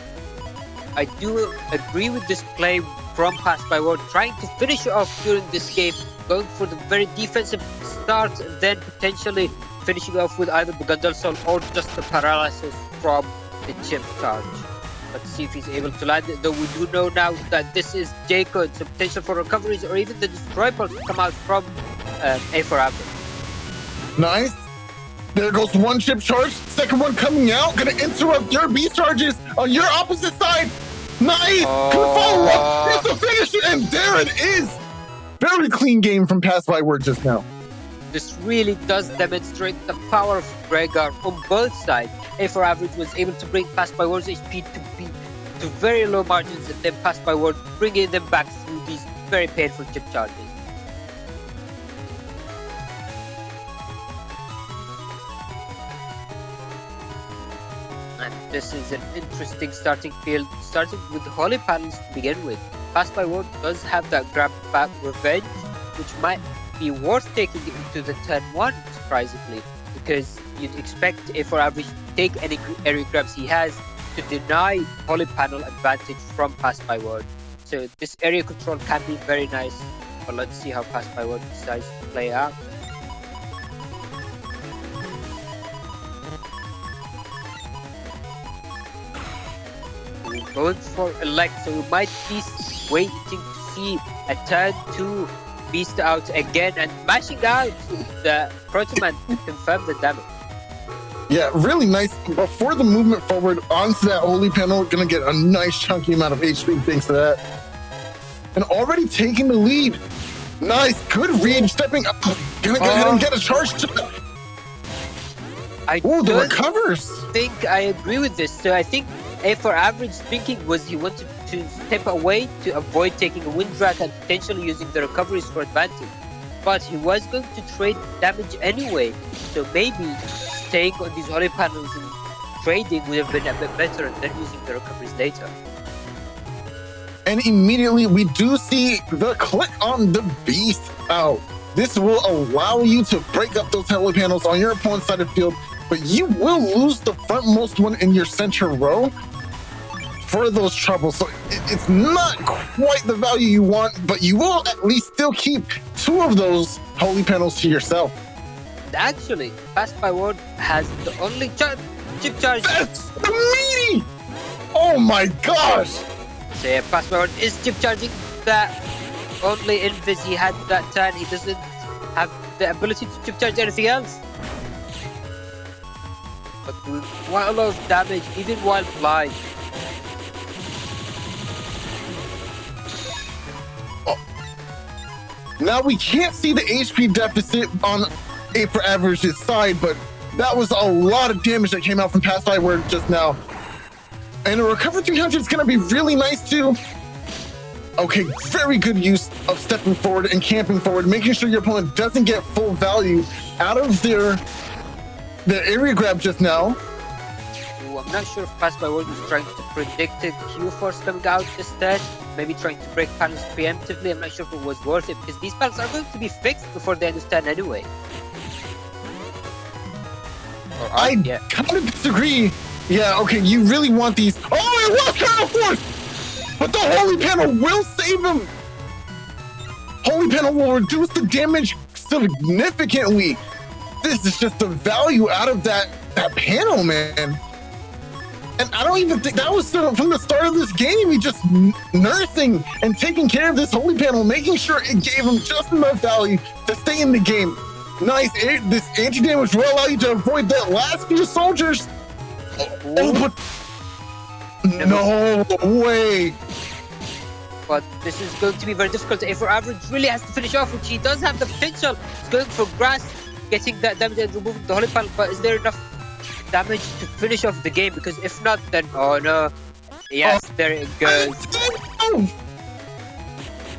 I do agree with this play from Passbyword, trying to finish off during this game, going for the very defensive start, and then potentially finishing off with either the Gundal Soul or just the paralysis from the chip charge. Let's see if he's able to land it, though we do know now that this is Jacob, so potential for recoveries or even the Destroy Pulse to come out from A for average. Nice. There goes one chip charge. Second one coming out. Gonna interrupt your beast charges on your opposite side. Nice. Good follow up. It's the finish, and there it is. Very clean game from Passbyword just now. This really does demonstrate the power of Gregor on both sides. A for average was able to bring Passbyword's HP to very low margins, and then Passbyword bringing them back through these very painful chip charges. And this is an interesting starting field, starting with Holy Panels to begin with. Passbyword does have that grab back revenge, which might be worth taking into the turn 1, surprisingly, because you'd expect A for average to take any area grabs he has to deny Holy Panel advantage from Passbyword. So this area control can be very nice, but let's see how Passbyword decides to play out. We're going for elect, so we might be waiting to see a turn 2 beast out again and mashing out the Protoman to confirm the damage. Yeah, really nice. Before the movement forward onto that Holy Panel, gonna get a nice chunky amount of HP thanks to that. And already taking the lead. Nice, good read, stepping up. Gonna go ahead and get a charge to it. The recovers. I think I agree with this. So I think A for average thinking was he wanted to step away to avoid taking a wind drag and potentially using the recoveries for advantage. But he was going to trade damage anyway, so maybe staying on these Holy Panels and trading would have been a bit better than using the recoveries later. And immediately we do see the click on the beast out. This will allow you to break up those Holy Panels on your opponent's side of the field, but you will lose the frontmost one in your center row for those troubles. So it's not quite the value you want, but you will at least still keep 2 of those Holy Panels to yourself. Actually, Passbyword has the only chip charge. That's the meaty! Oh my gosh! So yeah, Passbyword is chip charging that only invis he had that turn. He doesn't have the ability to chip charge anything else. But doing quite a lot of damage even while flying. Now we can't see the HP deficit on A for average's side, but that was a lot of damage that came out from Passbyword just now. And a recover 300 is going to be really nice too. Okay, very good use of stepping forward and camping forward, making sure your opponent doesn't get full value out of their area grab just now. Ooh, I'm not sure if Passbyword was trying to predict the Q-Force coming out this turn. Maybe trying to break panels preemptively. I'm not sure if it was worth it, because these panels are going to be fixed before the end of turn anyway. I kind of disagree. Yeah, okay, you really want these. Oh, it was Colonel Force! But the Holy Panel will save him! Holy Panel will reduce the damage significantly. This is just the value out of that panel, man. And I don't even think that was from the start of this game. He just nursing and taking care of this Holy Panel, making sure it gave him just enough value to stay in the game. Nice. This anti-damage will allow you to avoid that last few soldiers. Oh, but no way. But this is going to be very difficult. A for average really has to finish off, which he does have the potential. He's going for grass, getting that damage and removing the Holy Panel. But is there enough damage to finish off the game? Because if not, then oh no. Yes, There it goes.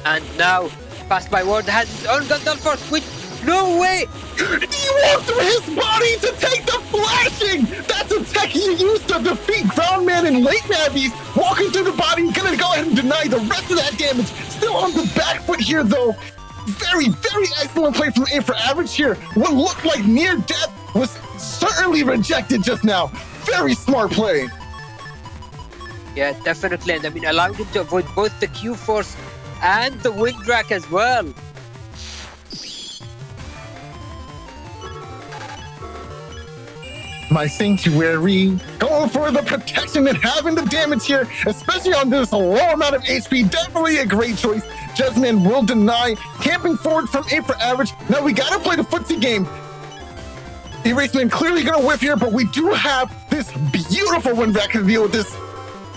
And now, Passbyword has his own Gandalf, which, no way! He walked through his body to take the flashing! That's a tech he used to defeat Groundman and late Navies. Walking through the body, gonna go ahead and deny the rest of that damage. Still on the back foot here, though. Very, very excellent play from A for Average here. What looked like near death was certainly rejected just now. Very smart play. Yeah, definitely. And I mean, allowing him to avoid both the Q-Force and the Wind Rack as well. My Sanctuary, going for the protection and having the damage here, especially on this low amount of HP. Definitely a great choice. Jesman will deny, camping forward from A for Average. Now we gotta play the footsie game. Eraseman clearly gonna whiff here, but we do have this beautiful Wind Rack to deal with this.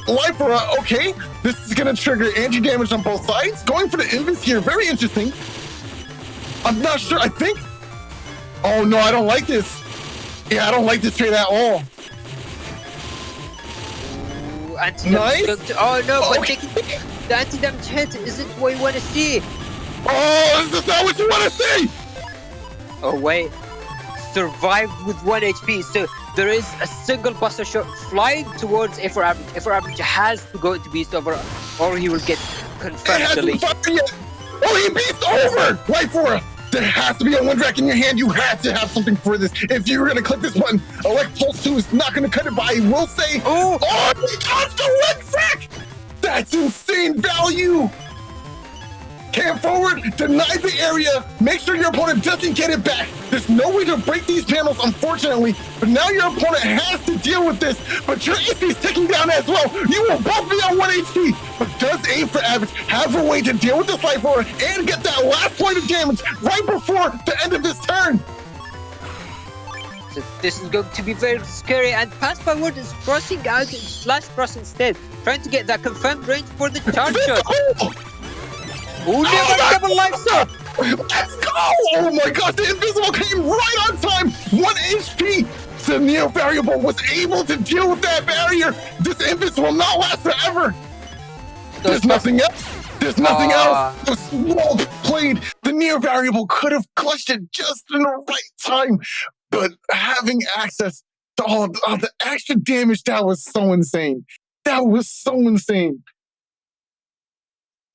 Life for okay, this is gonna trigger anti-damage on both sides. Going for the invis here, very interesting. I'm not sure, I think. Oh no, I don't like this. Yeah, I don't like this trade at all. Ooh, nice. Oh no, but okay. The anti-damage hit isn't what you want to see. Oh, this is not what you want to see. Oh wait, survived with 1 HP. So there is a single buster shot flying towards A for Average. A for Average has to go into Beast Over, or he will get confirmed deleted. Oh, he Beast Over! Life for there has to be a Wind Rack in your hand. You have to have something for this. If you're going to click this button, Elect Pulse 2 is not going to cut it, but I will say, oh, he got the Wind Rack! That's insane value! Camp forward, deny the area, make sure your opponent doesn't get it back. There's no way to break these panels, unfortunately, but now your opponent has to deal with this, but your HP is ticking down as well. You will both be on 1 HP, but does A for Average have a way to deal with this Life Orb and get that last point of damage right before the end of this turn? So this is going to be very scary, and Passbyword is crossing out slash cross instead, trying to get that confirmed range for the charge shot. Oh, never double life shot! Let's go! Oh my gosh, the Invisible came right on time! 1 HP! The Neo Variable was able to deal with that barrier! This Invisible will not last forever! There's nothing else! There's nothing else! It was well played! The Neo Variable could have clutched it just in the right time! But having access to all the extra damage, that was so insane! That was so insane!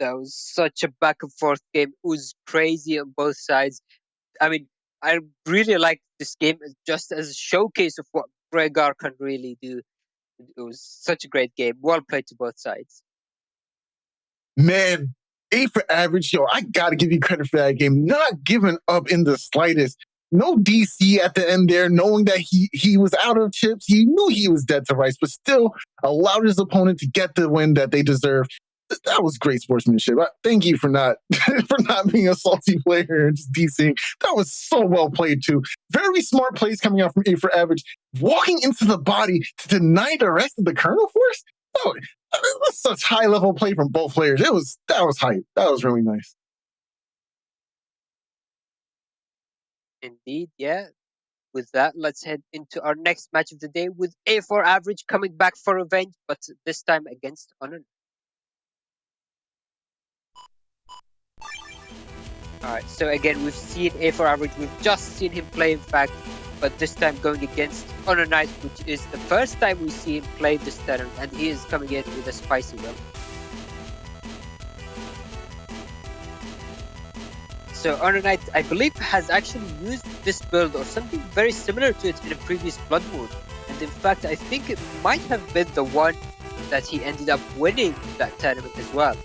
That was such a back and forth game. It was crazy on both sides. I mean, I really like this game just as a showcase of what Gregor can really do. It was such a great game. Well played to both sides. Man, A for Average, yo, I gotta give you credit for that game. Not giving up in the slightest. No DC at the end there, knowing that he was out of chips. He knew he was dead to rights, but still allowed his opponent to get the win that they deserved. That was great sportsmanship. Thank you for not being a salty player and just DCing. That was so well played too. Very smart plays coming out from A for Average. Walking into the body to deny the rest of the kernel force. Oh, that was such high level play from both players. That was hype. That was really nice. Indeed, yeah. With that, let's head into our next match of the day with A for Average coming back for revenge, but this time against HonorNite. Alright, so again, we've seen A for Average, we've just seen him play in fact, but this time going against HonorNite, which is the first time we see him play this tournament, and he is coming in with a spicy build. So HonorNite, I believe, has actually used this build or something very similar to it in a previous Blood Moon, and in fact, I think it might have been the one that he ended up winning that tournament as well.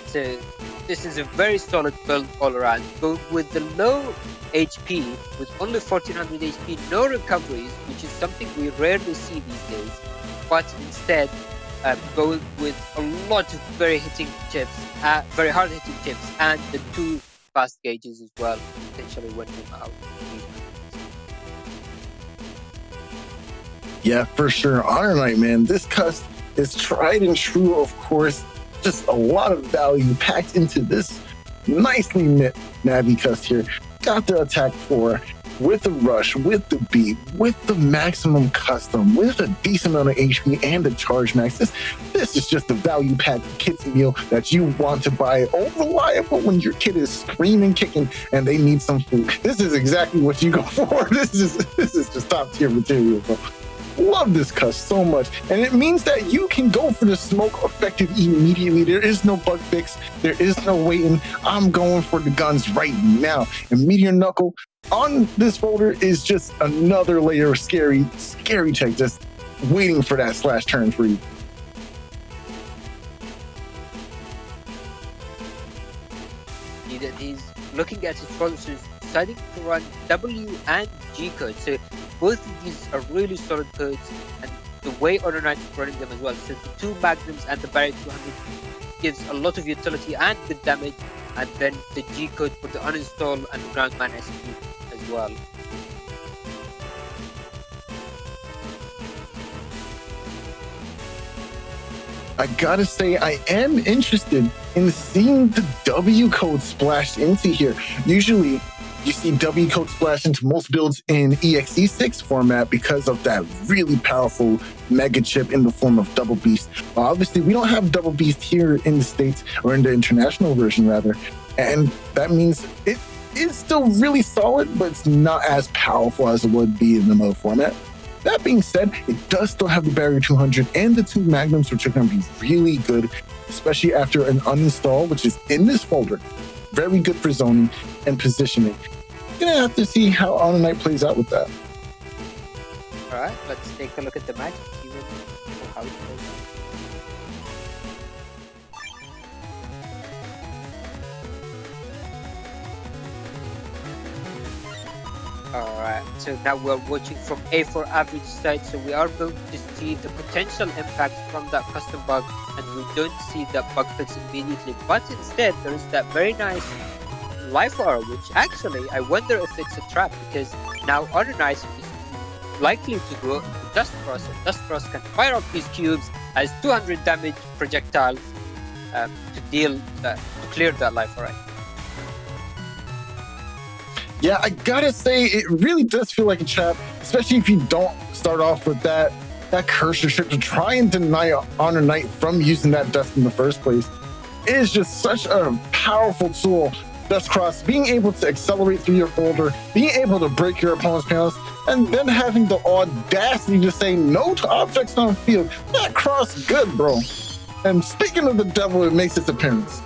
So this is a very solid build all around, going with the low HP, with only 1400 HP, no recoveries, which is something we rarely see these days, but instead going with a lot of very hard hitting chips, and the 2 fast gauges as well, potentially winning him out. Yeah, for sure. HonorNite, man, this cust is tried and true, of course. Just a lot of value packed into this nicely knit Navi cust here. Got the attack 4. with the rush, with the beat, with the maximum custom, with a decent amount of HP and the charge max. This is just the value pack kids meal that you want to buy, all reliable when your kid is screaming, kicking, and they need some food. This is exactly what you go for. This is just top tier material, bro. Love this cuss so much, and it means that you can go for the smoke effective immediately. There is no bug fix, there is no waiting. I'm going for the guns right now. And Meteor Knuckle on this folder is just another layer of scary tech just waiting for that slash turn for you. He's looking at his folder, so he's deciding to run W and G codes. So both of these are really solid codes, and the way HonorNite is running them as well. So the 2 magnums and the barrier 200 gives a lot of utility and good damage, and then the G code for the uninstall and groundman SP as well. I gotta say, I am interested in seeing the W code splashed into here. Usually, you see W code splashed into most builds in EXE6 format because of that really powerful mega chip in the form of Double Beast. Obviously, we don't have Double Beast here in the States, or in the international version rather, and that means it is still really solid, but it's not as powerful as it would be in another format. That being said, it does still have the barrier 200 and the 2 magnums, which are going to be really good, especially after an uninstall, which is in this folder. Very good for zoning and positioning. Gonna have to see how HonorNite plays out with that. Alright, let's take a look at the match, see how it plays out. Alright, so now we're watching from A for average side, so we are going to see the potential impact from that custom bug, and we don't see that bug fix immediately, but instead there is that very nice life aura, which actually I wonder if it's a trap, because now HonorNite is likely to go DustCross, and DustCross can fire up these cubes as 200 damage projectiles to clear that life aura. Yeah, I gotta say, it really does feel like a trap, especially if you don't start off with that cursor strip to try and deny HonorNite from using that dust in the first place. It is just such a powerful tool. DustCross, being able to accelerate through your folder, being able to break your opponent's panels, and then having the audacity to say no to objects on the field. That cross good, bro. And speaking of the devil, it makes its appearance.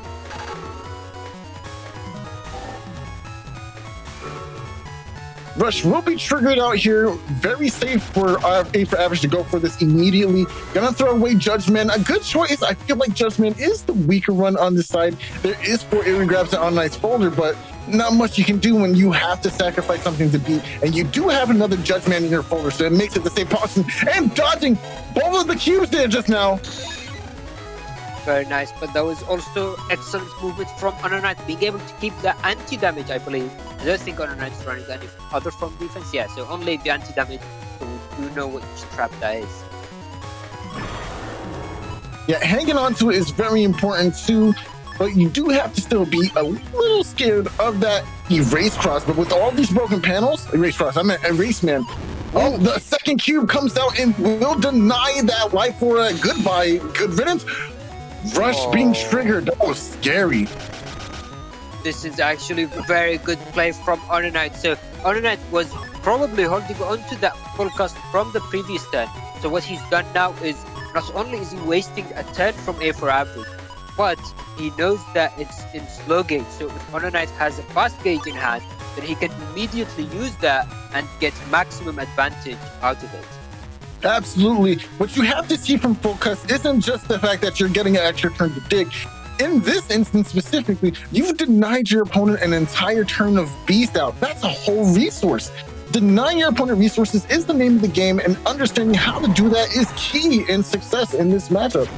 Rush will be triggered out here. Very safe for A for average to go for this immediately. Gonna throw away Judgment. A good choice. I feel like Judgment is the weaker one on this side. There is 4 alien grabs on HonorNite's folder, but not much you can do when you have to sacrifice something to beat. And you do have another Judgment in your folder, so it makes it the same person. And dodging both of the cubes there just now. Very nice, but that was also excellent movement from HonorNite, being able to keep the anti-damage, I believe. I don't think HonorNite is running any other from defense. Yeah, so only the anti-damage, so we do know which trap that is. Yeah, hanging on to it is very important too, but you do have to still be a little scared of that erase cross. But with all these broken panels, erase cross, I meant erase man. Oh, the second cube comes out and will deny that life for a goodbye, good riddance. Rush being triggered, that was scary. This is actually a very good play from HonorNite. So HonorNite was probably holding on to that full cost from the previous turn. So what he's done now is, not only is he wasting a turn from A for average, but he knows that it's in slow gauge. So if HonorNite has a fast gauge in hand, then he can immediately use that and get maximum advantage out of it. Absolutely. What you have to see from full cuts isn't just the fact that you're getting an extra turn to dig. In this instance specifically, you've denied your opponent an entire turn of beast out. That's a whole resource. Denying your opponent resources is the name of the game, and understanding how to do that is key in success in this matchup.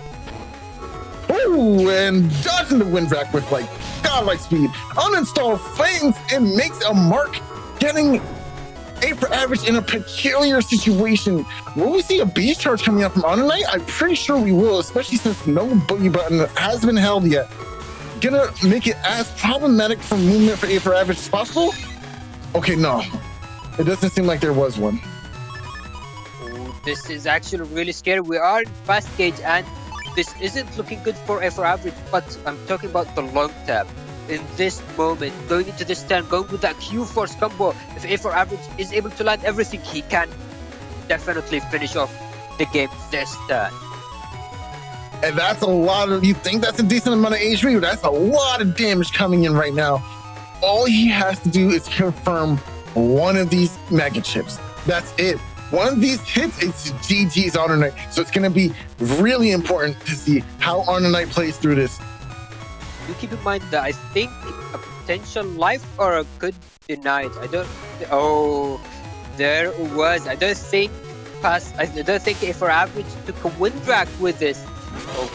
Ooh, and dodging the wind rack with like godlike speed. Uninstall flames and makes a mark, getting A for average in a peculiar situation. Will we see a beast charge coming out from HonorNite? I'm pretty sure we will, especially since no boogie button has been held yet. Gonna make it as problematic for movement for A for average as possible? Okay, no. It doesn't seem like there was one. Oh, this is actually really scary. We are in fast gauge and this isn't looking good for A for average, but I'm talking about the long term. In this moment, going into this turn, going with that Q force combo, if A for average is able to land everything, he can definitely finish off the game this turn. And that's a lot of, you think that's a decent amount of HP? That's a lot of damage coming in right now. All he has to do is confirm one of these mega chips. That's it. One of these hits, it's GG's HonorNite. So it's going to be really important to see how HonorNite plays through this. Do keep in mind that I think a potential life or a good denied. I don't. Oh, there was. I don't think A for average took a win drag with this. Oh,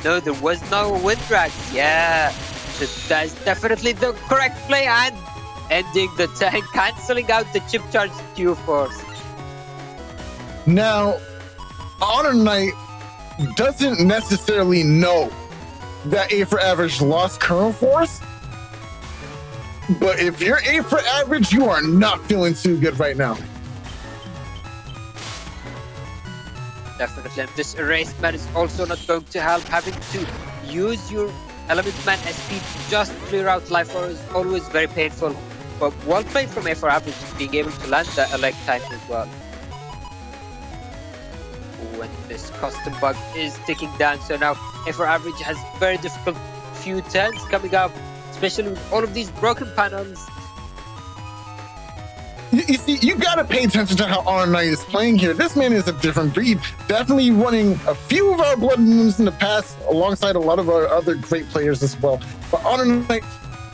there was no win drag. Yeah, so that's definitely the correct play and ending the turn, cancelling out the chip charge Q force. Now, HonorNite doesn't necessarily know that A for average lost current force, but if you're A for average, you are not feeling too good right now. Definitely, and this erased man is also not going to help. Having to use your element man SP to just clear out life is always very painful. But well played from A for average, being able to land that elect time as well. When this custom bug is ticking down, so now A for average has very difficult few turns coming up, especially with all of these broken panels. You see, you gotta pay attention to how HonorNite is playing here. This man is a different breed. Definitely running a few of our blood moons in the past, alongside a lot of our other great players as well. But HonorNite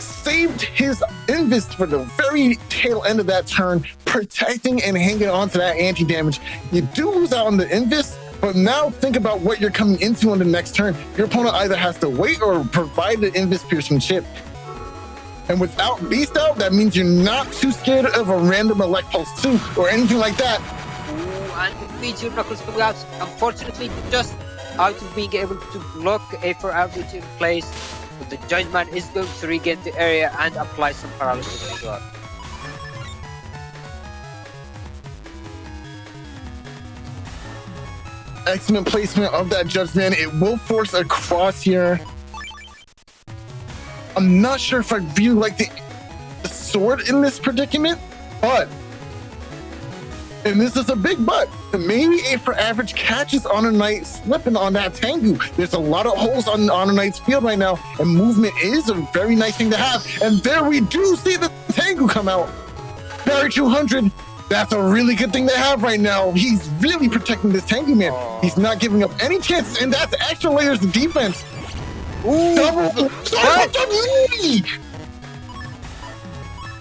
saved his invest for the very tail end of that turn, protecting and hanging on to that anti-damage. You do lose out on the invest, but now think about what you're coming into on the next turn. Your opponent either has to wait or provide the invest piercing chip. And without Beast out, that means you're not too scared of a random Elect Pulse 2 or anything like that. Ooh, and the Meteor Knuckles coming out, unfortunately, just out of being able to block A for average in place. But the Giant Man is going to regain the area and apply some paralysis as well. Excellent placement of that Judgment. It will force a cross here. I'm not sure if I really like the sword in this predicament, but, and this is a big but, maybe A for average catches HonorNite slipping on that Tengu. There's a lot of holes on HonorNite's field right now, and movement is a very nice thing to have. And there we do see the Tengu come out. Barry 200, that's a really good thing to have right now. He's really protecting this Tengu man. He's not giving up any chances, and that's extra layers of defense. Ooh, Double.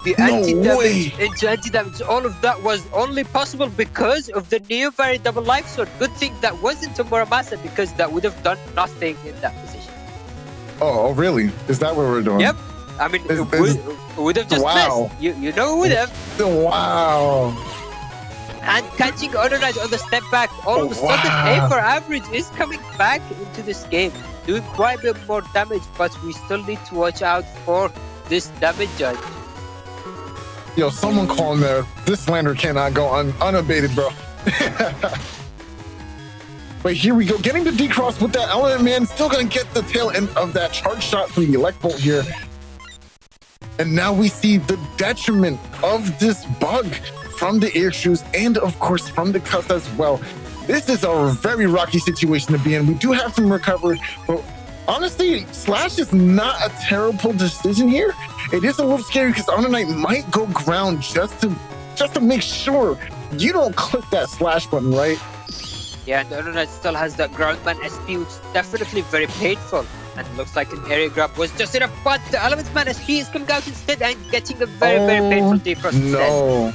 The anti-damage into anti-damage, all of that was only possible because of the Neo Fairy double life sword. Good thing that wasn't a Muramasa, because that would have done nothing in that position. Oh, really? Is that what we're doing? Yep. I mean, it would have just missed. You know it would have. Wow. And catching HonorNite on the step back, all of a sudden A for average is coming back into this game, doing quite a bit more damage, but we still need to watch out for this damage judge. Yo, someone call him there. This slander cannot go unabated, bro. But here we go, getting the D-Cross with that element man, still gonna get the tail end of that charge shot from the Elect Bolt here. And now we see the detriment of this bug from the air shoes and of course from the cuts as well. This is a very rocky situation to be in. We do have some recovery, but honestly, Slash is not a terrible decision here. It is a little scary because HonorNite might go ground just to make sure you don't click that Slash button, right? Yeah, and HonorNite still has that Groundman SP, which is definitely very painful. And it looks like an area grab was just enough, but the Elementsman SP is coming out instead and getting a very painful D-Cross instead.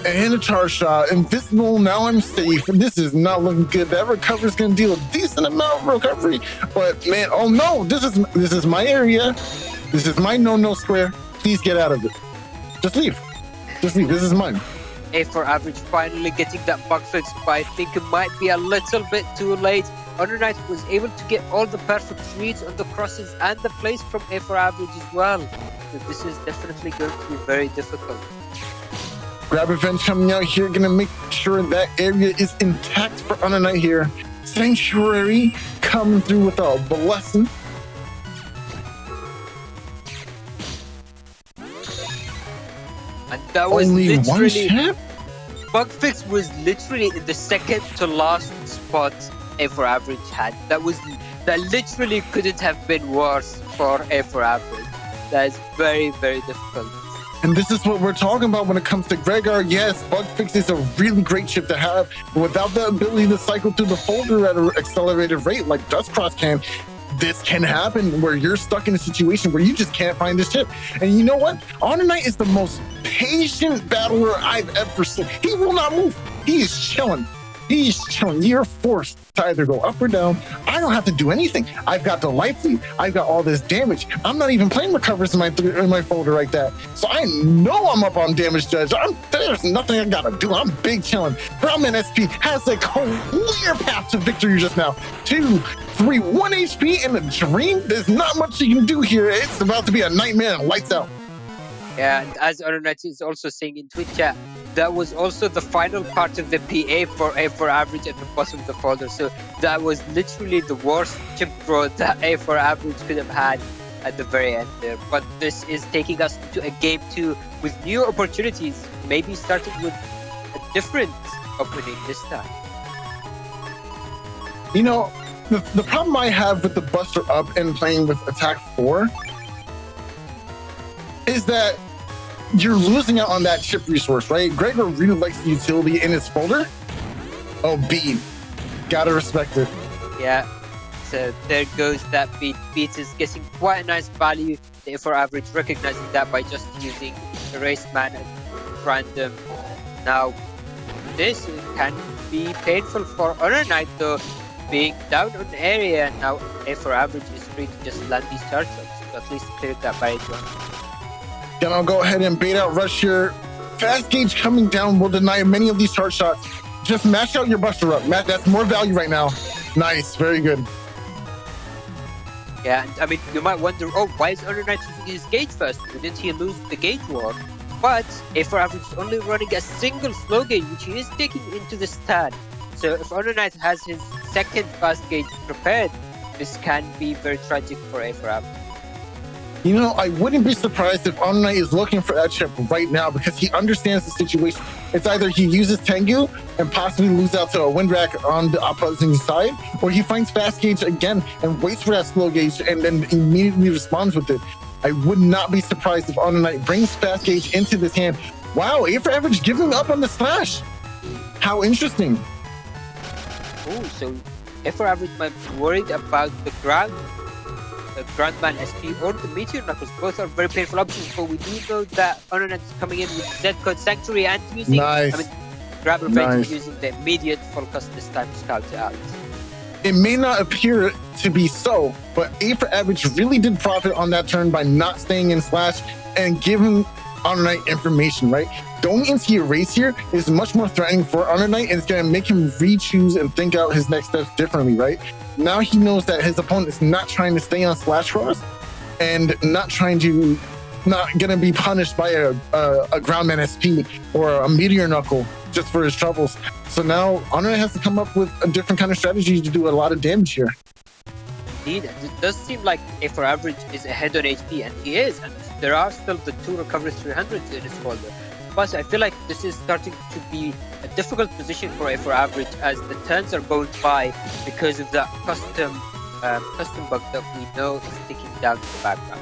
And a charge shot. Invisible, now I'm safe. This is not looking good. That recovery is going to deal a decent amount of recovery. But man, oh no, this is my area. This is my no-no square. Please get out of it. Just leave. Just leave. This is mine. A for average finally getting that bug fixed, but I think it might be a little bit too late. HonorNite was able to get all the perfect reads on the crosses and the plays from A for average as well. So this is definitely going to be very difficult. Grab Revenge coming out here, gonna make sure that area is intact for HonorNite here. Sanctuary coming through with a blessing. And that was Only one literally ship? Bugfix was literally in the second to last spot A4 Average had. That literally couldn't have been worse for A4 Average. That is very, very difficult. And this is what we're talking about when it comes to Gregor. Yes, Bugfix is a really great chip to have. But without the ability to cycle through the folder at an accelerated rate like DustCross can, this can happen where you're stuck in a situation where you just can't find this chip. And you know what? HonorNite is the most patient battler I've ever seen. He will not move. He is chilling. He's chilling. You're forced to either go up or down. I don't have to do anything. I've got the life lead. I've got all this damage. I'm not even playing recovers in my folder like that. So I know I'm up on damage judge. There's nothing I gotta do. I'm big chilling. Groundman SP has a clear path to victory just now. 2, 3, 1 HP in a dream. There's not much you can do here. It's about to be a nightmare and lights out. Yeah, and as HonorNite is also saying in Twitch chat, that was also the final part of the PA for A4 Average at the bottom of the folder. So that was literally the worst chip draw that A4 Average could have had at the very end there. But this is taking us to a game 2 with new opportunities, maybe starting with a different opening this time. You know, the problem I have with the Buster Up and playing with Attack 4 is that you're losing out on that chip resource, right? Gregor really likes the utility in his folder. Oh, beat. Gotta respect it. Yeah, so there goes that beat. Beat is getting quite a nice value. The A4 Average recognizing that by just using Erase Man at random. Now, this can be painful for HonorNite though, being down on area. Now, A4 Average is free to just land these charge shots to at least clear that barrier. Gonna go ahead and bait out rush here. Fast gauge coming down will deny many of these charge shots. Just mash out your Buster Up. Matt, that's more value right now. Nice, very good. Yeah, and I mean, you might wonder, oh, why is HonorNite using his gauge first? Didn't he lose the gauge war? But A4 Average is only running a single slow gauge, which he is taking into the stand. So if HonorNite has his second fast gauge prepared, this can be very tragic for A4 Average. You know, I wouldn't be surprised if HonorNite is looking for that chip right now because he understands the situation. It's either he uses Tengu and possibly lose out to a Windrak on the opposing side, or he finds fast gauge again and waits for that slow gauge and then immediately responds with it. I would not be surprised if HonorNite brings fast gauge into this hand. Wow, A4 Average giving up on the slash. How interesting. Oh, so A4 Average might be worried about the Groundman SP or the Meteor Knuckles. Both are very painful options, but we do know that HonorNite is coming in with Z-Code Sanctuary and using, nice. I mean, Grab Revenge using the immediate full cust this time to scout it out. It may not appear to be so, but A4 Average really did profit on that turn by not staying in slash and giving HonorNite information, right? Going into Erase here is much more threatening for HonorNite, and it's going to make him re-choose and think out his next steps differently, right? Now he knows that his opponent is not trying to stay on slash cross and not gonna be punished by a Groundman SP or a Meteor Knuckle just for his troubles. So now HonorNite has to come up with a different kind of strategy to do a lot of damage here. Indeed, it does seem like A4 Average is ahead on HP, and he is, and there are still the 2 recovery 300s in his folder. But I feel like this is starting to be a difficult position for A4 Average as the turns are going by because of that custom bug that we know is sticking down to the background.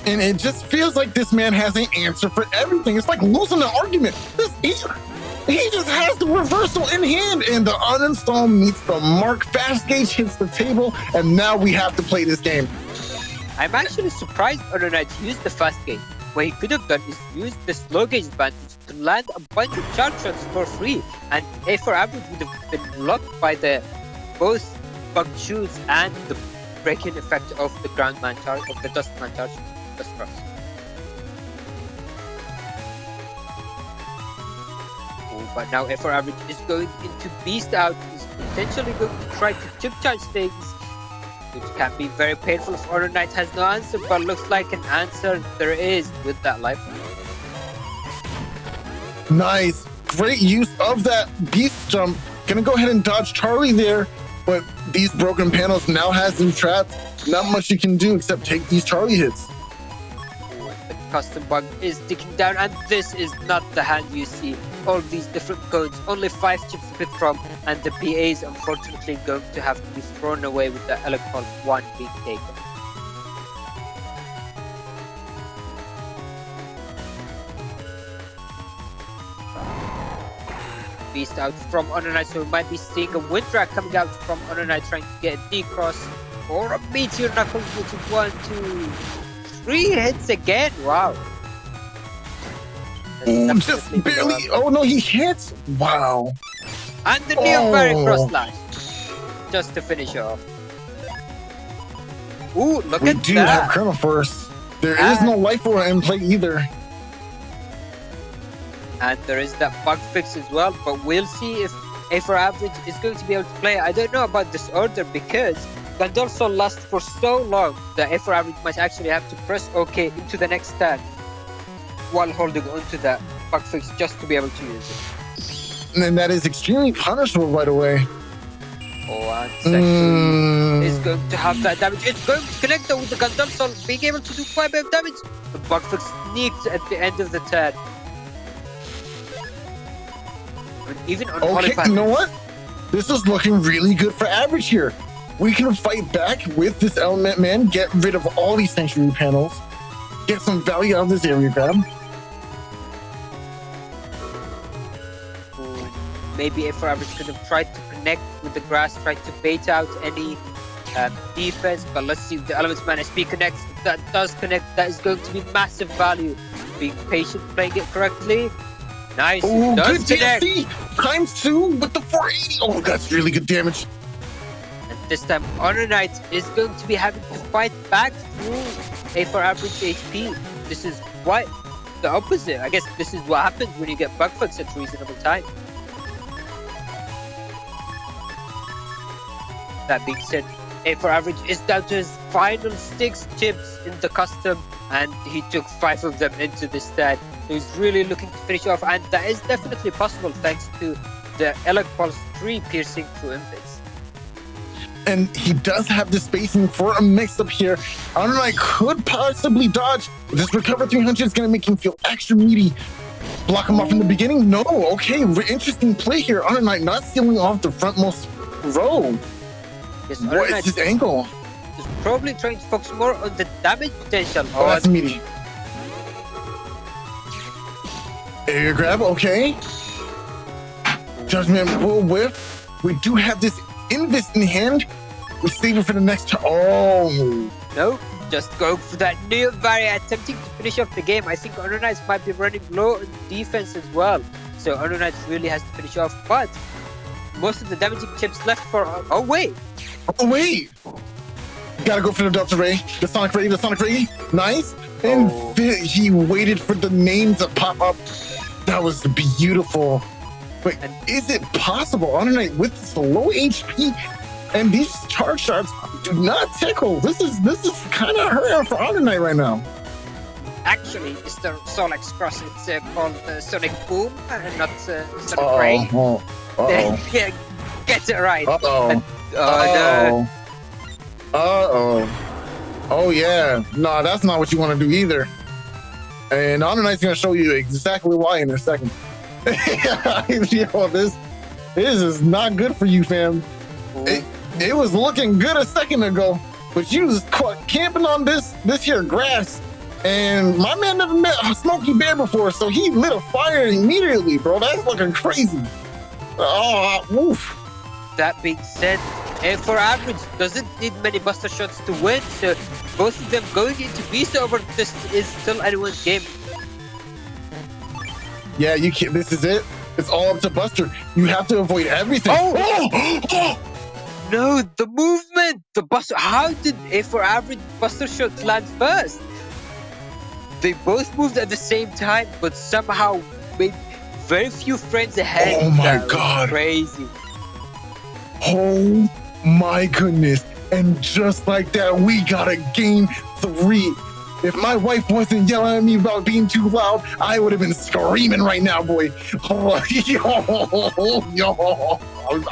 And it just feels like this man has an answer for everything. It's like losing an argument. He just has the reversal in hand, and the uninstall meets the mark. Fast gauge hits the table, and now we have to play this game. I'm actually surprised HonorNite used the fast gauge. What he could have done is use the slow gauge advantage to land a bunch of charge shots for free, and A4 Average would have been blocked by the both bug shoots and the break-in effect of the Groundman charge, of the Dustman charge, DustCross. Oh, but now A4 Average is going into Beast Out. He's potentially going to try to chip charge things, which can be very painful if HonorNite has no answer, but looks like an answer there is with that life. Nice. Great use of that beast jump. Gonna go ahead and dodge Charlie there, but these broken panels now has him trapped. Not much you can do except take these Charlie hits. The custom bug is ticking down, and this is not the hand you see. All these different codes, only 5 chips to pick from, and the PA is unfortunately going to have to be thrown away with the Electron 1 being taken. Beast out from HonorNite, so we might be seeing a wind drag coming out from HonorNite trying to get a D-cross or a meteor knuckle with 1, 2, 3 hits again. Wow. Oh, just barely. Oh no, he hits. Wow. And the near very cross slash just to finish off. Ooh, look at that. We do have Colonel first. There is no life for in play either. And there is that bug fix as well, but we'll see if A for Average is going to be able to play. I don't know about this order because Gandolfo lasts for so long that A for Average might actually have to press OK into the next stand while holding onto that bug fix just to be able to use it. And then that is extremely punishable right away. Oh, and Section is going to have that damage. It's going to connect though with the Gandolfo being able to do quite a bit of damage. The bug fix sneaked at the end of the turn. Even on okay, you know what? This is looking really good for Average here. We can fight back with this Element Man, get rid of all these Sanctuary panels, get some value out of this area grab. Maybe A for Average could have tried to connect with the grass, tried to bait out any defense, but let's see if the Elements Man SP connects. If that does connect, that is going to be massive value. Being patient, playing it correctly. Nice. Oh, good DSC! ×2 with the 480. Oh, that's really good damage. And this time, HonorNite is going to be having to fight back through A for Average HP. This is quite the opposite. I guess this is what happens when you get bug fix at reasonable time. That being said, A for Average is down to his final 6 chips in the custom, and he took 5 of them into the stand. He's really looking to finish off, and that is definitely possible thanks to the Elec Pulse 3 piercing through Invis. And he does have the spacing for a mix-up here. HonorNite could possibly dodge. This Recover 300 is going to make him feel extra meaty. Block him off in the beginning? No. Okay, interesting play here. HonorNite not sealing off the frontmost row. Yes, what is his angle? He's probably trying to focus more on the damage potential. Oh, that's meaty. Area grab, okay. Judgment will whiff. We do have this Invis in hand. We save it for the next turn. Oh. No, just go for that new Varia, attempting to finish off the game. I think HonorNite might be running low on defense as well. So HonorNite really has to finish off. But most of the damaging chips left for... Oh, wait. Oh, wait. Gotta go for the Delta Ray. The Sonic Ray, the Sonic Ray. Nice. And he waited for the name to pop up. That was beautiful. But is it possible? HonorNite with this low HP and these charge shots do not tickle. This is kind of hurting for HonorNite right now. Actually, it's the SoulXCross. It's called Sonic Boom, not Sonic Ray. Yeah, get it right. No. Oh yeah. No, that's not what you want to do either. And HonorNite's gonna show you exactly why in a second. Yo, this is not good for you, fam. It was looking good a second ago, but you was camping on this here grass. And my man never met a Smokey Bear before, so he lit a fire immediately, bro. That's looking crazy. Oh, oof. That being said, A for Average doesn't need many buster shots to win, so both of them going into Beast over this is still anyone's game. Yeah, you can't. This is it. It's all up to Buster. You have to avoid everything. Oh! No, the movement! The Buster. How did A for Average Buster shots land first? They both moved at the same time, but somehow made very few frames ahead. Oh my God. Crazy. Oh my goodness. And just like that, we got a game 3. If my wife wasn't yelling at me about being too loud, I would have been screaming right now, boy. Oh, yo,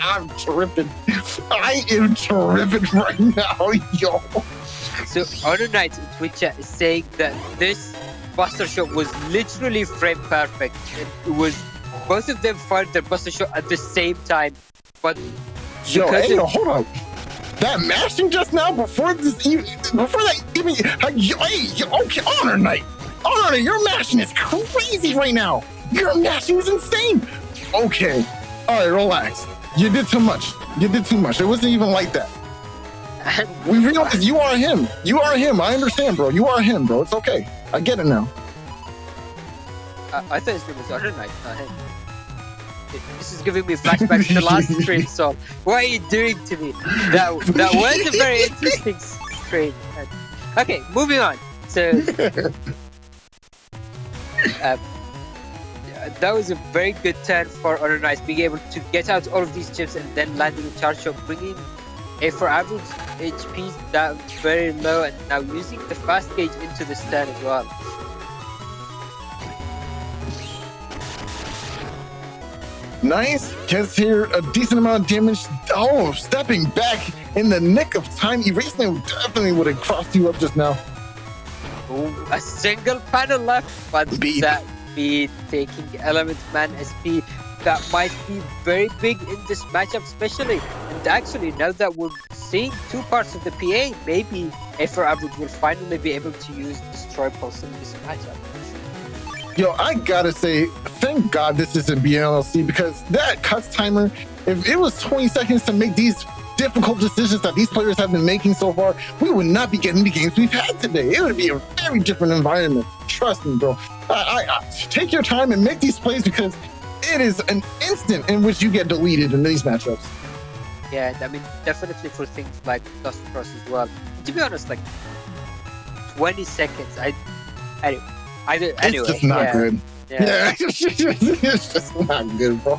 I'm tripping. I am tripping right now, yo. So HonorNite in Twitch chat is saying that this buster shot was literally frame perfect. It was both of them fired their buster shot at the same time, but yo, hey, hold up. That mashing just now before that even, hey, okay, HonorNite, your mashing is crazy right now. Your mashing is insane. Okay, all right, relax. You did too much. It wasn't even like that. We realize you are him. I understand, bro. You are him, bro. It's okay. I get it now. I thought his name was HonorNite, not him. This is giving me flashbacks to the last stream, so what are you doing to me? That was a very interesting stream. Okay, moving on. So that was a very good turn for HonorNite, being able to get out all of these chips and then landing a charge shot, bringing a for average HP down very low, and now using the fast gauge into this turn as well. Nice, gets here a decent amount of damage. Oh, stepping back in the nick of time. Erasing definitely would have crossed you up just now. Oh, a single panel left, but that be taking Element Man SP. That might be very big in this matchup, especially. And actually, now that we're seeing two parts of the PA, maybe A for average will finally be able to use Destroy Pulse in this matchup. Yo, I gotta say, thank God this isn't BNLC, because that cuts timer, if it was 20 seconds to make these difficult decisions that these players have been making so far, we would not be getting the games we've had today. It would be a very different environment. Trust me, bro. I take your time and make these plays, because it is an instant in which you get deleted in these matchups. Yeah, I mean, definitely for things like SoulXCross as well. To be honest, like 20 seconds, anyway, it's just not good. Yeah. It's just not good, bro.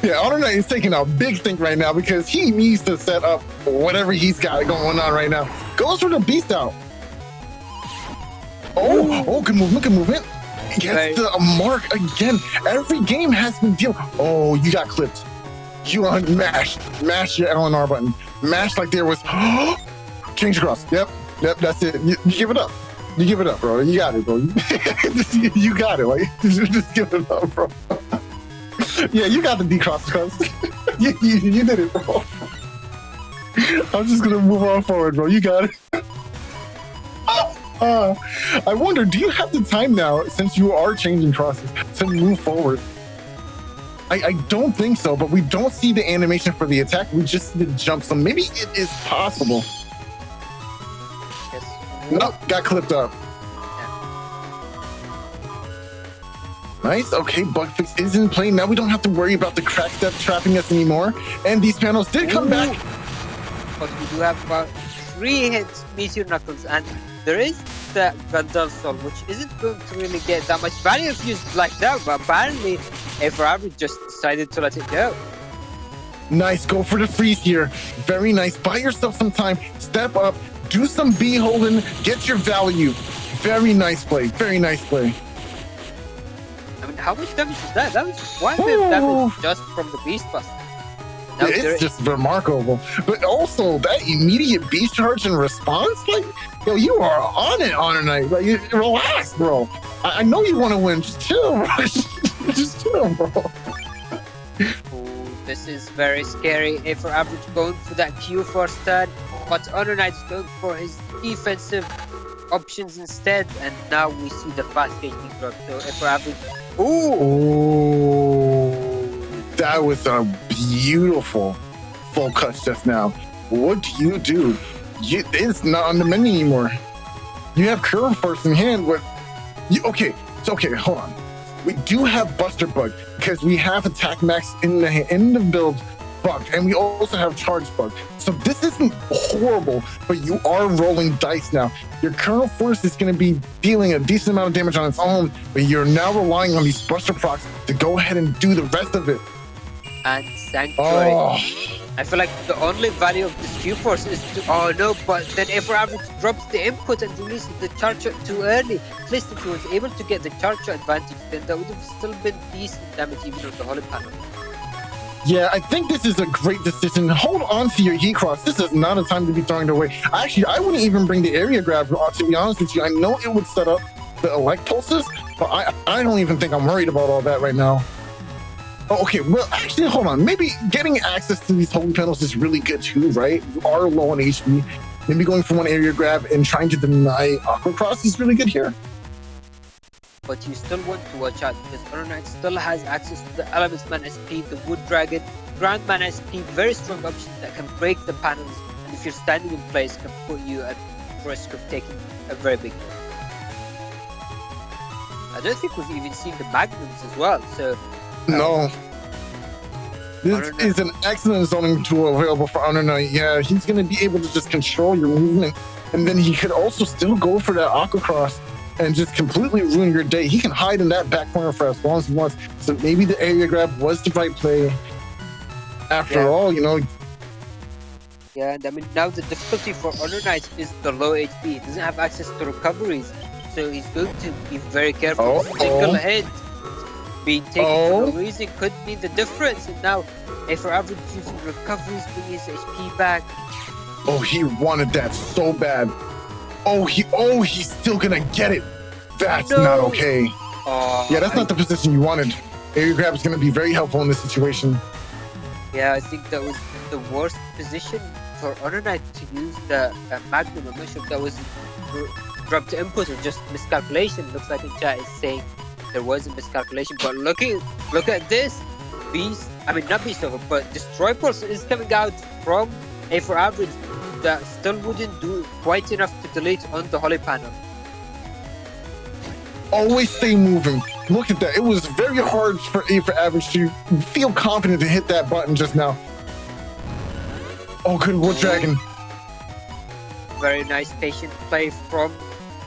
Yeah, HonorNite is taking a big think right now, because he needs to set up whatever he's got going on right now. Goes for the beast out. Oh, good movement. Gets the mark again. Every game has been deal. Oh, you got clipped. You on mash your LNR button. Mash like there was change across. Yep, that's it. You give it up. You give it up, bro. You got it, bro. You got it. Like, just give it up, bro. Yeah, you got the decross, cuz. You did it, bro. I'm just gonna move on forward, bro. You got it. I wonder, do you have the time now, since you are changing crosses, to move forward? I don't think so, but we don't see the animation for the attack. We just see the jump, so maybe it is possible. Nope, got clipped up. Nice, okay, bug fix is in play. Now we don't have to worry about the crack step trapping us anymore. And these panels did come back. But we do have about 3 hits Meteor Knuckles, and there is the Gandalf Soul, which isn't going to really get that much value if used like that, but apparently A for average just decided to let it go. Nice, go for the freeze here. Very nice, buy yourself some time, step up, do some B holding, get your value. Very nice play, very nice play. I mean, how much damage is that? That was 1 bit of damage just from the Beast Buster. Now it's just remarkable. But also, that immediate Beast Charge and response, like, yo, you are on it, HonorNite. Like, relax, bro. I know you want to win. Just chill, bro. Just chill, bro. Ooh, this is very scary. A for average going for that Q first turn, but HonorNite is going for his defensive options instead, and now we see the fast gating drop. So A for average. Ooh, that was a beautiful full cut just now. What do? It's not on the menu anymore. You have curve first in hand. Okay, hold on. We do have Buster Bug, because we have Attack Max in the end of build bug, and we also have Charge Bug. So this isn't horrible, but you are rolling dice now. Your Colonel Force is going to be dealing a decent amount of damage on its own, but you're now relying on these Buster procs to go ahead and do the rest of it. And Sanctuary. I feel like the only value of this Q-Force is to, oh no, but then Ever Average drops the input and releases the charge shot too early. At least if he was able to get the charge shot advantage, then that would have still been decent damage even on the Holy Panel. Yeah, I think this is a great decision. Hold on to your heat cross. This is not a time to be throwing it away. Actually, I wouldn't even bring the area grab, to be honest with you. I know it would set up the elect pulses, but I don't even think I'm worried about all that right now. Oh, okay, well, actually, hold on. Maybe getting access to these holy panels is really good too, right? You are low on HP. Maybe going for one area grab and trying to deny Aqua Cross is really good here. But you still want to watch out because HonorNite still has access to the Elements Man SP, the Wood Dragon, Ground Man SP, very strong options that can break the panels, and if you're standing in place, can put you at risk of taking a very big hit. I don't think we've even seen the Magnums as well, so... No. This is an excellent zoning tool available for HonorNite. Yeah, he's going to be able to just control your movement, and then he could also still go for that Aqua Cross and just completely ruin your day. He can hide in that back corner for as long as he wants. So maybe the area grab was the right play. After all, you know. Yeah, and I mean, now the difficulty for HonorNite is the low HP. He doesn't have access to recoveries, so he's going to be very careful. Single hit being taken for no reason could mean the difference. And now, if we're average using recoveries, bringing his HP back. Oh, he wanted that so bad. He's still gonna get it. That's not okay. Yeah, that's not the position you wanted. Area grab is gonna be very helpful in this situation. Yeah, I think that was the worst position for HonorNite to use the Magnum. I'm not sure if that was dropped input or just miscalculation. Looks like in chat is saying there was a miscalculation, but look at this beast. I mean, not beast over, but Destroy Pulse is coming out from A for average. That still wouldn't do quite enough to delete on the Holy Panel. Always stay moving. Look at that. It was very hard for A for average to feel confident to hit that button just now. Oh, good Wood Dragon. Very nice patient play from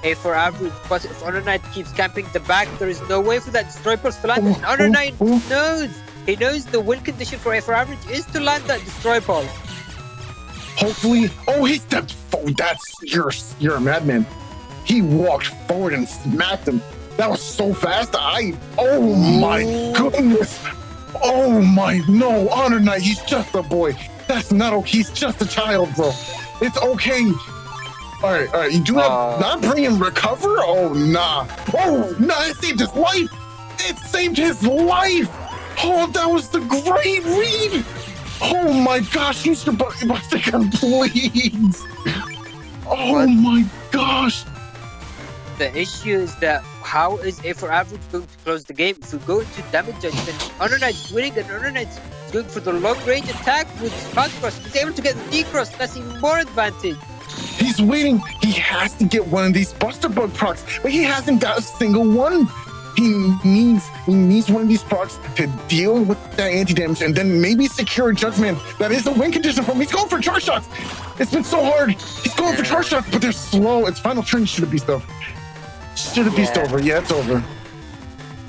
A for average, but if HonorNite keeps camping the back, there is no way for that Destroy Pulse to land. And HonorNite knows. He knows the win condition for A for average is to land that Destroy Pulse. Hopefully, he stepped forward. You're a madman. He walked forward and smacked him. That was so fast. Oh my goodness. Oh my, no, HonorNite, he's just a boy. That's not okay. He's just a child, bro. It's okay. All right. You do not bring him recover? Oh, nah. It saved his life. It saved his life. Oh, that was the great read. Oh my gosh, use your Buster Gun, please. Oh my gosh. The issue is that how is A for average going to close the game? If we go into damage judge, then HonorNite's winning and HonorNite's going for the long range attack with Spark Cross. He's able to get the D-Cross, that's even more advantage. He's waiting. He has to get one of these Buster Bug procs, but he hasn't got a single one. He needs one of these procs to deal with that anti-damage and then maybe secure a Judgment. That is the win condition for him. He's going for charge shots. It's been so hard. He's going for charge shots, but they're slow. Its final turn should have beast over. Yeah, it's over.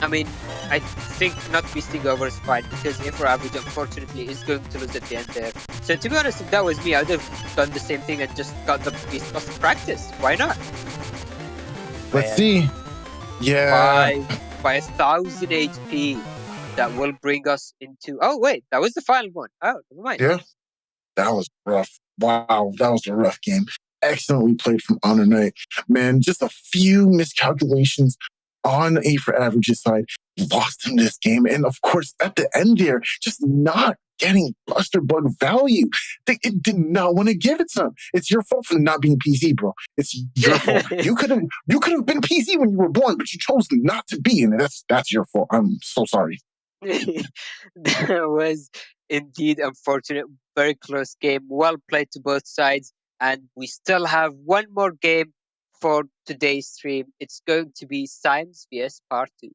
I mean, I think not beasting over is fine because A for average, unfortunately, is going to lose at the end there. So to be honest, if that was me, I would have done the same thing and just got the beast off practice. Why not? Let's see. Yeah. By 1,000 HP, that will bring us into... Oh, wait, that was the final one. Oh, never mind. Yeah, that was rough. Wow, that was a rough game. Excellently played from HonorNite. Man, just a few miscalculations on A for average's side. Lost in this game. And of course, at the end there, just not getting Buster Bug value. It did not want to give it some. It's your fault for not being PC, bro. It's your fault. You could have been PC when you were born, but you chose not to be, and that's your fault. I'm so sorry. That was indeed unfortunate. Very close game. Well played to both sides. And we still have one more game for today's stream. It's going to be Symes vs ParTwo.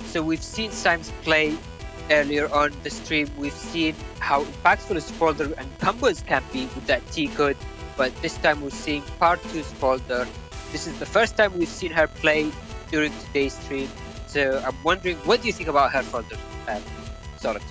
So we've seen Symes play earlier on the stream. We've seen how impactful his folder and combos can be with that T code. But this time we're seeing ParTwo's folder. This is the first time we've seen her play during today's stream. So I'm wondering, what do you think about her folder? SoulXCross.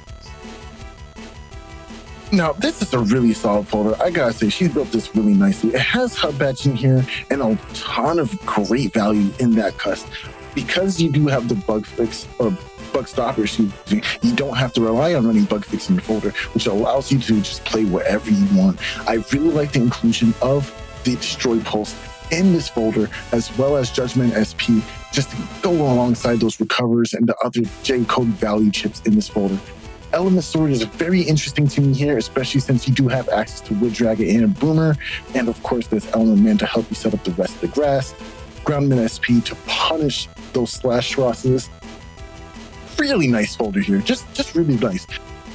Now, this is a really solid folder. I gotta say, she's built this really nicely. It has hub badge in here and a ton of great value in that cusp. Because you do have the bug fix or bug stopper, you don't have to rely on running bug fix in your folder, which allows you to just play wherever you want. I really like the inclusion of the Destroy Pulse in this folder, as well as Judgment SP, just to go alongside those recovers and the other J-code value chips in this folder. Element Sword is very interesting to me here, especially since you do have access to Wood Dragon and Boomer, and of course there's Element Man to help you set up the rest of the grass, Groundman SP to punish those slash crosses. Really nice folder here, just really nice.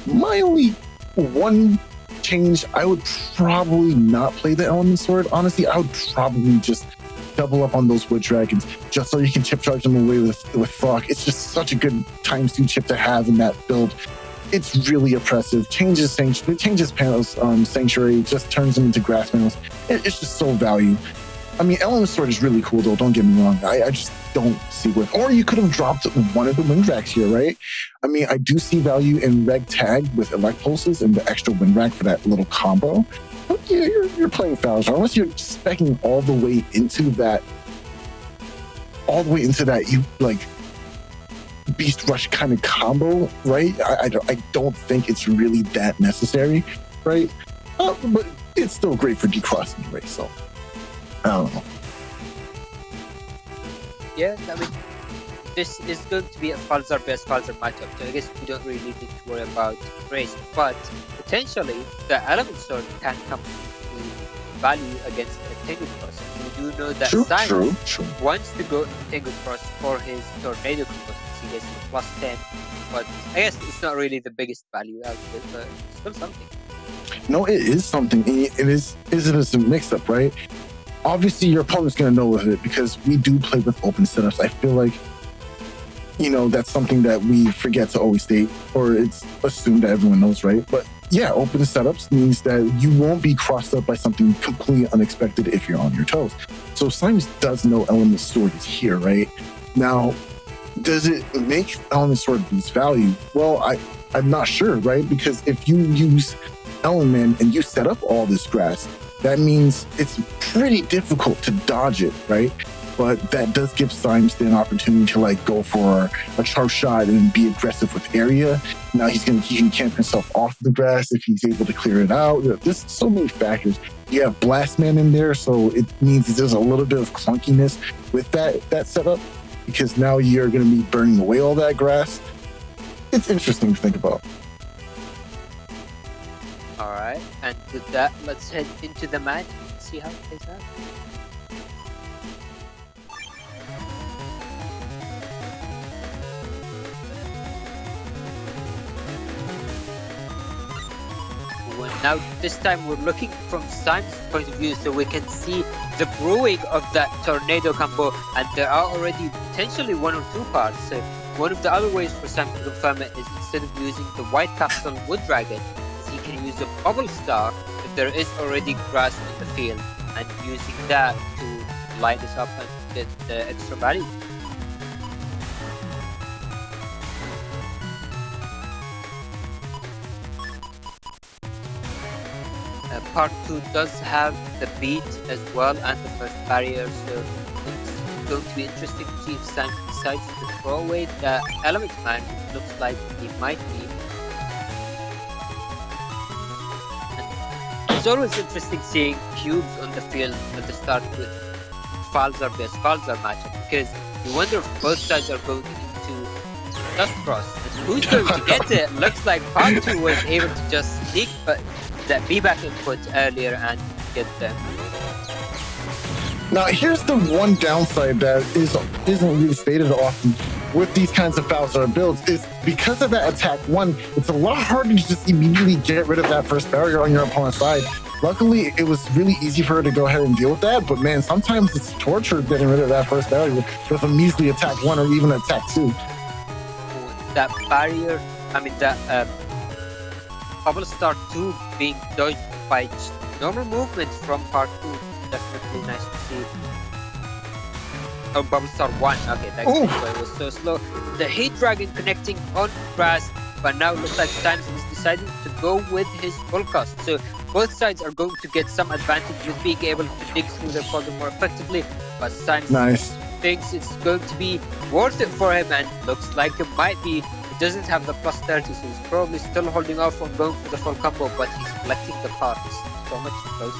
My only one change, I would probably not play the Element Sword. Honestly, I would probably just double up on those Wood Dragons just so you can chip charge them away with Frog. It's just such a good ×2 chip to have in that build. It's really oppressive. Changes panels, Sanctuary, just turns them into grass panels. It's just so value. I mean, Element Sword is really cool though, don't get me wrong. I just don't see what, or you could have dropped one of the wind racks here, right? I mean, I do see value in Reg Tag with Elect Pulses and the extra wind rack for that little combo. But yeah, you're playing Falzar. Unless you're specking all the way into that, you like Beast Rush kind of combo, right? I don't think it's really that necessary, right? But it's still great for decrossing, right? So I don't know. Yeah, I mean, this is going to be a Falzar best Falzar matchup, so I guess we don't really need to worry about race, but potentially the Element Sword can come to value against a Tangle Cross. We do know that Symes wants to go Tangle Cross for his Tornado combo. He gets +10, but I guess it's not really the biggest value out of it, but it's still something. No, it is something. It is a mix-up, right? Obviously, your opponent's going to know with it because we do play with open setups. I feel like, that's something that we forget to always state, or it's assumed that everyone knows, right? But yeah, open setups means that you won't be crossed up by something completely unexpected if you're on your toes. So Symes does know Element Sword is here, right? Now, does it make Element Sword lose value? Well, I'm not sure, right? Because if you use Element and you set up all this grass, that means it's pretty difficult to dodge it, right? But that does give Symes an opportunity to go for a charge shot and be aggressive with area. Now he can camp himself off the grass if he's able to clear it out. There's so many factors. You have Blast Man in there, so it means there's a little bit of clunkiness with that setup, because now you're going to be burning away all that grass. It's interesting to think about. All right, and with that, let's head into the match and see how it plays out. Well, now, this time we're looking from Symes' point of view, so we can see the brewing of that Tornado combo, and there are already potentially 1 or 2 parts. So one of the other ways for Symes to confirm it is instead of using the White Capsule Wood Dragon, he can use a Bubble Star if there is already grass in the field, and using that to light this up and get the extra value. ParTwo does have the beat as well and the first barrier, so it's going to be interesting to see if Symes decides to throw away the Element Man, which looks like he might be. And it's always interesting seeing cubes on the field at the start with Falzar vs Falzar matchup, because you wonder if both sides are going into Dust Cross. And who's going to get it? Looks like ParTwo was able to just sneak that B-back input earlier and get them. Now, here's the one downside that isn't really stated often with these kinds of Falzar builds, is because of that attack 1, it's a lot harder to just immediately get rid of that first barrier on your opponent's side. Luckily, it was really easy for her to go ahead and deal with that, but man, sometimes it's torture getting rid of that first barrier with a measly attack 1 or even attack 2. That barrier, that Bubble Star 2 being dodged by normal movement from ParTwo, definitely nice to see. Oh, Bubble Star 1, okay, that's why it was so slow. The Hate Dragon connecting on grass but now it looks like Symes is deciding to go with his full cost. So both sides are going to get some advantage with being able to dig through their folder more effectively, but Symes thinks it's going to be worth it for him, and looks like it might be. He doesn't have the plus 30, so he's probably still holding off on going for the full combo, but he's collecting the parts so much closer.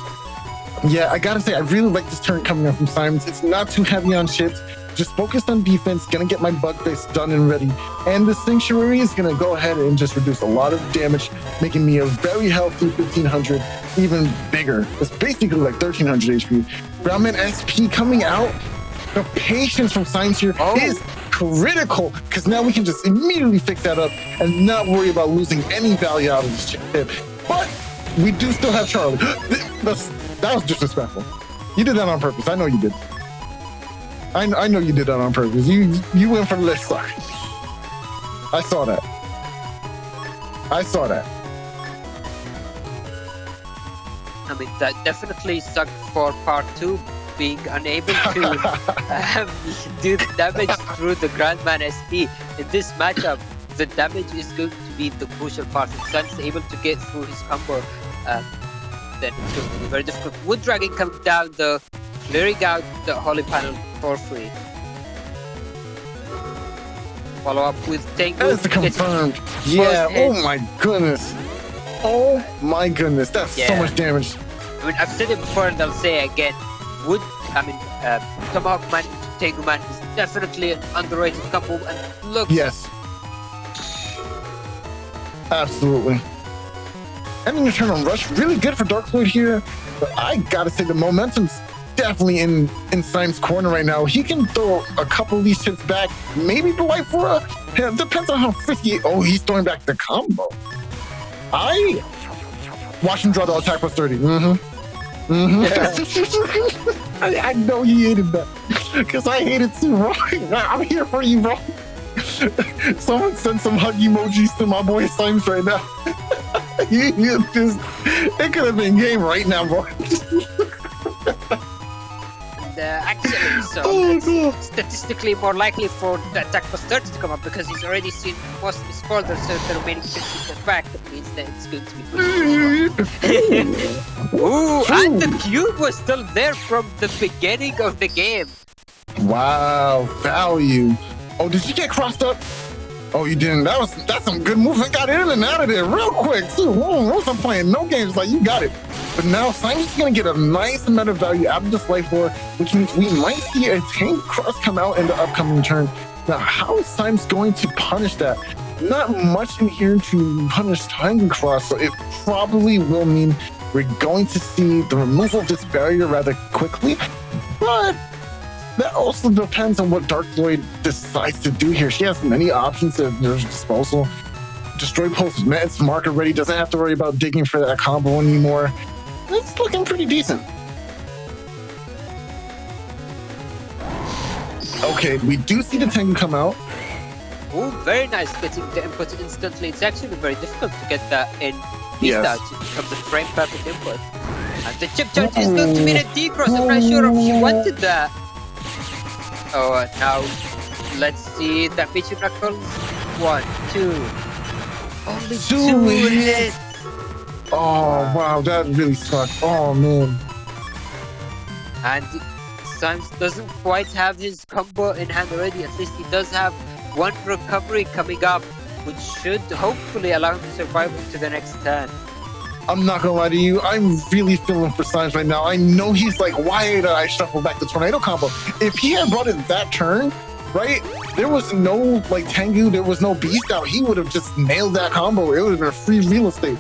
Yeah, I gotta say, I really like this turn coming up from Symes. It's not too heavy on chips, just focused on defense, gonna get my bug face done and ready. And the Sanctuary is gonna go ahead and just reduce a lot of damage, making me a very healthy 1500, even bigger. It's basically like 1300 HP. Brownman SP coming out. The patience from Symes here is critical, because now we can just immediately fix that up and not worry about losing any value out of this chip. But we do still have Charlie. That was disrespectful. You did that on purpose. I know you did. I know you did that on purpose. You went for the let's suck. I saw that. I mean, that definitely sucked for ParTwo, being unable to do the damage through the Grandman SP. In this matchup, the damage is going to be the crucial part. If Symes is able to get through his combo, then it's going to be very difficult. Wood Dragon coming down, though, clearing out the Holy Panel for free. Follow up with Tango. That's confirmed. Yeah, oh my goodness. Oh my goodness, that's so much damage. I mean, I've said it before and I'll say it again. Tomahawk Man into Tango Man is definitely an underrated combo, and look. Yes. Absolutely. Ending your turn on Rush, really good for Dark Fluid here, but I gotta say the momentum's definitely in Symes' corner right now. He can throw a couple of these chips back, maybe the Life Aura. It depends on how frisky. Oh, he's throwing back the combo. I watch him draw the attack plus 30. I know he hated that, because I hate it too, bro. I'm here for you, bro. Someone send some hug emojis to my boy Symes right now. It could have been game right now, bro. Actually, so it's statistically more likely for the attack plus 30 to come up, because he's already seen most of his folders, so the remaining 60 back, that means that it's going to be Ooh, and the cube was still there from the beginning of the game. Wow, value. Oh, did you get crossed up? Oh, you didn't. That's some good movement. Got in and out of there real quick too. Once I'm playing no games, like, you got it. But now Symes is gonna get a nice amount of value out of this Life Aura, which means we might see a Tank Cross come out in the upcoming turn. Now, how is Symes going to punish that? Not much in here to punish Tank Cross, so it probably will mean we're going to see the removal of this barrier rather quickly. But that also depends on what Dark Void decides to do here. She has many options at her disposal. Destroy Pulse met its marker ready, doesn't have to worry about digging for that combo anymore. It's looking pretty decent. Okay, we do see the Tengu come out. Oh, very nice getting the input instantly. It's actually very difficult to get that in these outs. It becomes a frame perfect input. And the chip charge is going to be a D-cross. I'm not sure if she wanted that. Oh, now let's see that Pichu Knuckles. 1, 2. Only 2 hits. Oh, wow, that really sucked. Oh, man. And Symes doesn't quite have his combo in hand already. At least he does have one recovery coming up, which should hopefully allow him to survive to the next turn. I'm not gonna lie to you, I'm really feeling for Symes right now. I know he's like, why did I shuffle back the Tornado combo? If he had brought it that turn, right, there was no like Tengu, there was no Beast out, he would have just nailed that combo. It would have been free real estate.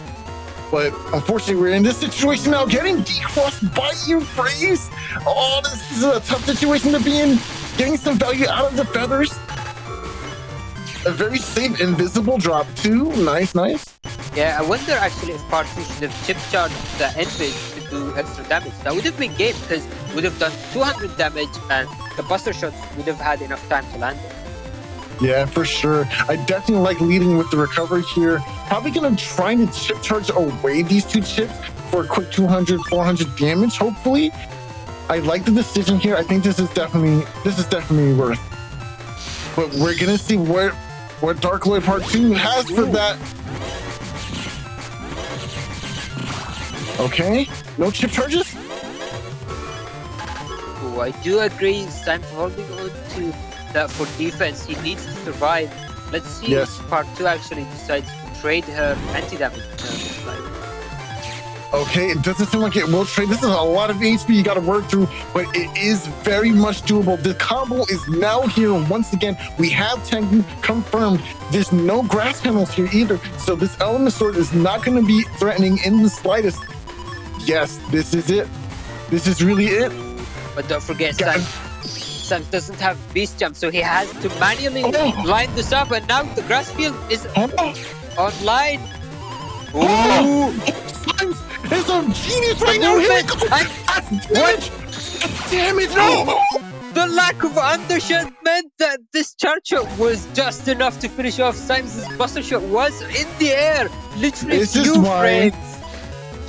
But unfortunately, we're in this situation now, getting decrossed by you, Praise. Oh, this is a tough situation to be in. Getting some value out of the feathers. A very safe invisible drop too. Nice, nice. Yeah, I wonder actually if ParTwo should have chip charged the Envid to do extra damage. That would have been game, because it would have done 200 damage and the Buster Shots would have had enough time to land it. Yeah, for sure. I definitely like leading with the recovery here. Probably gonna try to chip charge away these two chips for a quick 200, 400 damage, hopefully. I like the decision here. I think this is definitely worth. But we're gonna see where what Dark Lord Part 2 has for that. Okay, no chip charges? Oh, I do agree. Symes holding on to that for defense. He needs to survive. Let's see Yes. if Part 2 actually decides to trade her anti-damage. Okay, it doesn't seem like it will trade. This is a lot of HP you got to work through, but it is very much doable. The combo is now here once again. We have Tengu confirmed. There's no grass panels here either, so this element sword is not going to be threatening in the slightest. Yes, this is it. This is really it. But don't forget, Got Symes doesn't have beast jump, so he has to manually line this up, and now the grass field is online. Oh, Symes is a genius right now. Here we go. Damage. Damage. No. The lack of undershot meant that this charge shot was just enough to finish off. Symes' buster shot was in the air, literally This is few why frames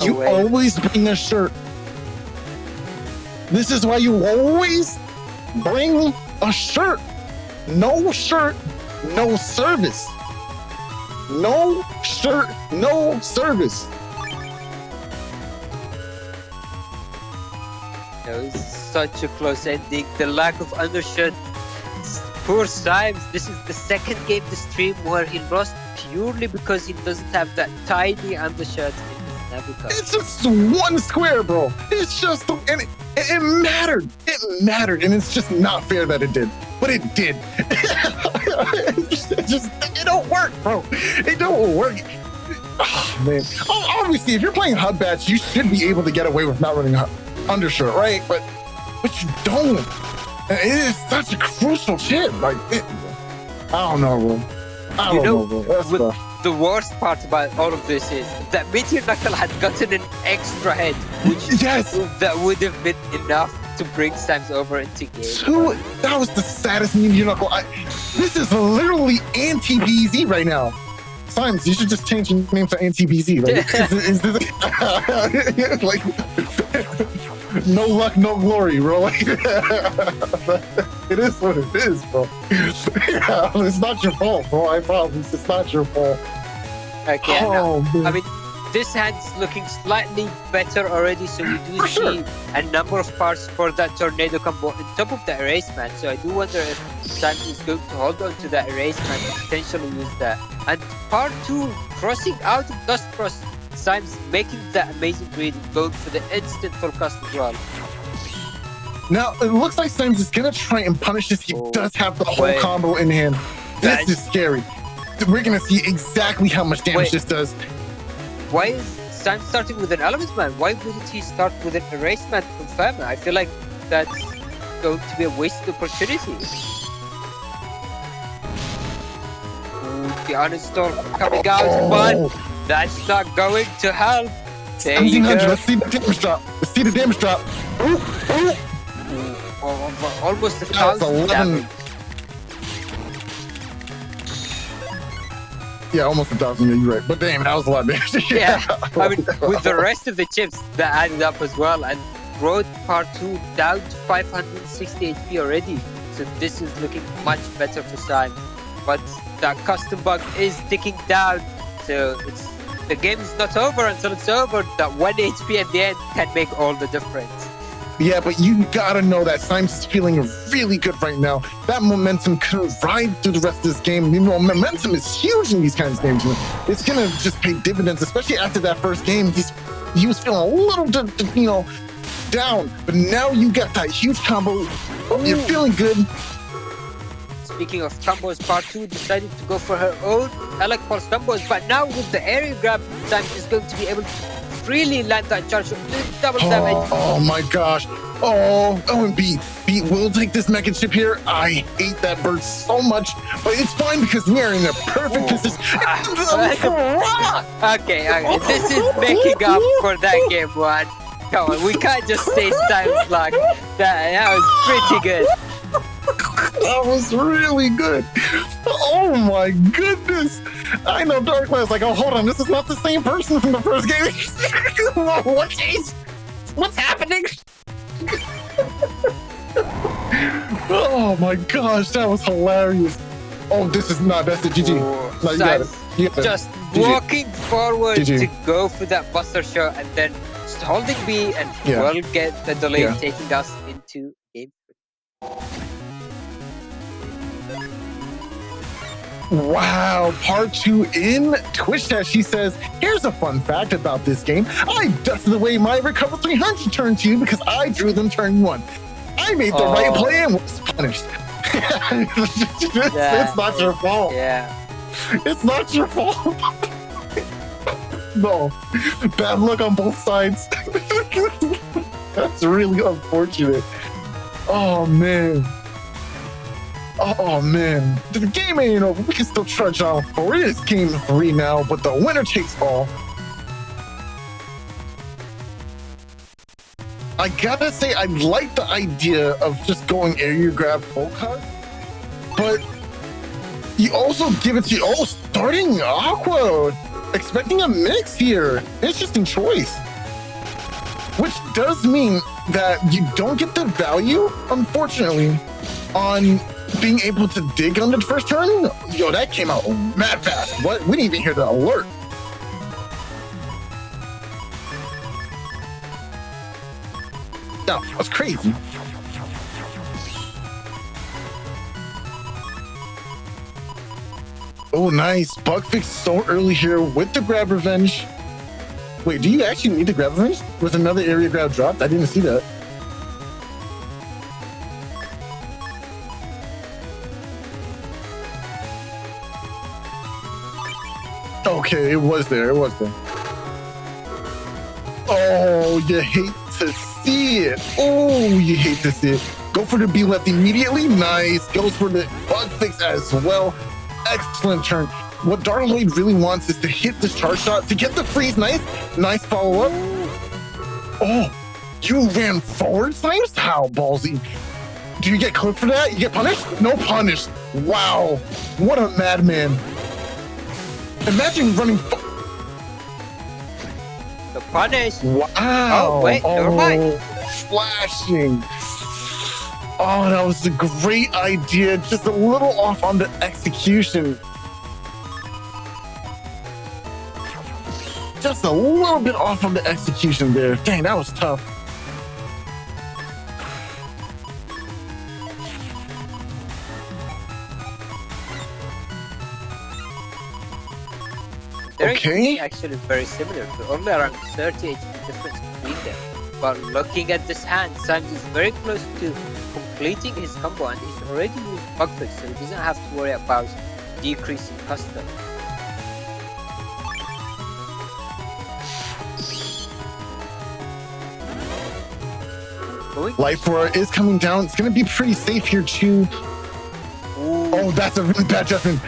you away. always bring a shirt. This is why you always bring a shirt. No shirt, no service. No shirt, no service. It was such a close ending. The lack of undershot. Poor Symes. This is the second game this stream where he lost purely because he doesn't have that tiny undershot in his Navica. It's just one square, bro. It's just, and it mattered. It mattered, and it's just not fair that it did. But it did. It don't work, bro. It don't work. Oh, man. Obviously, if you're playing HUD Batch, you should be able to get away with not running undershirt, right? But you don't. It is such a crucial chip. Like, I don't know, bro. I don't know, bro. That's rough. The worst part about all of this is that Meteor Knuckle had gotten an extra head, which that would have been enough to bring Symes over into game. That was the saddest Meteor Knuckle. This is literally anti-BZ right now. Symes, you should just change your name to anti-BZ. Like, no luck, no glory, bro. Like, it is what it is, bro. It's not your fault, bro. I promise. It's not your fault. Okay, I mean, this hand's looking slightly better already, so we do see a number of parts for that tornado combo on top of the erase man. So I do wonder if Symes is going to hold on to that erase man and potentially use that. And part 2, crossing out of Dust Cross, Symes making that amazing read and going for the instant full cast as well. Now, it looks like Symes is going to try and punish this. He does have the whole combo in hand. This is scary. We're going to see exactly how much damage this does. Why is Symes starting with an element man? Why wouldn't he start with an erase man to confirm it? I feel like that's going to be a wasted opportunity. The uninstall coming out, but that's not going to help. There you go. Let's see the damage drop. Let's see the damage drop. Almost 1,000 damage. Yeah, almost 1,000. You're right. But damn, that was a lot of damage. Yeah, I mean, with the rest of the chips that added up as well, and Road Part 2 down to 560 HP already. So this is looking much better for Symes. But that custom bug is ticking down. So the game is not over until it's over. That 1 HP at the end can make all the difference. Yeah, but you gotta know that Symes is feeling really good right now. That momentum can ride through the rest of this game. You know, momentum is huge in these kinds of games. It's gonna just pay dividends, especially after that first game. He was feeling a little, down, but now you got that huge combo. You're feeling good. Speaking of combos, Part 2 decided to go for her own Elec Pulse combos, but now with the area grab, Symes is going to be able to freely land that charge with double damage. Oh my gosh. And B will take this mega chip here. I hate that bird so much, but it's fine because we are in a perfect position. Okay, this is making up for that game one. Come on, we can't just stay Symes like that. That was pretty good. That was really good. Oh my goodness. I know Dark Lord's like, oh, hold on. This is not the same person from the first game. What's happening? Oh my gosh, that was hilarious. Oh, this is not. That's the GG. Oh, No, you got it. Symes You got it. just GG. walking forward GG. to go for that buster shot and then just holding B and Yeah. will get the delay, Yeah. taking us into game 3. Wow, part 2 in Twitch chat. She says, here's a fun fact about this game. I dusted away my recover 300 turn 2 because I drew them turn 1. I made the right play and was punished. It's not your fault. Yeah. It's not your fault. No. Bad luck on both sides. That's really unfortunate. Oh, man. Oh, man. The game ain't over. We can still trudge on forward. It's game 3 now, but the winner takes all. I gotta say, I like the idea of just going area grab full cut, but you also give it to, oh, starting Aqua, expecting a mix here. Interesting choice. Which does mean that you don't get the value, unfortunately, on being able to dig on the first turn. Yo, that came out mad fast. What? We didn't even hear the alert. No, that's crazy. Oh, nice. Bug fix so early here with the grab revenge. Wait, do you actually need the grab revenge? Was another area grab dropped? I didn't see that. Okay, it was there. It was there. Oh, you hate to see it. Oh, you hate to see it. Go for the B left immediately. Nice. Goes for the bug fix as well. Excellent turn. What Darkloid really wants is to hit this charge shot to get the freeze. Nice. Nice follow up. Oh, you ran forward, Symes? How ballsy. Do you get clipped for that? You get punished? No punish. Wow. What a madman. Imagine running. The punish. Wow. Oh, wait, never mind. Flashing. Oh, that was a great idea. Just a little off on the execution. Just a little bit off on the execution there. Dang, that was tough. They're Okay. actually very similar. Only around 30 HP difference between them. But looking at this hand, Symes is very close to completing his combo and he's already used bug fix, so he doesn't have to worry about decreasing custom. Life Roar is coming down. It's going to be pretty safe here, too. Ooh. Oh, that's a really bad judgment.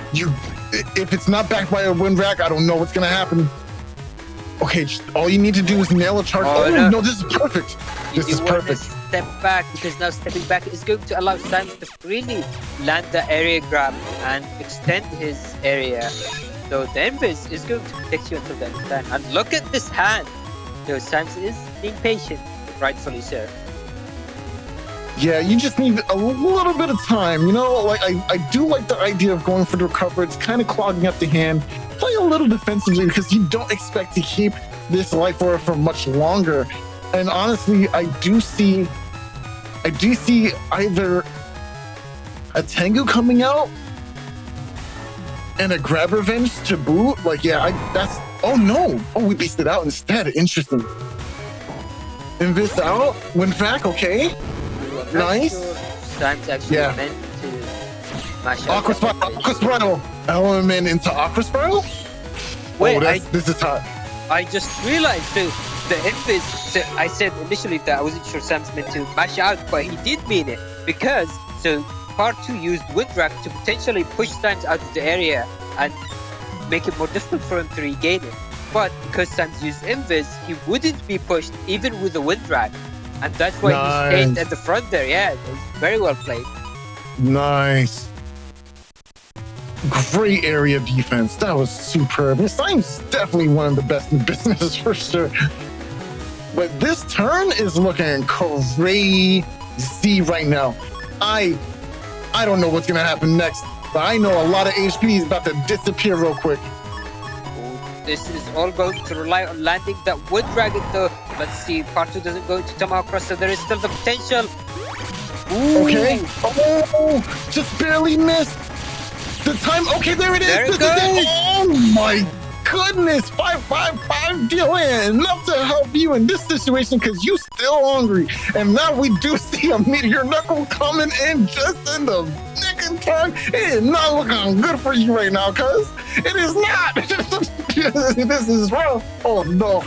If it's not backed by a wind rack, I don't know what's going to happen. Okay, all you need to do is nail a charge. Oh, no, this is perfect. This is perfect. Step back, because now stepping back is going to allow Symes to freely land the area grab and extend his area. So the invis is going to protect you until the end of time. And look at this hand. So Symes is being patient, rightfully so. Yeah, you just need a little bit of time, you know? Like, I do like the idea of going for the recover. It's kind of clogging up the hand. Play a little defensively because you don't expect to keep this Life Aura for much longer. And honestly, I do see either a Tengu coming out and a Grab Revenge to boot. Like, yeah, oh no. Oh, we beasted out instead. Interesting. Invis out, went back, okay. Nice. Symes actually meant to mash out. Aqua Spiral. Element into Aqua Spiral? Wait, this is hot. I just realized the invis. So I said initially that I wasn't sure Symes meant to mash out, but he did mean it because ParTwo used Wind Rack to potentially push Symes out of the area and make it more difficult for him to regain it. But because Symes used invis, he wouldn't be pushed even with the Wind Rack. And that's why he stayed at the front there. Yeah, it was very well played. Nice. Great area defense. That was superb. Symes is definitely one of the best in business for sure. But this turn is looking crazy right now. I don't know what's gonna happen next. But I know a lot of HP is about to disappear real quick. This is all going to rely on landing that wood dragon though. Let's see, ParTwo doesn't go into Tomahawk Cross, so there is still the potential. Ooh. Okay. Oh, just barely missed. The time. Okay, there it is. There it This goes. is it. Oh my goodness. 555 Dylan. Enough to help you in this situation because you still hungry. And now we do see a meteor knuckle coming in just in the nick of time. It is not looking good for you right now, cuz it is not. This is rough. Oh no.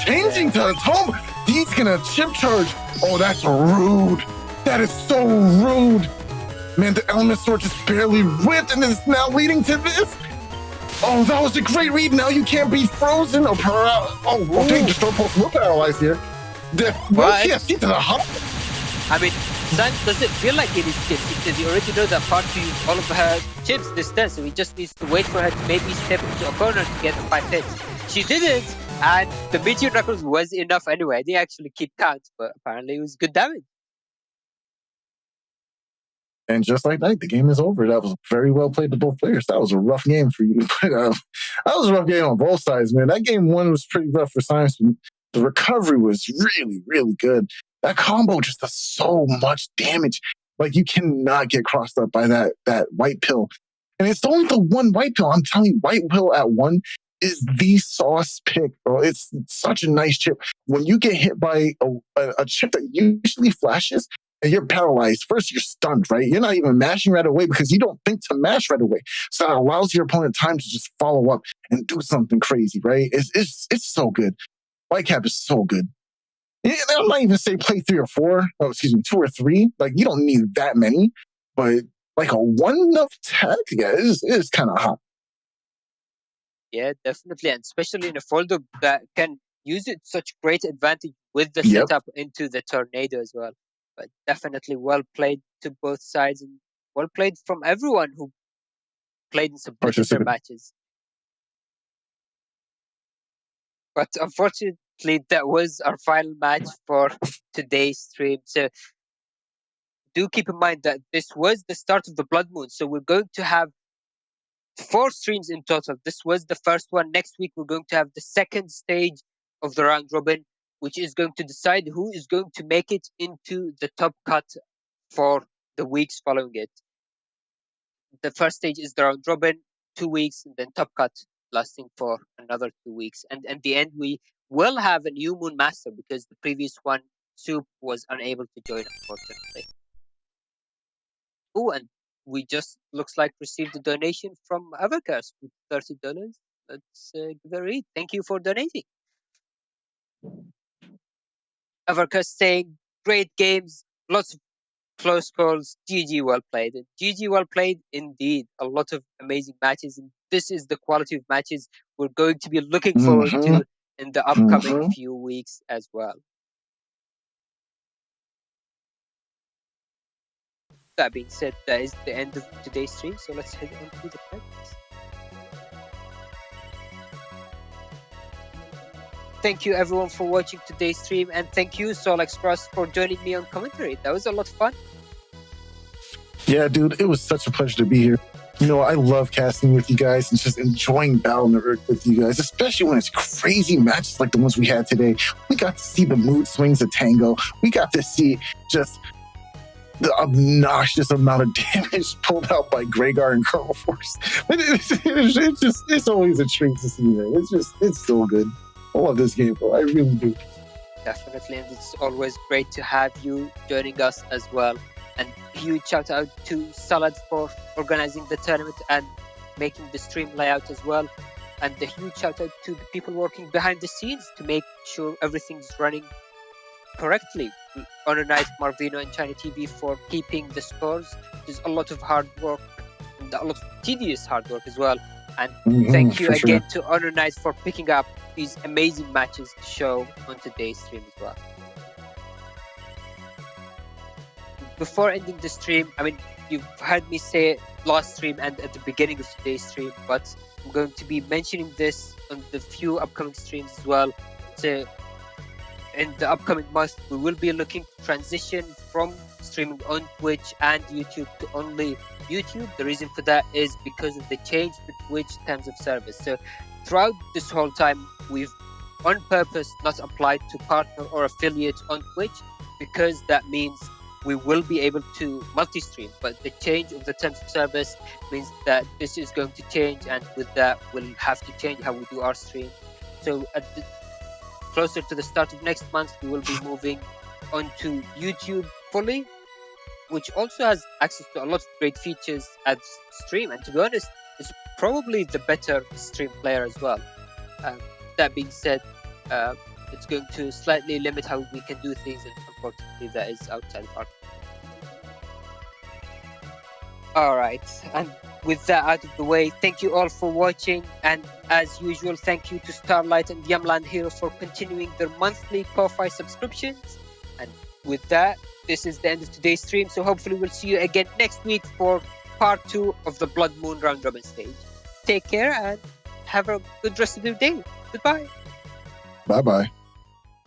Changing to the tome. He's gonna chip charge. Oh, that's rude. That is so rude. Man, the element sword just barely whipped and it's now leading to this. Oh, that was a great read. Now you can't be frozen or oh, okay, the store post will paralyze here. The TFC to the hub. I mean, Symes doesn't feel like it is chips because you already know that ParTwo used all of her chips this turn, so he just needs to wait for her to maybe step into a corner to get the 5 hits. She didn't, and the meteor knuckles was enough anyway. I didn't actually keep count, but apparently it was good damage. And just like that, the game is over. That was very well played to both players. That was a rough game for you. But, that was a rough game on both sides, man. That game one was pretty rough for Symes. The recovery was really, really good. That combo just does so much damage. Like, you cannot get crossed up by that white pill. And it's only the one white pill. I'm telling you, white pill at 1 is the sauce pick, bro. It's such a nice chip. When you get hit by a chip that usually flashes, and you're paralyzed. First, you're stunned, right? You're not even mashing right away because you don't think to mash right away. So that allows your opponent time to just follow up and do something crazy, right? It's so good. Whitecap is so good. I'm not even say play 3 or 4. Oh, excuse me, 2 or 3. Like, you don't need that many, but like a 1 of tech, yeah, it is kind of hot. Yeah, definitely, and especially in a folder that can use it such great advantage with the setup into the tornado as well. But definitely well played to both sides and well played from everyone who played in some particular matches. But unfortunately, that was our final match for today's stream. So do keep in mind that this was the start of the Blood Moon. So we're going to have 4 streams in total. This was the first one. Next week, we're going to have the second stage of the round robin, which is going to decide who is going to make it into the top cut for the weeks following it. The first stage is the round robin, 2 weeks, and then top cut lasting for another 2 weeks. And at the end, we will have a new Moon Master because the previous one, Soup, was unable to join, unfortunately. Oh, and we just, looks like, received a donation from Avacast with $30. Let's give a read. Thank you for donating. Avacast saying, great games, lots of close calls, GG well played. And GG well played indeed. A lot of amazing matches. And this is the quality of matches we're going to be looking forward to in the upcoming few weeks as well. That being said, that is the end of today's stream. So let's head on to the practice. Thank you everyone for watching today's stream, and thank you SoulXCross for joining me on commentary. That was a lot of fun. Yeah, dude, it was such a pleasure to be here. You know, I love casting with you guys and just enjoying Battle Network with you guys, especially when it's crazy matches like the ones we had today. We got to see the mood swings of Tango. We got to see just the obnoxious amount of damage pulled out by Gregar and Colonel Force. It's always a treat to see, man. It's so good. I love this game, bro. I really do. Definitely, and it's always great to have you joining us as well. And huge shout out to Salad for organizing the tournament and making the stream layout as well. And a huge shout out to the people working behind the scenes to make sure everything's running correctly. HonorNite, Marvino, and ChinaTV for keeping the scores. There's a lot of hard work and a lot of tedious hard work as well. And thank you again to HonorNite for picking up these amazing matches to show on today's stream as well. Before ending the stream, I mean, you've heard me say it last stream and at the beginning of today's stream, but I'm going to be mentioning this on the few upcoming streams as well. So in the upcoming month, we will be looking to transition from streaming on Twitch and YouTube to only YouTube. The reason for that is because of the change to Twitch terms of service. So throughout this whole time, we've on purpose not applied to partner or affiliate on Twitch, because that means we will be able to multi-stream. But the change of the terms of service means that this is going to change, and with that, we'll have to change how we do our stream. So closer to the start of next month, we will be moving onto YouTube fully, which also has access to a lot of great features as stream. And to be honest, it's probably the better stream player as well. That being said, it's going to slightly limit how we can do things, and unfortunately that is outside of our. Alright, and with that out of the way, thank you all for watching, and as usual, thank you to Starlight and Yamland Hero for continuing their monthly Ko-Fi subscriptions. And with that, this is the end of today's stream, so hopefully we'll see you again next week for part 2 of the Blood Moon Round Robin stage. Take care and have a good rest of your day. Goodbye. Bye-bye.